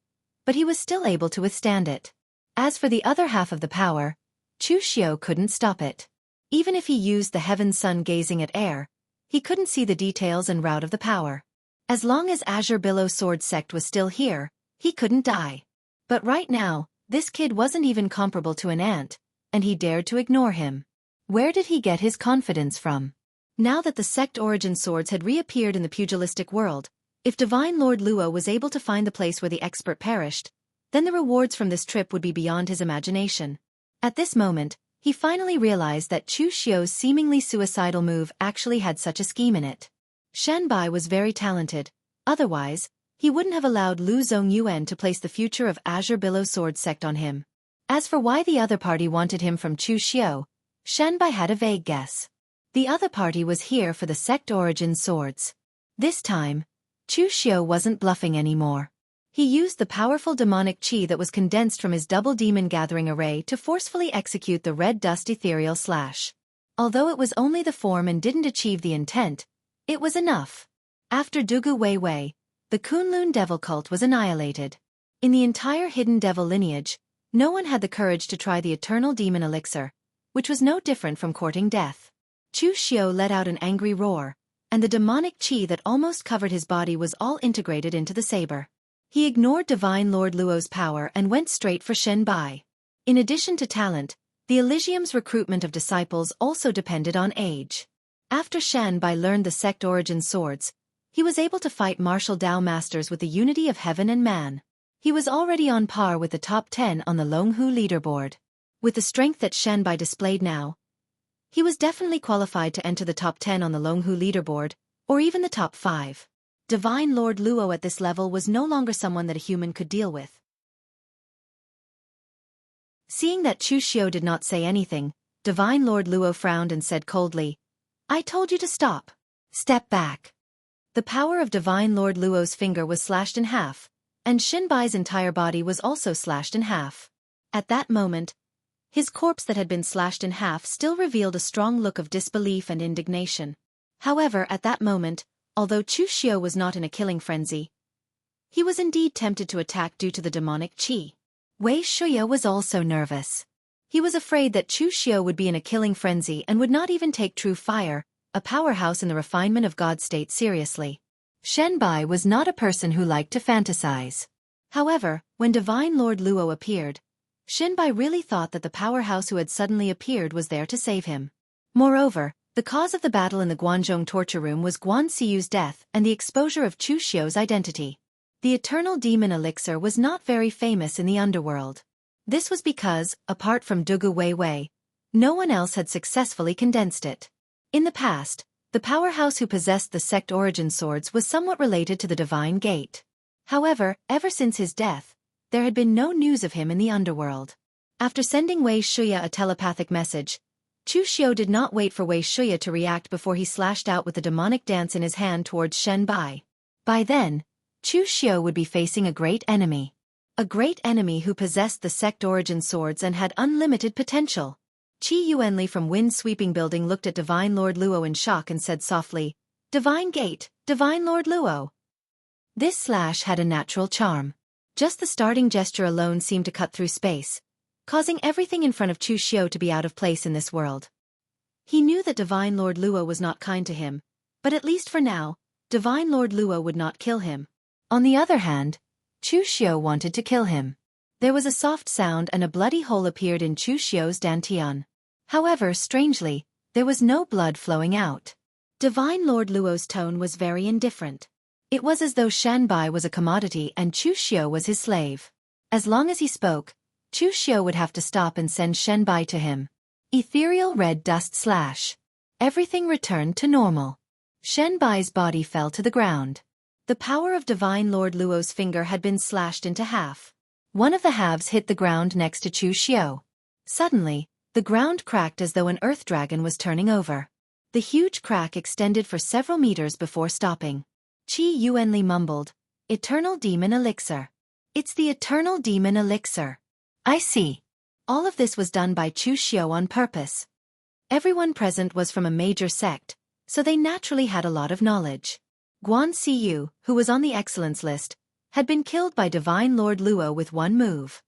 A: but he was still able to withstand it. As for the other half of the power, Chu Xiao couldn't stop it. Even if he used the heaven sun gazing at air, he couldn't see the details and route of the power. As long as Azure Billow Sword Sect was still here, he couldn't die. But right now, this kid wasn't even comparable to an ant, and he dared to ignore him. Where did he get his confidence from? Now that the sect origin swords had reappeared in the pugilistic world, if Divine Lord Luo was able to find the place where the expert perished, then the rewards from this trip would be beyond his imagination. At this moment, he finally realized that Chu Xiao's seemingly suicidal move actually had such a scheme in it. Shenbai was very talented, otherwise, he wouldn't have allowed Lu Zongyuan to place the future of Azure Billow Sword Sect on him. As for why the other party wanted him from Chu Xiao, Shenbai had a vague guess. The other party was here for the sect origin swords. This time, Chu Xiao wasn't bluffing anymore. He used the powerful demonic qi that was condensed from his double demon gathering array to forcefully execute the red dust ethereal slash. Although it was only the form and didn't achieve the intent, it was enough. After Dugu Wei Wei, the Kunlun devil cult was annihilated. In the entire hidden devil lineage, no one had the courage to try the eternal demon elixir, which was no different from courting death. Chu Xiao let out an angry roar, and the demonic qi that almost covered his body was all integrated into the saber. He ignored Divine Lord Luo's power and went straight for Shenbai. In addition to talent, the Elysium's recruitment of disciples also depended on age. After Shenbai learned the sect origin swords, he was able to fight martial Dao masters with the unity of heaven and man. He was already on par with the top 10 on the Longhu leaderboard. With the strength that Shenbai displayed now, he was definitely qualified to enter the top 10 on the Longhu leaderboard, or even the top 5. Divine Lord Luo at this level was no longer someone that a human could deal with. Seeing that Chu Xiao did not say anything, Divine Lord Luo frowned and said coldly, "I told you to stop. Step back." The power of Divine Lord Luo's finger was slashed in half, and Shenbai's entire body was also slashed in half. At that moment, his corpse that had been slashed in half still revealed a strong look of disbelief and indignation. However, at that moment, although Chu Xiao was not in a killing frenzy, he was indeed tempted to attack due to the demonic qi. Wei Shuya was also nervous. He was afraid that Chu Xiao would be in a killing frenzy and would not even take True Fire, a powerhouse in the refinement of God state, seriously. Shenbai was not a person who liked to fantasize. However, when Divine Lord Luo appeared, Shenbai really thought that the powerhouse who had suddenly appeared was there to save him. Moreover, the cause of the battle in the Guanzhong torture room was Guan Xiyu's death and the exposure of Chu Xiao's identity. The eternal demon elixir was not very famous in the underworld. This was because, apart from Dugu Wei Wei, no one else had successfully condensed it. In the past, the powerhouse who possessed the sect origin swords was somewhat related to the Divine Gate. However, ever since his death, there had been no news of him in the underworld. After sending Wei Shuya a telepathic message, Chu Xiao did not wait for Wei Shuya to react before he slashed out with the demonic dance in his hand towards Shenbai. By then, Chu Xiao would be facing a great enemy. A great enemy who possessed the sect origin swords and had unlimited potential. Qi Yuanli from Wind-Sweeping Building looked at Divine Lord Luo in shock and said softly, "Divine Gate, Divine Lord Luo." This slash had a natural charm. Just the starting gesture alone seemed to cut through space, causing everything in front of Chu Xiao to be out of place in this world. He knew that Divine Lord Luo was not kind to him, but at least for now, Divine Lord Luo would not kill him. On the other hand, Chu Xiao wanted to kill him. There was a soft sound and a bloody hole appeared in Chu Xiao's dantian. However, strangely, there was no blood flowing out. Divine Lord Luo's tone was very indifferent. It was as though Shanbai was a commodity and Chu Xiao was his slave. As long as he spoke, Chu Xiao would have to stop and send Shanbai to him. Ethereal red dust slash. Everything returned to normal. Shanbai's body fell to the ground. The power of Divine Lord Luo's finger had been slashed into half. One of the halves hit the ground next to Chu Xiao. Suddenly, the ground cracked as though an earth dragon was turning over. The huge crack extended for several meters before stopping. Qi Yuanli mumbled, "Eternal Demon Elixir. It's the Eternal Demon Elixir. I see." All of this was done by Chu Xiao on purpose. Everyone present was from a major sect, so they naturally had a lot of knowledge. Guan Siyu, who was on the excellence list, had been killed by Divine Lord Luo with one move.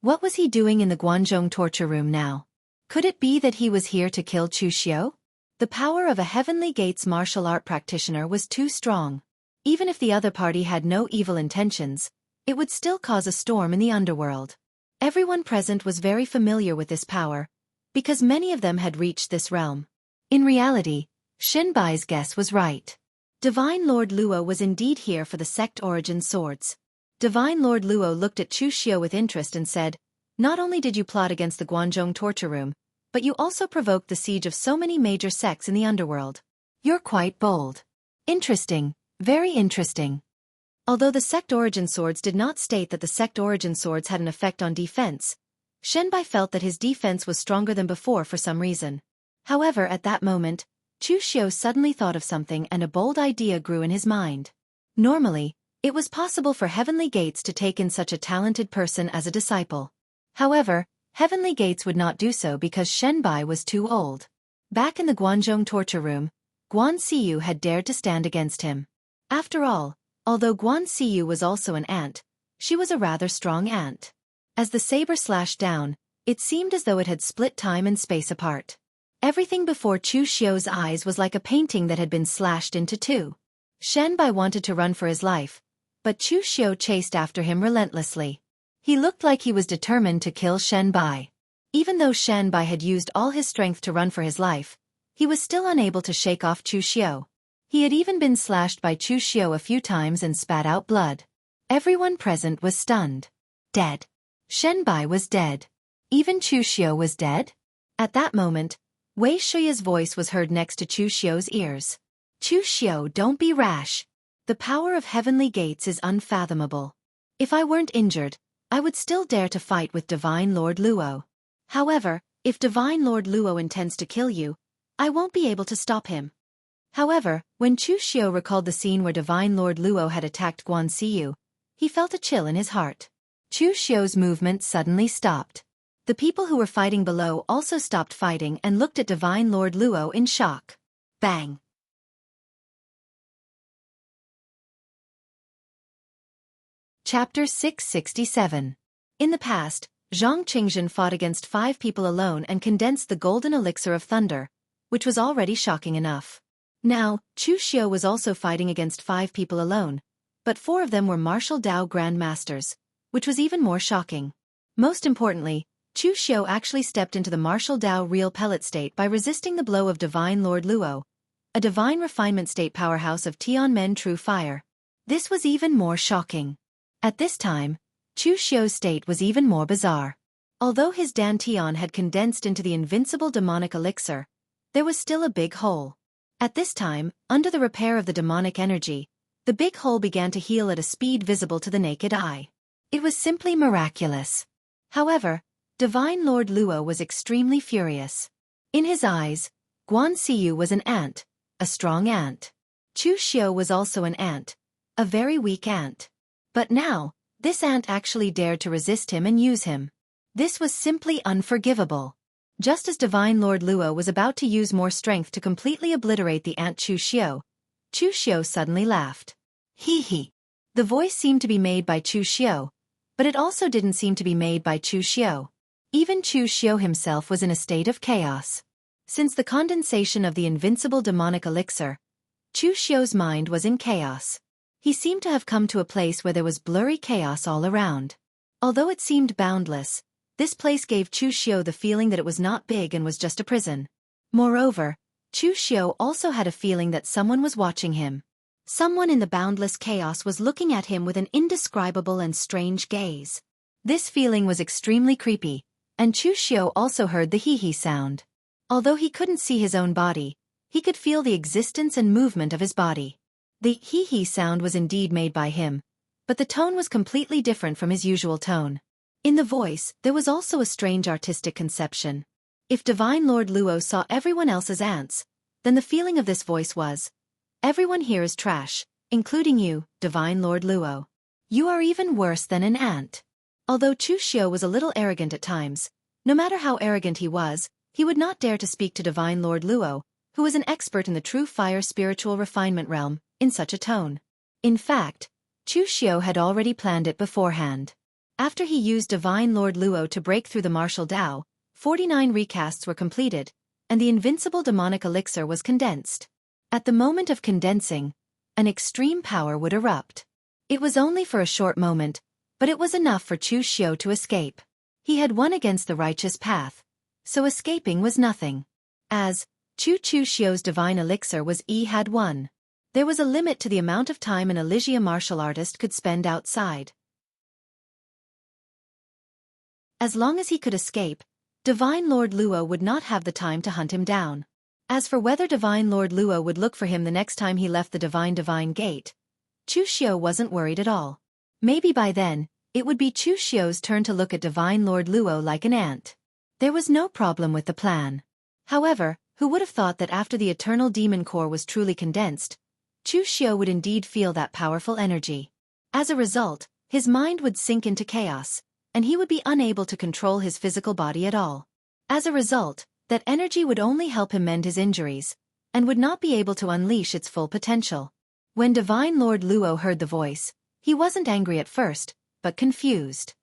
A: What was he doing in the Guanzhong torture room now? Could it be that he was here to kill Chu Xiao? The power of a Heavenly Gates martial art practitioner was too strong. Even if the other party had no evil intentions, it would still cause a storm in the underworld. Everyone present was very familiar with this power, because many of them had reached this realm. In reality, Shinbai's guess was right. Divine Lord Luo was indeed here for the sect origin swords. Divine Lord Luo looked at Chu Xiao with interest and said, "Not only did you plot against the Guanzhong torture room, but you also provoked the siege of so many major sects in the underworld. You're quite bold. Interesting, very interesting." Although the sect origin swords did not state that the sect origin swords had an effect on defense, Shenbai felt that his defense was stronger than before for some reason. However, at that moment, Chu Xiao suddenly thought of something and a bold idea grew in his mind. Normally, it was possible for Heavenly Gates to take in such a talented person as a disciple. However, Heavenly Gates would not do so because Shenbai was too old. Back in the Guanzhong torture room, Guan Siyu had dared to stand against him. After all, although Guan Siyu was also an ant, she was a rather strong ant. As the saber slashed down, it seemed as though it had split time and space apart. Everything before Chu Xiao's eyes was like a painting that had been slashed into two. Shanbai wanted to run for his life, but Chu Xiao chased after him relentlessly. He looked like he was determined to kill Shanbai. Even though Shanbai had used all his strength to run for his life, he was still unable to shake off Chu Xiao. He had even been slashed by Chu Xiao a few times and spat out blood. Everyone present was stunned. Dead. Shanbai was dead. Even Chu Xiao was dead? At that moment, Wei Shuya's voice was heard next to Chu Xiao's ears. "Chu Xiao, don't be rash. The power of Heavenly Gates is unfathomable. If I weren't injured, I would still dare to fight with Divine Lord Luo. However, if Divine Lord Luo intends to kill you, I won't be able to stop him." However, when Chu Xiao recalled the scene where Divine Lord Luo had attacked Guan Siyu, he felt a chill in his heart. Chu Xiao's movement suddenly stopped. The people who were fighting below also stopped fighting and looked at Divine Lord Luo in shock. Bang! Chapter 667. In the past, Zhang Qingzhen fought against 5 people alone and condensed the golden elixir of thunder, which was already shocking enough. Now, Chu Xiao was also fighting against 5 people alone, but 4 of them were martial Dao Grand Masters, which was even more shocking. Most importantly, Chu Xiao actually stepped into the martial Dao real pellet state by resisting the blow of Divine Lord Luo, a divine refinement state powerhouse of Tianmen True Fire. This was even more shocking. At this time, Chu Xiao's state was even more bizarre. Although his dantian had condensed into the invincible demonic elixir, there was still a big hole. At this time, under the repair of the demonic energy, the big hole began to heal at a speed visible to the naked eye. It was simply miraculous. However, Divine Lord Luo was extremely furious. In his eyes, Guan Siyu was an ant, a strong ant. Chu Xiao was also an ant, a very weak ant. But now, this ant actually dared to resist him and use him. This was simply unforgivable. Just as Divine Lord Luo was about to use more strength to completely obliterate the ant Chu Xiao suddenly laughed. Hee hee. The voice seemed to be made by Chu Xiu, but it also didn't seem to be made by Chu Xiu. Even Chu Xiu himself was in a state of chaos. Since the condensation of the invincible demonic elixir, Chu Xiu's mind was in chaos. He seemed to have come to a place where there was blurry chaos all around. Although it seemed boundless, this place gave Chu Xiu the feeling that it was not big and was just a prison. Moreover, Chu Xiu also had a feeling that someone was watching him. Someone in the boundless chaos was looking at him with an indescribable and strange gaze. This feeling was extremely creepy, and Chu Xiu also heard the hee-hee sound. Although he couldn't see his own body, he could feel the existence and movement of his body. The hee-hee sound was indeed made by him, but the tone was completely different from his usual tone. In the voice, there was also a strange artistic conception. If Divine Lord Luo saw everyone else as ants, then the feeling of this voice was, everyone here is trash, including you, Divine Lord Luo. You are even worse than an ant. Although Chu Xiu was a little arrogant at times, no matter how arrogant he would not dare to speak to Divine Lord Luo, who was an expert in the true fire spiritual refinement realm, in such a tone. In fact, Chu Xiu had already planned it beforehand. After he used Divine Lord Luo to break through the martial Dao, 49 recasts were completed, and the invincible demonic elixir was condensed. At the moment of condensing, an extreme power would erupt. It was only for a short moment, but it was enough for Chu Xiu to escape. He had won against the righteous path, so escaping was nothing. As Chu Xiu's divine elixir was had won. There was a limit to the amount of time an Elysia martial artist could spend outside. As long as he could escape, Divine Lord Luo would not have the time to hunt him down. As for whether Divine Lord Luo would look for him the next time he left the Divine Gate, Chu Xiu wasn't worried at all. Maybe by then, it would be Chu Xiu's turn to look at Divine Lord Luo like an ant. There was no problem with the plan. However, who would have thought that after the eternal demon core was truly condensed, Chu Xiu would indeed feel that powerful energy. As a result, his mind would sink into chaos, and he would be unable to control his physical body at all. As a result, that energy would only help him mend his injuries, and would not be able to unleash its full potential. When Divine Lord Luo heard the voice, he wasn't angry at first, but confused.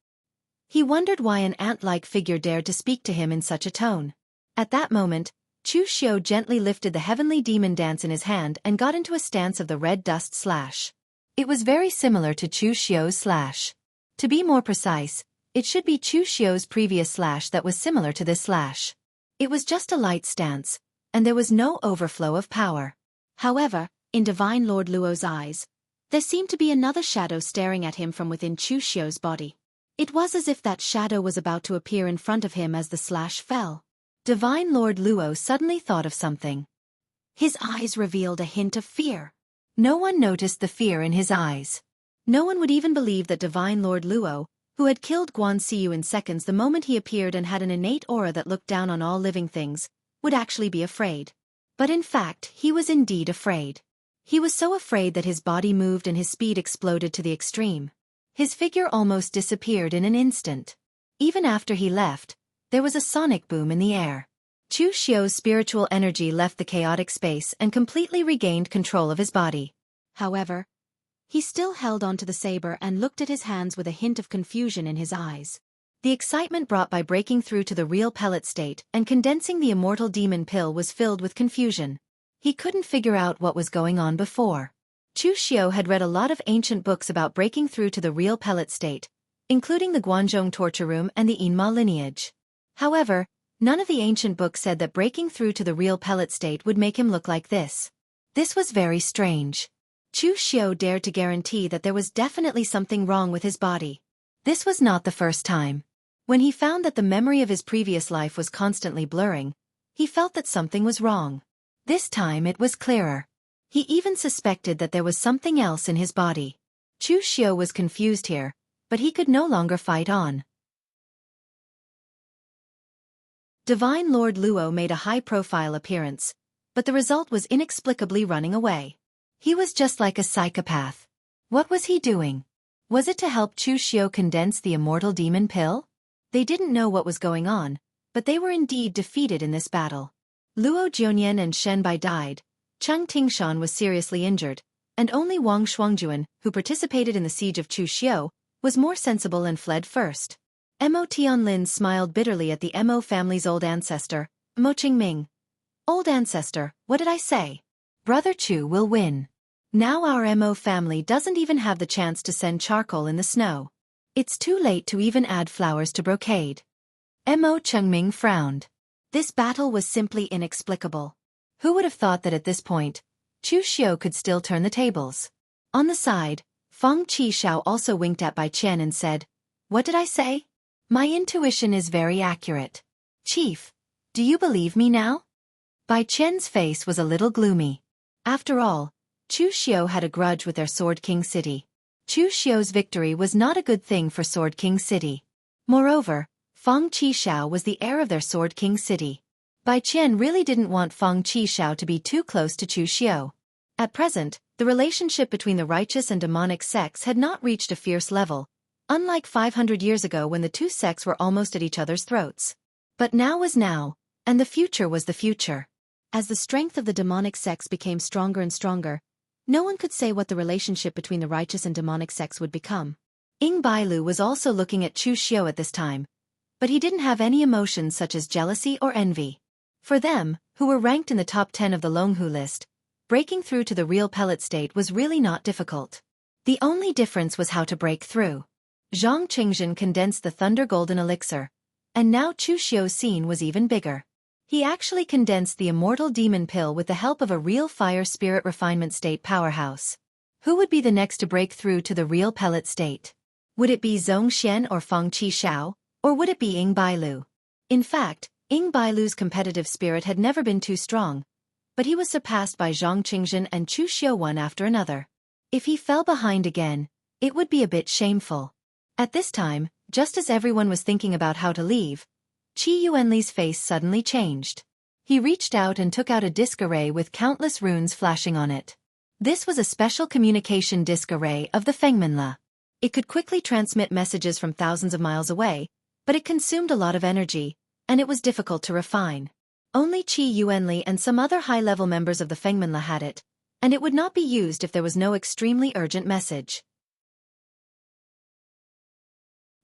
A: He wondered why an ant-like figure dared to speak to him in such a tone. At that moment, Chu Xiu gently lifted the heavenly demon dance in his hand and got into a stance of the red dust slash. It was very similar to Chu Xiu's slash. To be more precise, it should be Chu Xiu's previous slash that was similar to this slash. It was just a light stance, and there was no overflow of power. However, in Divine Lord Luo's eyes, there seemed to be another shadow staring at him from within Chu Xiu's body. It was as if that shadow was about to appear in front of him as the slash fell. Divine Lord Luo suddenly thought of something. His eyes revealed a hint of fear. No one noticed the fear in his eyes. No one would even believe that Divine Lord Luo, who had killed Guan Xiu in seconds the moment he appeared and had an innate aura that looked down on all living things, would actually be afraid. But in fact, he was indeed afraid. He was so afraid that his body moved and his speed exploded to the extreme. His figure almost disappeared in an instant. Even after he left, there was a sonic boom in the air. Chu Xiu's spiritual energy left the chaotic space and completely regained control of his body. However, he still held onto the saber and looked at his hands with a hint of confusion in his eyes. The excitement brought by breaking through to the real pellet state and condensing the immortal demon pill was filled with confusion. He couldn't figure out what was going on before. Chu Xiu had read a lot of ancient books about breaking through to the real pellet state, including the Guanzhong torture room and the Yinma lineage. However, none of the ancient books said that breaking through to the real pellet state would make him look like this. This was very strange. Chu Xiu dared to guarantee that there was definitely something wrong with his body. This was not the first time. When he found that the memory of his previous life was constantly blurring, he felt that something was wrong. This time it was clearer. He even suspected that there was something else in his body. Chu Xiu was confused here, but he could no longer fight on. Divine Lord Luo made a high-profile appearance, but the result was inexplicably running away. He was just like a psychopath. What was he doing? Was it to help Chu Xiu condense the immortal demon pill? They didn't know what was going on, but they were indeed defeated in this battle. Luo Jianyan and Shen Bai died, Cheng Tingshan was seriously injured, and only Wang Shuangjuan, who participated in the siege of Chuxiu, was more sensible and fled first. Mo Tianlin smiled bitterly at the Mo family's old ancestor, Mo Qingming. Old ancestor, what did I say? Brother Chu will win. Now our Mo family doesn't even have the chance to send charcoal in the snow. It's too late to even add flowers to brocade. Mo Chengming frowned. This battle was simply inexplicable. Who would have thought that at this point, Chu Xiu could still turn the tables? On the side, Feng Qishao also winked at Bai Qian and said, "What did I say? My intuition is very accurate. Chief, do you believe me now?" Bai Qian's face was a little gloomy. After all, Chu Xiu had a grudge with their Sword King city. Chu Xiu's victory was not a good thing for Sword King city. Moreover, Feng Qishao was the heir of their Sword King city. Bai Qian really didn't want Feng Qishao to be too close to Chu Xiu. At present, the relationship between the righteous and demonic sects had not reached a fierce level, unlike 500 years ago when the two sects were almost at each other's throats. But now was now, and the future was the future.
B: As the strength of the demonic sects became stronger and stronger, no one could say what the relationship between the righteous and demonic sects would become.
A: Ying Bailu was also looking at Chu Xiu at this time, but he didn't have any emotions such as jealousy or envy. For them, who were ranked in the top 10 of the Longhu list, breaking through to the real pellet state was really not difficult. The only difference was how to break through. Zhang Qingzhen condensed the Thunder Golden Elixir, and now Chu Xiu's scene was even bigger. He actually condensed the Immortal Demon Pill with the help of a real Fire Spirit Refinement State powerhouse. Who would be the next to break through to the real pellet state? Would it be Zhong Xian or Feng Qishao, or would it be Ying Bailu? In fact, Ying Bailu's competitive spirit had never been too strong, but he was surpassed by Zhang Qingzhen and Chu Xiu one after another. If he fell behind again, it would be a bit shameful. At this time, just as everyone was thinking about how to leave, Qi Yuanli's face suddenly changed. He reached out and took out a disc array with countless runes flashing on it. This was a special communication disc array of the Fengmenla. It could quickly transmit messages from thousands of miles away, but it consumed a lot of energy, and it was difficult to refine. Only Qi Yuanli and some other high-level members of the Fengmenla had it, and it would not be used if there was no extremely urgent message.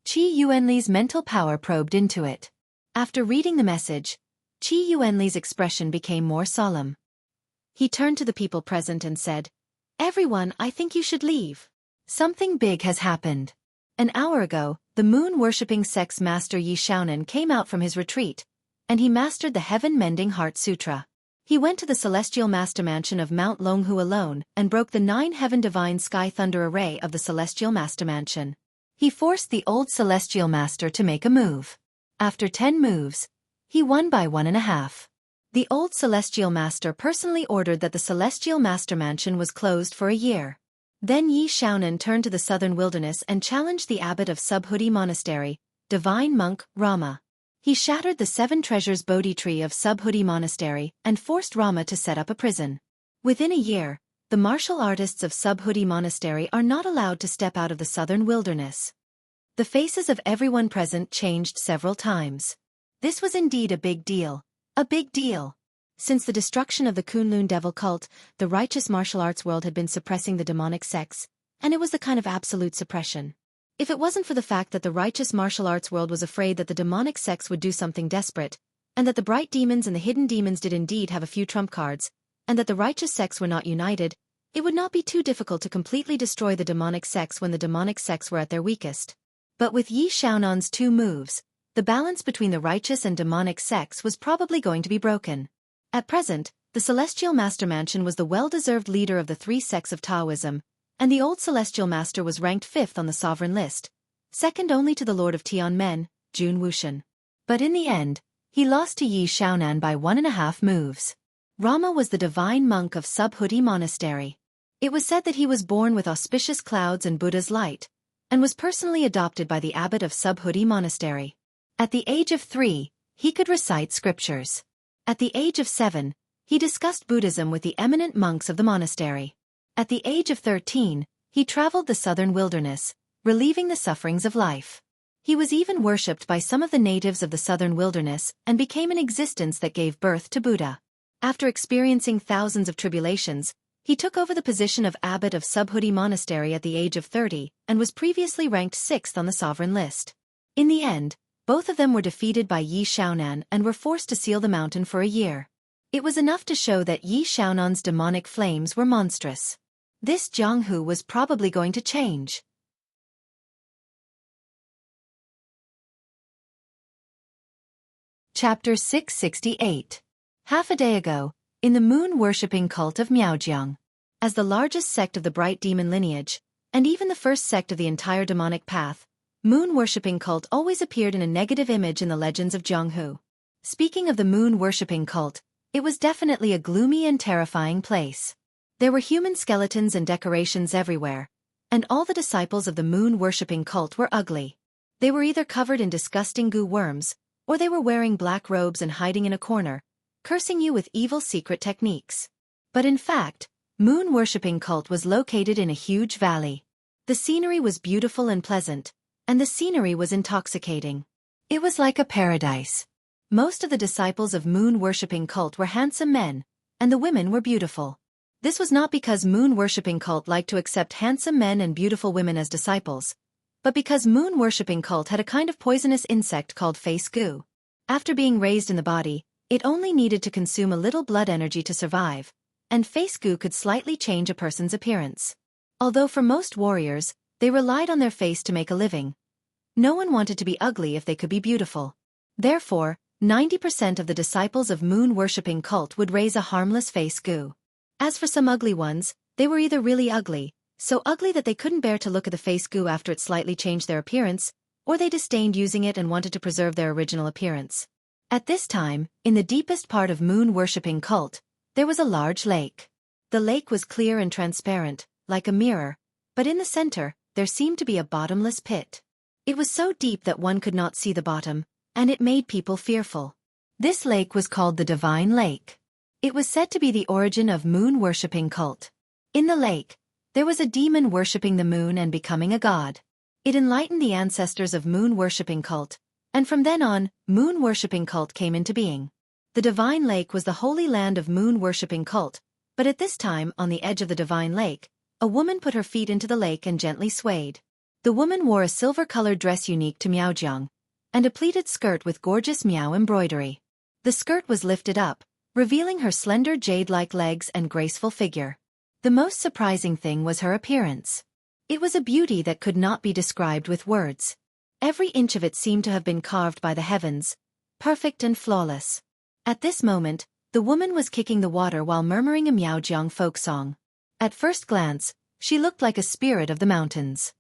A: Qi Yuanli's mental power probed into it. After reading the message, Qi Yuanli's expression became more solemn. He turned to the people present and said, "Everyone, I think you should leave. Something big has happened." An hour ago, the moon-worshipping sect's master Yi Shaonan came out from his retreat, and he mastered the Heaven-Mending Heart Sutra. He went to the Celestial Master Mansion of Mount Longhu alone and broke the 9 Heaven Divine Sky Thunder array of the Celestial Master Mansion. He forced the old Celestial Master to make a move. After 10 moves, he won by 1.5. The old Celestial Master personally ordered that the Celestial Master Mansion was closed for a year. Then Yi Shaonan turned to the southern wilderness and challenged the abbot of Subhuti Monastery, divine monk, Rama. He shattered the 7 treasures Bodhi tree of Subhuti Monastery and forced Rama to set up a prison. Within a year, the martial artists of Subhuti Monastery are not allowed to step out of the southern wilderness. The faces of everyone present changed several times. This was indeed a big deal. A big deal. Since the destruction of the Kunlun devil cult, the righteous martial arts world had been suppressing the demonic sects, and it was the kind of absolute suppression. If it wasn't for the fact that the righteous martial arts world was afraid that the demonic sects would do something desperate, and that the bright demons and the hidden demons did indeed have a few trump cards, and that the righteous sects were not united, it would not be too difficult to completely destroy the demonic sects when the demonic sects were at their weakest. But with Yi Shaonan's 2 moves, the balance between the righteous and demonic sects was probably going to be broken. At present, the Celestial Master Mansion was the well-deserved leader of the 3 sects of Taoism, and the old Celestial Master was ranked 5th on the sovereign list, second only to the Lord of Tianmen, Jun Wuxian. But in the end, he lost to Yi Shaonan by 1.5 moves. Rama was the divine monk of Subhuti Monastery. It was said that he was born with auspicious clouds and Buddha's light, and was personally adopted by the abbot of Subhuti Monastery. At the age of 3, he could recite scriptures. At the age of 7, he discussed Buddhism with the eminent monks of the monastery. At the age of 13, he traveled the southern wilderness, relieving the sufferings of life. He was even worshipped by some of the natives of the southern wilderness and became an existence that gave birth to Buddha. After experiencing thousands of tribulations, He took over the position of abbot of Subhuti Monastery at the age of 30 and was previously ranked 6th on the sovereign list. In the end, both of them were defeated by Yi Xiaonan and were forced to seal the mountain for a year. It was enough to show that Yi Xiaonan's demonic flames were monstrous. This Jiang Hu was probably going to change. Chapter 668. Half a day ago, in the moon-worshipping cult of Miaojiang. As the largest sect of the bright demon lineage, and even the first sect of the entire demonic path, moon-worshipping cult always appeared in a negative image in the legends of Jiang Hu. Speaking of the moon-worshipping cult, it was definitely a gloomy and terrifying place. There were human skeletons and decorations everywhere, and all the disciples of the moon-worshipping cult were ugly. They were either covered in disgusting goo worms, or they were wearing black robes and hiding in a corner, cursing you with evil secret techniques. But in fact, moon-worshipping cult was located in a huge valley. The scenery was beautiful and pleasant, and the scenery was intoxicating. It was like a paradise. Most of the disciples of moon-worshipping cult were handsome men, and the women were beautiful. This was not because moon-worshipping cult liked to accept handsome men and beautiful women as disciples, but because moon-worshipping cult had a kind of poisonous insect called face goo. After being raised in the body, it only needed to consume a little blood energy to survive, and face goo could slightly change a person's appearance. Although for most warriors, they relied on their face to make a living. No one wanted to be ugly if they could be beautiful. Therefore, 90% of the disciples of moon-worshipping cult would raise a harmless face goo. As for some ugly ones, they were either really ugly, so ugly that they couldn't bear to look at the face goo after it slightly changed their appearance, or they disdained using it and wanted to preserve their original appearance. At this time, in the deepest part of moon-worshipping cult, there was a large lake. The lake was clear and transparent, like a mirror, but in the center, there seemed to be a bottomless pit. It was so deep that one could not see the bottom, and it made people fearful. This lake was called the Divine Lake. It was said to be the origin of moon-worshipping cult. In the lake, there was a demon worshipping the moon and becoming a god. It enlightened the ancestors of moon-worshipping cult, and from then on, moon-worshipping cult came into being. The Divine Lake was the holy land of moon-worshipping cult, but at this time, on the edge of the Divine Lake, a woman put her feet into the lake and gently swayed. The woman wore a silver-colored dress unique to Miaojiang, and a pleated skirt with gorgeous Miao embroidery. The skirt was lifted up, revealing her slender jade-like legs and graceful figure. The most surprising thing was her appearance. It was a beauty that could not be described with words. Every inch of it seemed to have been carved by the heavens, perfect and flawless. At this moment, the woman was kicking the water while murmuring a Miaojiang folk song. At first glance, she looked like a spirit of the mountains.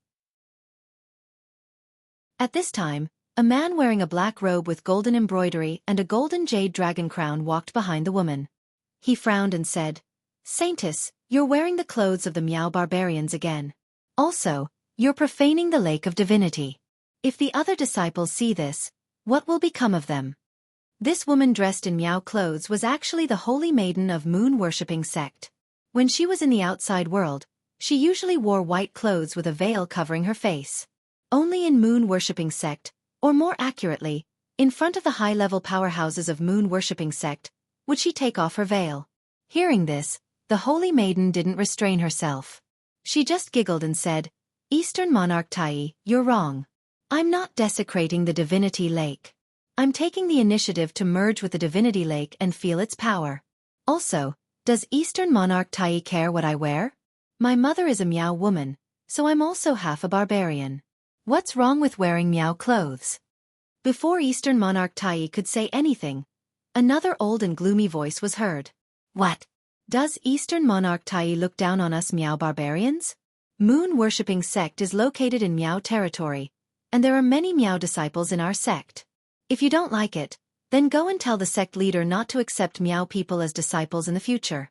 A: At this time, a man wearing a black robe with golden embroidery and a golden jade dragon crown walked behind the woman. He frowned and said, "Saintess, you're wearing the clothes of the Miao barbarians again. Also, you're profaning the lake of divinity. If the other disciples see this, what will become of them?" This woman dressed in Miao clothes was actually the holy maiden of moon-worshipping sect. When she was in the outside world, she usually wore white clothes with a veil covering her face. Only in moon-worshipping sect, or more accurately, in front of the high-level powerhouses of moon-worshipping sect, would she take off her veil. Hearing this, the holy maiden didn't restrain herself. She just giggled and said, "Eastern Monarch Tai, you're wrong. I'm not desecrating the Divinity Lake. I'm taking the initiative to merge with the Divinity Lake and feel its power. Also, does Eastern Monarch Tai care what I wear? My mother is a Miao woman, so I'm also half a barbarian. What's wrong with wearing Miao clothes?" Before Eastern Monarch Tai could say anything, another old and gloomy voice was heard. "What? Does Eastern Monarch Tai look down on us Miao barbarians? Moon-worshipping sect is located in Miao territory, and there are many Miao disciples in our sect. If you don't like it, then go and tell the sect leader not to accept Miao people as disciples in the future."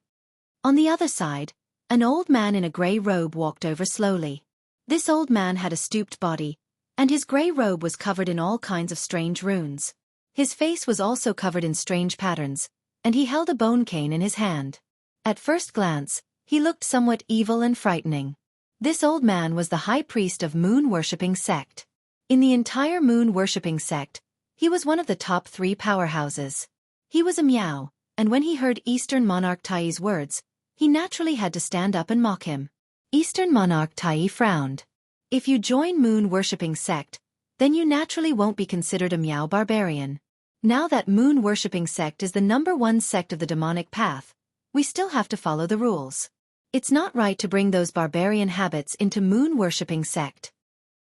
A: On the other side, an old man in a gray robe walked over slowly. This old man had a stooped body, and his gray robe was covered in all kinds of strange runes. His face was also covered in strange patterns, and he held a bone cane in his hand. At first glance, he looked somewhat evil and frightening. This old man was the high priest of moon-worshipping sect. In the entire moon-worshipping sect, he was one of the top 3 powerhouses. He was a Miao, and when he heard Eastern Monarch Tai's words, He naturally had to stand up and mock him. Eastern monarch Tai frowned. If you join moon-worshipping sect, then you naturally won't be considered a Miao barbarian. Now that moon-worshipping sect is the #1 sect of the demonic path, we still have to follow the rules. It's not right to bring those barbarian habits into moon-worshipping sect.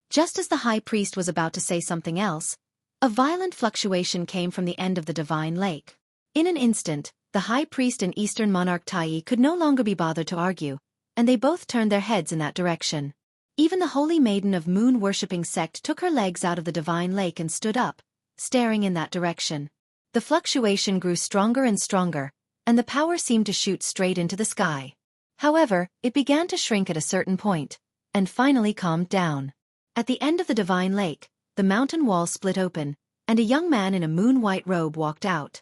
B: Just as the high priest was about to say something else, a violent fluctuation came from the end of the divine lake. In an instant, the high priest and Eastern monarch Tai could no longer be bothered to argue, and they both turned their heads in that direction. Even the holy maiden of moon-worshipping sect took her legs out of the divine lake and stood up, staring in that direction. The fluctuation grew stronger and stronger, and the power seemed to shoot straight into the sky. However, it began to shrink at a certain point, and finally calmed down. At the end of the divine lake, the mountain wall split open, and a young man in a moon-white robe walked out.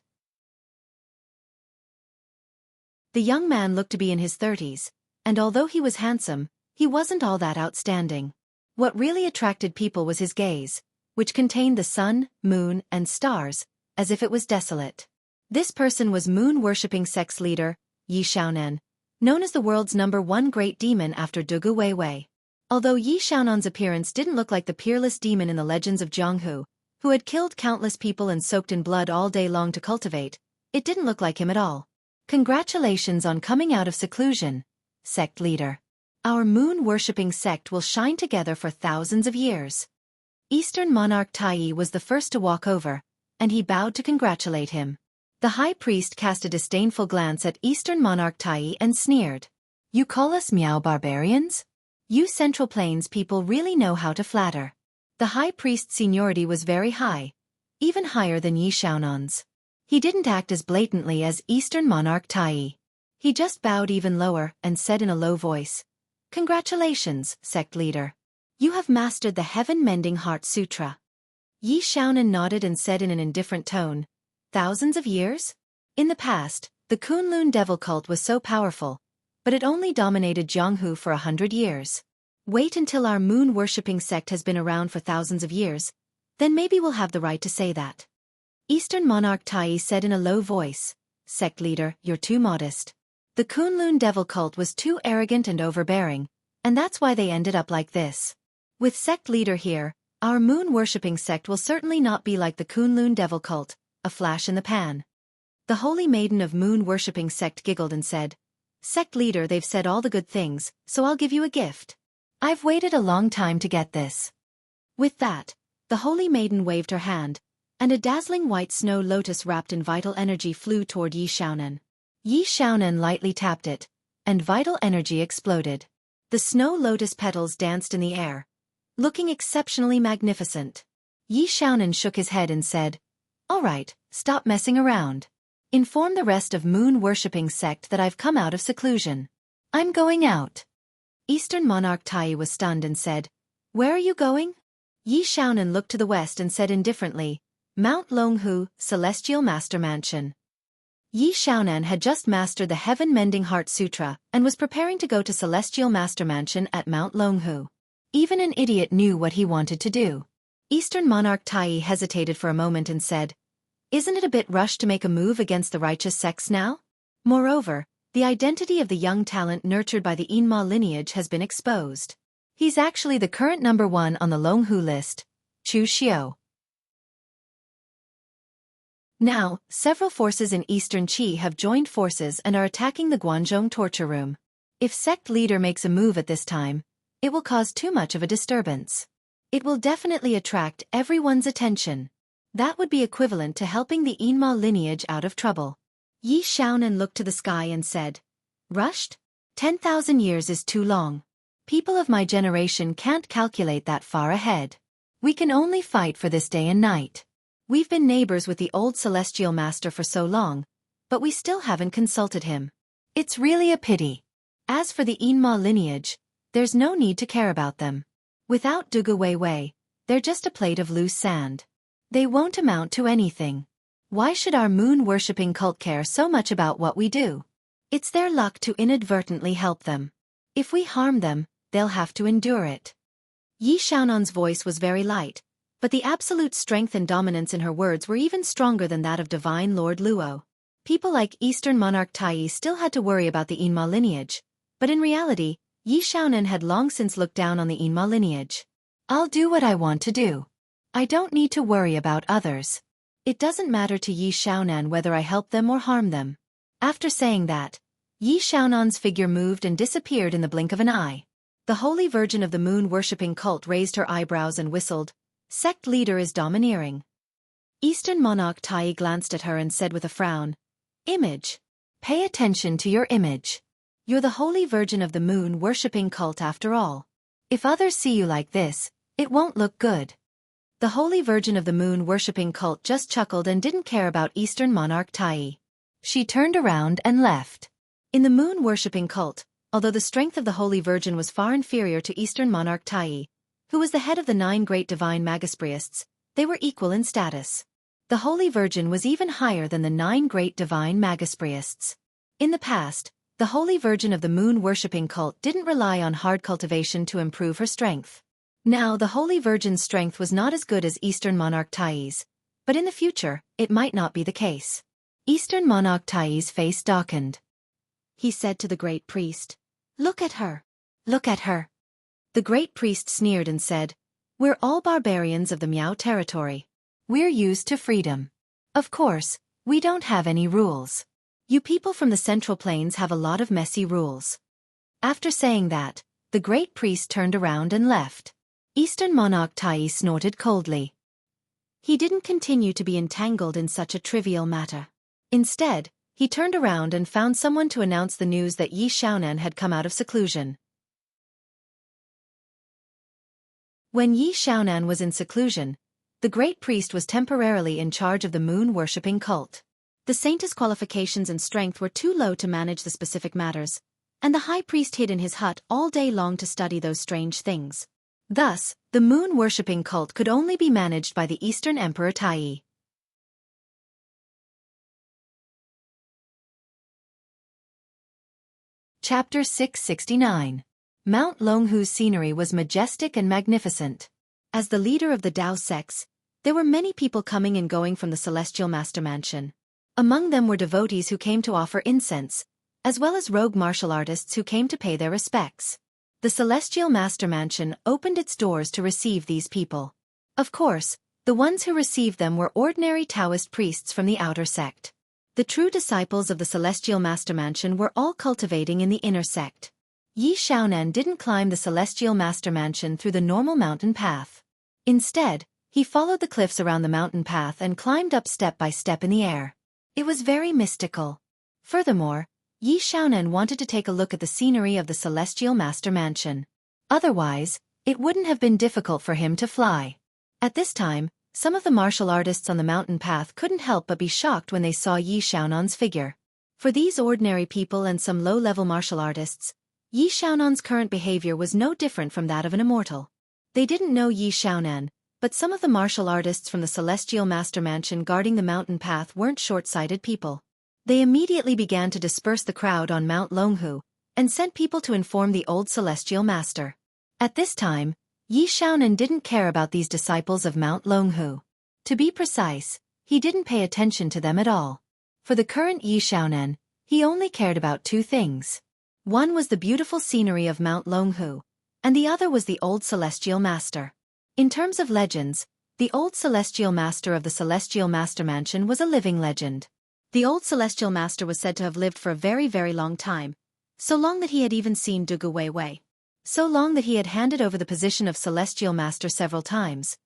B: The young man looked to be in his 30s, and although he was handsome, he wasn't all that outstanding. What really attracted people was his gaze, which contained the sun, moon, and stars, as if it was desolate. This person was moon-worshipping sect's leader, Xiaofan, known as the world's #1 great demon after Dugu Weiwei. Although Xiaofan's appearance didn't look like the peerless demon in the legends of Jianghu, who had killed countless people and soaked in blood all day long to cultivate, it didn't look like him at all. Congratulations on coming out of seclusion, sect leader. Our moon-worshipping sect will shine together for thousands of years. Eastern monarch Tai was the first to walk over, and he bowed to congratulate him. The high priest cast a disdainful glance at Eastern monarch Tai and sneered. You call us Miao barbarians? You Central Plains people really know how to flatter. The high priest's seniority was very high, even higher than Xiaofan's. He didn't act as blatantly as Eastern monarch Tai. He just bowed even lower and said in a low voice, Congratulations, sect leader. You have mastered the Heaven-Mending Heart Sutra. Xiaofan nodded and said in an indifferent tone, Thousands of years? In the past, the Kunlun devil cult was so powerful, but it only dominated Jianghu for 100 years. Wait until our moon-worshipping sect has been around for thousands of years, then maybe we'll have the right to say that. Eastern monarch Tai said in a low voice, Sect leader, you're too modest. The Kunlun devil cult was too arrogant and overbearing, and that's why they ended up like this. With sect leader here, our moon-worshipping sect will certainly not be like the Kunlun devil cult, a flash in the pan. The holy maiden of moon-worshipping sect giggled and said, Sect leader, they've said all the good things, so I'll give you a gift. I've waited a long time to get this. With that, the holy maiden waved her hand, and a dazzling white snow lotus wrapped in vital energy flew toward Xiaofan. Xiaofan lightly tapped it, and vital energy exploded. The snow lotus petals danced in the air, looking exceptionally magnificent. Xiaofan shook his head and said, All right, stop messing around. Inform the rest of moon-worshipping sect that I've come out of seclusion. I'm going out. Eastern monarch Tai was stunned and said, Where are you going? Xiaofan looked to the west and said indifferently, Mount Longhu, Celestial Master Mansion. Xiaofan had just mastered the Heaven-Mending Heart Sutra and was preparing to go to Celestial Master Mansion at Mount Longhu. Even an idiot knew what he wanted to do. Eastern monarch Tai hesitated for a moment and said, Isn't it a bit rushed to make a move against the righteous sects now? Moreover, the identity of the young talent nurtured by the Yinma lineage has been exposed. He's actually the current #1 on the Longhu list, Chu Xiao. Now, several forces in Eastern Qi have joined forces and are attacking the Guanzhong torture room. If sect leader makes a move at this time, it will cause too much of a disturbance. It will definitely attract everyone's attention. That would be equivalent to helping the Yinma lineage out of trouble. Xiaofan looked to the sky and said, Rushed? 10,000 years is too long. People of my generation can't calculate that far ahead. We can only fight for this day and night. We've been neighbors with the old celestial master for so long, but we still haven't consulted him. It's really a pity. As for the Yinma lineage, there's no need to care about them. Without Dugu Weiwei, they're just a plate of loose sand. They won't amount to anything. Why should our moon-worshipping cult care so much about what we do? It's their luck to inadvertently help them. If we harm them, they'll have to endure it. Xiaofan's voice was very light, but the absolute strength and dominance in her words were even stronger than that of Divine Lord Luo.
A: People like Eastern monarch Tai still had to worry about the Yinma lineage, but in reality, Yi Xiaonan had long since looked down on the Yinma lineage. I'll do what I want to do. I don't need to worry about others. It doesn't matter to Yi Xiaonan whether I help them or harm them. After saying that, Yi Xiaonan's figure moved and disappeared in the blink of an eye. The Holy Virgin of the Moon-worshipping cult raised her eyebrows and whistled, "Sect leader is domineering." Eastern monarch Tai glanced at her and said with a frown, "Image. Pay attention to your image. You're the Holy Virgin of the Moon-worshipping cult after all. If others see you like this, it won't look good." The Holy Virgin of the Moon-worshipping cult just chuckled and didn't care about Eastern monarch Tai. She turned around and left. In the Moon-worshipping cult, although the strength of the Holy Virgin was far inferior to Eastern monarch Tai, who was the head of the 9 great divine magispriests, they were equal in status. The Holy Virgin was even higher than the 9 great divine magispriests. In the past, the Holy Virgin of the Moon-worshipping cult didn't rely on hard cultivation to improve her strength. Now the Holy Virgin's strength was not as good as Eastern monarch Tai's, but in the future, it might not be the case. Eastern monarch Tai's face darkened. He said to the great priest, "Look at her. Look at her." The great priest sneered and said, "We're all barbarians of the Miao territory. We're used to freedom. Of course, we don't have any rules. You people from the Central Plains have a lot of messy rules." After saying that, the great priest turned around and left. Eastern monarch Tai snorted coldly. He didn't continue to be entangled in such a trivial matter. Instead, he turned around and found someone to announce the news that Yi Xiaonan had come out of seclusion. When Yi Xiaonan was in seclusion, the great priest was temporarily in charge of the moon-worshipping cult. The saintess' qualifications and strength were too low to manage the specific matters, and the high priest hid in his hut all day long to study those strange things. Thus, the moon-worshipping cult could only be managed by the Eastern Emperor Tai. Chapter 669. Mount Longhu's scenery was majestic and magnificent. As the leader of the Dao sects, there were many people coming and going from the Celestial Master Mansion. Among them were devotees who came to offer incense, as well as rogue martial artists who came to pay their respects. The Celestial Master Mansion opened its doors to receive these people. Of course, the ones who received them were ordinary Taoist priests from the outer sect. The true disciples of the Celestial Master Mansion were all cultivating in the inner sect. Yi Xiaonan didn't climb the Celestial Master Mansion through the normal mountain path. Instead, he followed the cliffs around the mountain path and climbed up step by step in the air. It was very mystical. Furthermore, Yi Xiaonan wanted to take a look at the scenery of the Celestial Master Mansion. Otherwise, it wouldn't have been difficult for him to fly. At this time, some of the martial artists on the mountain path couldn't help but be shocked when they saw Yi Xiaonan's figure. For these ordinary people and some low-level martial artists, Yi Xiaonan's current behavior was no different from that of an immortal. They didn't know Yi Xiaonan, but some of the martial artists from the Celestial Master Mansion guarding the mountain path weren't short-sighted people. They immediately began to disperse the crowd on Mount Longhu, and sent people to inform the old Celestial Master. At this time, Yi Xiaonan didn't care about these disciples of Mount Longhu. To be precise, he didn't pay attention to them at all. For the current Yi Xiaonan, he only cared about 2 things. One was the beautiful scenery of Mount Longhu, and the other was the old Celestial Master. In terms of legends, the old Celestial Master of the Celestial Master Mansion was a living legend. The old Celestial Master was said to have lived for a very, very long time, so long that he had even seen Dugu Weiwei. So long that he had handed over the position of Celestial Master several times.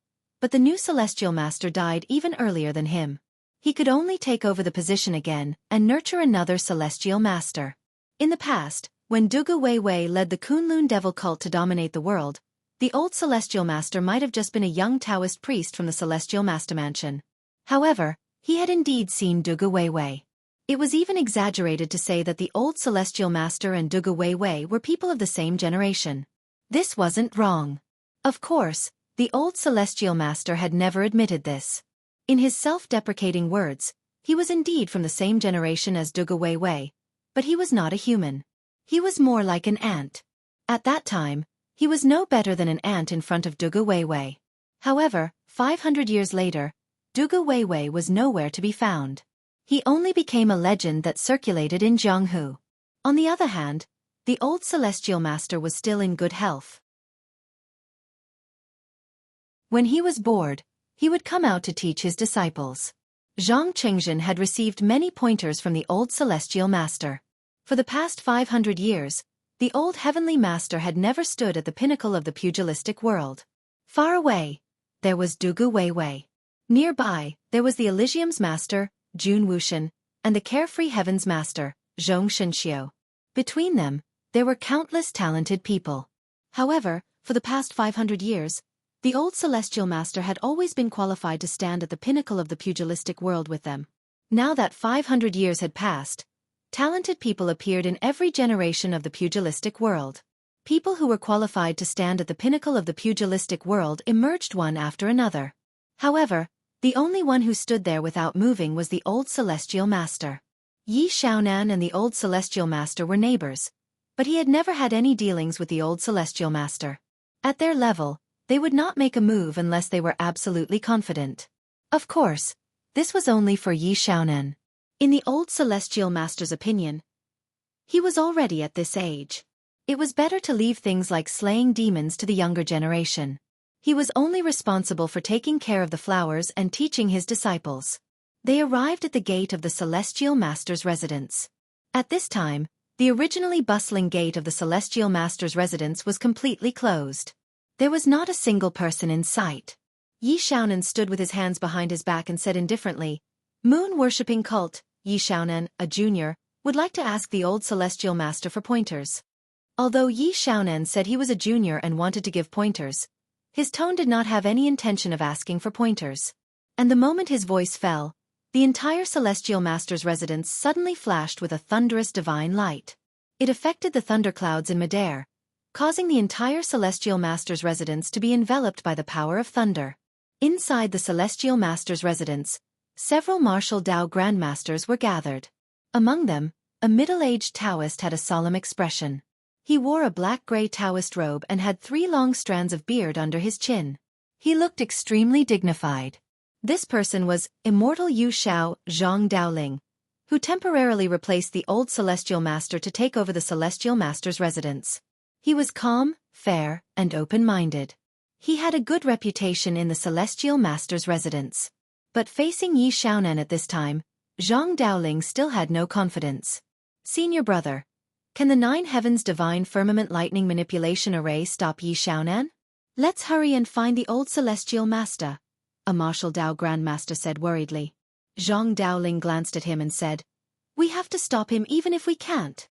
A: But the new Celestial Master died even earlier than him. He could only take over the position again and nurture another Celestial Master. In the past, when Dugu Weiwei led the Kunlun Devil cult to dominate the world, the old Celestial Master might have just been a young Taoist priest from the Celestial Master Mansion. However, he had indeed seen Dugu Weiwei. It was even exaggerated to say that the old Celestial Master and Dugu Weiwei were people of the same generation. This wasn't wrong. Of course, the old Celestial Master had never admitted this. In his self-deprecating words, he was indeed from the same generation as Dugu Weiwei, but he was not a human. He was more like an ant. At that time, he was no better than an ant in front of Dugu Weiwei. However, 500 years later, Dugu Weiwei was nowhere to be found. He only became a legend that circulated in Jianghu. On the other hand, the old celestial master was still in good health. When he was bored, he would come out to teach his disciples. Zhang Qingzhen had received many pointers from the old celestial master. For the past 500 years, the old heavenly master had never stood at the pinnacle of the pugilistic world. Far away, there was Dugu Weiwei. Nearby, there was the Elysium's master, Jun Wuxian, and the carefree heaven's master, Zhong Shenxiu. Between them, there were countless talented people.
B: However, for the past 500 years, the old celestial master had always been qualified to stand at the pinnacle of the pugilistic world with them.
A: Now that 500 years had passed, talented people appeared in every generation of the pugilistic world. People who were qualified to stand at the pinnacle of the pugilistic world emerged one after another. However, the only one who stood there without moving was the old celestial master. Yi Xiaonan and the old celestial master were neighbors, but he had never had any dealings with the old celestial master. At their level, they would not make a move unless they were absolutely confident. Of course, this was only for Yi Xiaonan.
B: In the old celestial master's opinion, he was already at this age.
A: It was better to leave things like slaying demons to the younger generation. He was only responsible for taking care of the flowers and teaching his disciples. They arrived at the gate of the celestial master's residence. At this time, the originally bustling gate of the celestial master's residence was completely closed. There was not a single person in sight. Yi Xiaonan stood with his hands behind his back and said indifferently, "Moon-worshipping cult, Yi Xiaonan, a junior, would like to ask the old celestial master for pointers." Although Yi Xiaonan said he was a junior and wanted to give pointers, his tone did not have any intention of asking for pointers. And the moment his voice fell, the entire celestial master's residence suddenly flashed with a thunderous divine light. It affected the thunderclouds in midair, causing the entire celestial master's residence to be enveloped by the power of thunder. Inside the celestial master's residence, several martial Dao grandmasters were gathered. Among them, a middle-aged Taoist had a solemn expression. He wore a black-gray Taoist robe and had 3 long strands of beard under his chin. He looked extremely dignified. This person was Immortal Yu Xiao Zhang Daoling, who temporarily replaced the old celestial master to take over the celestial master's residence. He was calm, fair, and open-minded. He had a good reputation in the celestial master's residence. But facing Yi Xiaonan at this time, Zhang Daoling still had no confidence. "Senior brother, can the 9 heavens divine firmament lightning manipulation array stop Yi Xiaonan?"
B: "Let's hurry and find the old celestial master," a martial Dao grandmaster said worriedly.
A: Zhang Daoling glanced at him and said,
B: "We have to stop him even if we can't.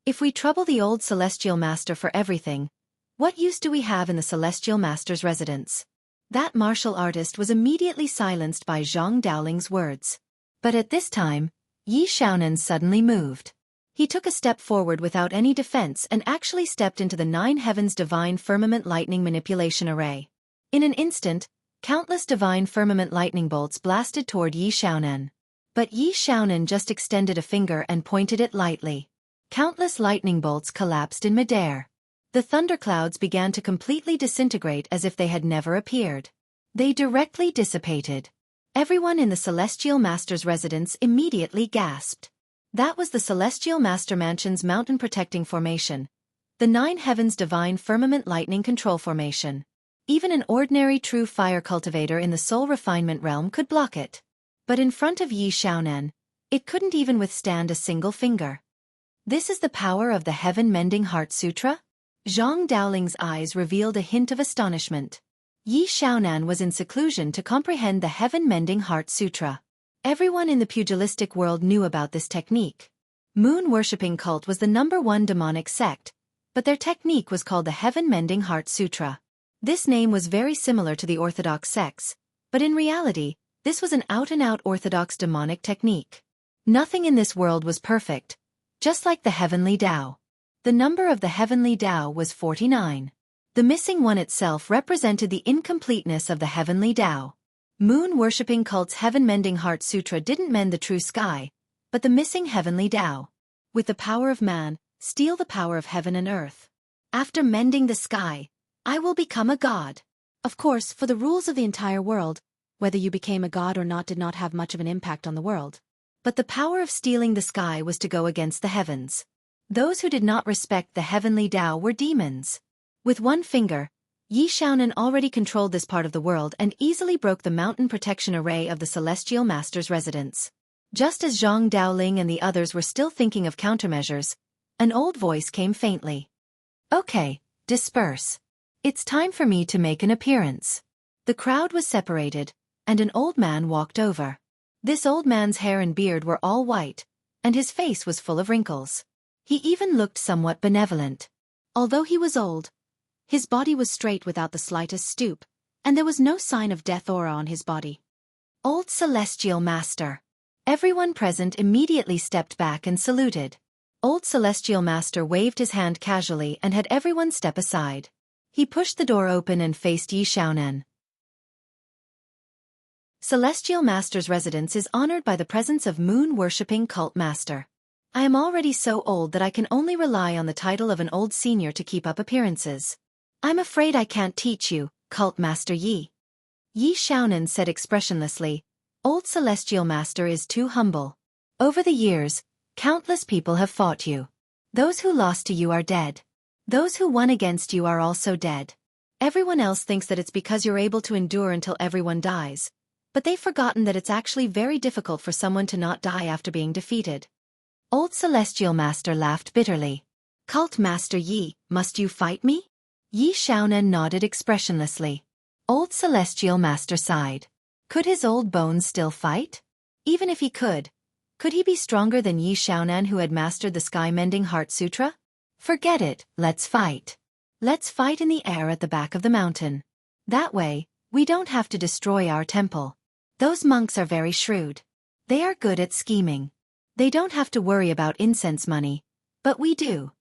A: If we trouble the old celestial master for everything, what use do we have in the celestial master's residence?" That martial artist was immediately silenced by Zhang Daoling's words. But at this time, Yi Xiaonan suddenly moved. He took a step forward without any defense and actually stepped into the 9 heavens divine firmament lightning manipulation array. In an instant, countless divine firmament lightning bolts blasted toward Yi Xiaonan. But Yi Xiaonan just extended a finger and pointed it lightly. Countless lightning bolts collapsed in midair. The thunderclouds began to completely disintegrate as if they had never appeared. They directly dissipated. Everyone in the Celestial Master's residence immediately gasped. That was the Celestial Master Mansion's mountain protecting formation, the 9 heavens divine firmament lightning control formation. Even an ordinary true fire cultivator in the soul refinement realm could block it. But in front of Yi Xiaonan, it couldn't even withstand a single finger. This is the power of the Heaven-Mending Heart Sutra? Zhang Daoling's eyes revealed a hint of astonishment. Yi Xiaonan was in seclusion to comprehend the Heaven-Mending Heart Sutra. Everyone in the pugilistic world knew about this technique. Moon-worshipping cult was the #1 demonic sect, but their technique was called the Heaven-Mending Heart Sutra. This name was very similar to the orthodox sects, but in reality, this was an out-and-out orthodox demonic technique. Nothing in this world was perfect, just like the heavenly Tao. The number of the heavenly Tao was 49. The missing one itself represented the incompleteness of the heavenly Tao. Moon-worshipping cult's Heaven-Mending Heart Sutra didn't mend the true sky, but the missing heavenly Tao. With the power of man, steal the power of heaven and earth. After mending the sky, I will become a god.
B: Of course, for the rules of the entire world, whether you became a god or not did not have much of an impact on the world.
A: But the power of stealing the sky was to go against the heavens. Those who did not respect the heavenly Tao were demons. With one finger, Yi Xiaonan already controlled this part of the world and easily broke the mountain protection array of the Celestial Master's residence. Just as Zhang Daoling and the others were still thinking of countermeasures, an old voice came faintly. Okay, disperse. It's time for me to make an appearance. The crowd was separated, and an old man walked over. This old man's hair and beard were all white, and his face was full of wrinkles. He even looked somewhat benevolent.
B: Although he was old, his body was straight without the slightest stoop, and there was no sign of death aura on his body.
A: Old Celestial Master. Everyone present immediately stepped back and saluted. Old Celestial Master waved his hand casually and had everyone step aside. He pushed the door open and faced Yi Xiaonan. Celestial Master's residence is honored by the presence of moon-worshipping cult master. I am already so old that I can only rely on the title of an old senior to keep up appearances. I'm afraid I can't teach you, cult master Yi. Yi Xiaonan said expressionlessly, Old Celestial Master is too humble. Over the years, countless people have fought you. Those who lost to you are dead. Those who won against you are also dead. Everyone else thinks that it's because you're able to endure until everyone dies, but they've forgotten that it's actually very difficult for someone to not die after being defeated. Old Celestial Master laughed bitterly. Cult Master Yi, must you fight me? Yi Xiaonan nodded expressionlessly. Old Celestial Master sighed. Could his old bones still fight? Even if he could he be stronger than Yi Xiaonan who had mastered the Sky-Mending Heart Sutra? Forget it, let's fight. Let's fight in the air at the back of the mountain. That way, we don't have to destroy our temple. Those monks are very shrewd. They are good at scheming. They don't have to worry about incense money, but we do.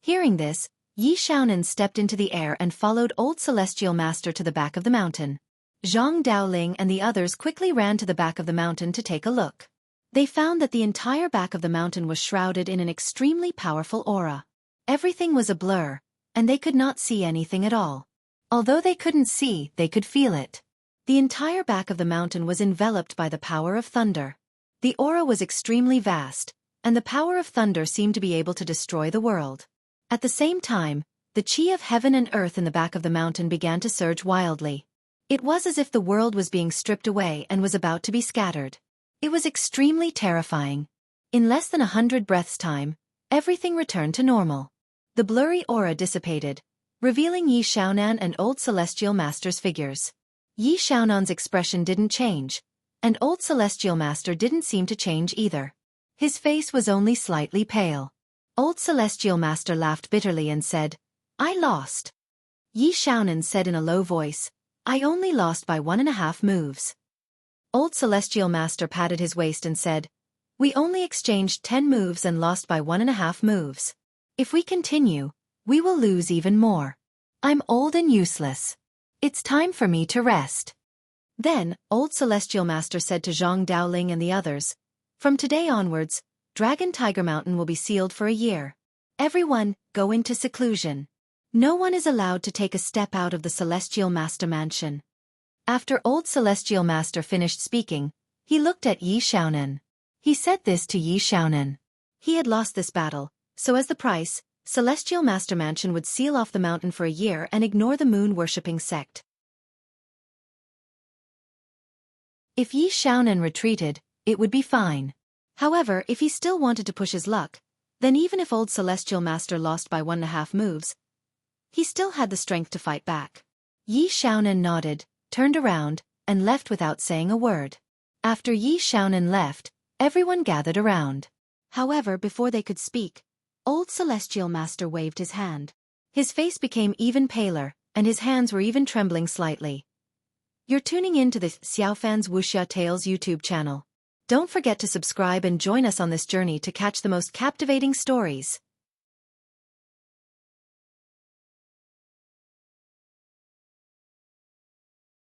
A: Hearing this, Yi Xiaonan stepped into the air and followed Old Celestial Master to the back of the mountain. Zhang Daoling and the others quickly ran to the back of the mountain to take a look. They found that the entire back of the mountain was shrouded in an extremely powerful aura. Everything was a blur, and they could not see anything at all. Although they couldn't see, they could feel it. The entire back of the mountain was enveloped by the power of thunder. The aura was extremely vast, and the power of thunder seemed to be able to destroy the world. At the same time, the chi of heaven and earth in the back of the mountain began to surge wildly. It was as if the world was being stripped away and was about to be scattered. It was extremely terrifying. In less than 100 breaths' time, everything returned to normal. The blurry aura dissipated, revealing Yi Xiaonan and Old Celestial Master's figures. Yi Xiaonan's expression didn't change, and Old Celestial Master didn't seem to change either. His face was only slightly pale. Old Celestial Master laughed bitterly and said, I lost. Yi Xiaonan said in a low voice, I only lost by 1.5 moves. Old Celestial Master patted his waist and said, We only exchanged 10 moves and lost by 1.5 moves. If we continue, we will lose even more. I'm old and useless. It's time for me to rest. Then, Old Celestial Master said to Zhang Daoling and the others, From today onwards, Dragon Tiger Mountain will be sealed for a year. Everyone, go into seclusion. No one is allowed to take a step out of the Celestial Master Mansion. After Old Celestial Master finished speaking, he looked at Yi Xiaonan. He said this to Yi Xiaonan. He had lost this battle, so as the price, Celestial Master Mansion would seal off the mountain for a year and ignore the moon-worshipping sect. If Yi Xiaonan retreated, it would be fine. However, if he still wanted to push his luck, then even if Old Celestial Master lost by 1.5 moves, he still had the strength to fight back. Yi Xiaonan nodded, turned around, and left without saying a word. After Yi Xiaonan left, everyone gathered around.
B: However, before they could speak, Old Celestial Master waved his hand.
A: His face became even paler, and his hands were even trembling slightly. You're tuning in to the Xiaofan's Wuxia Tales YouTube channel. Don't forget to subscribe and join us on this journey to catch the most captivating stories.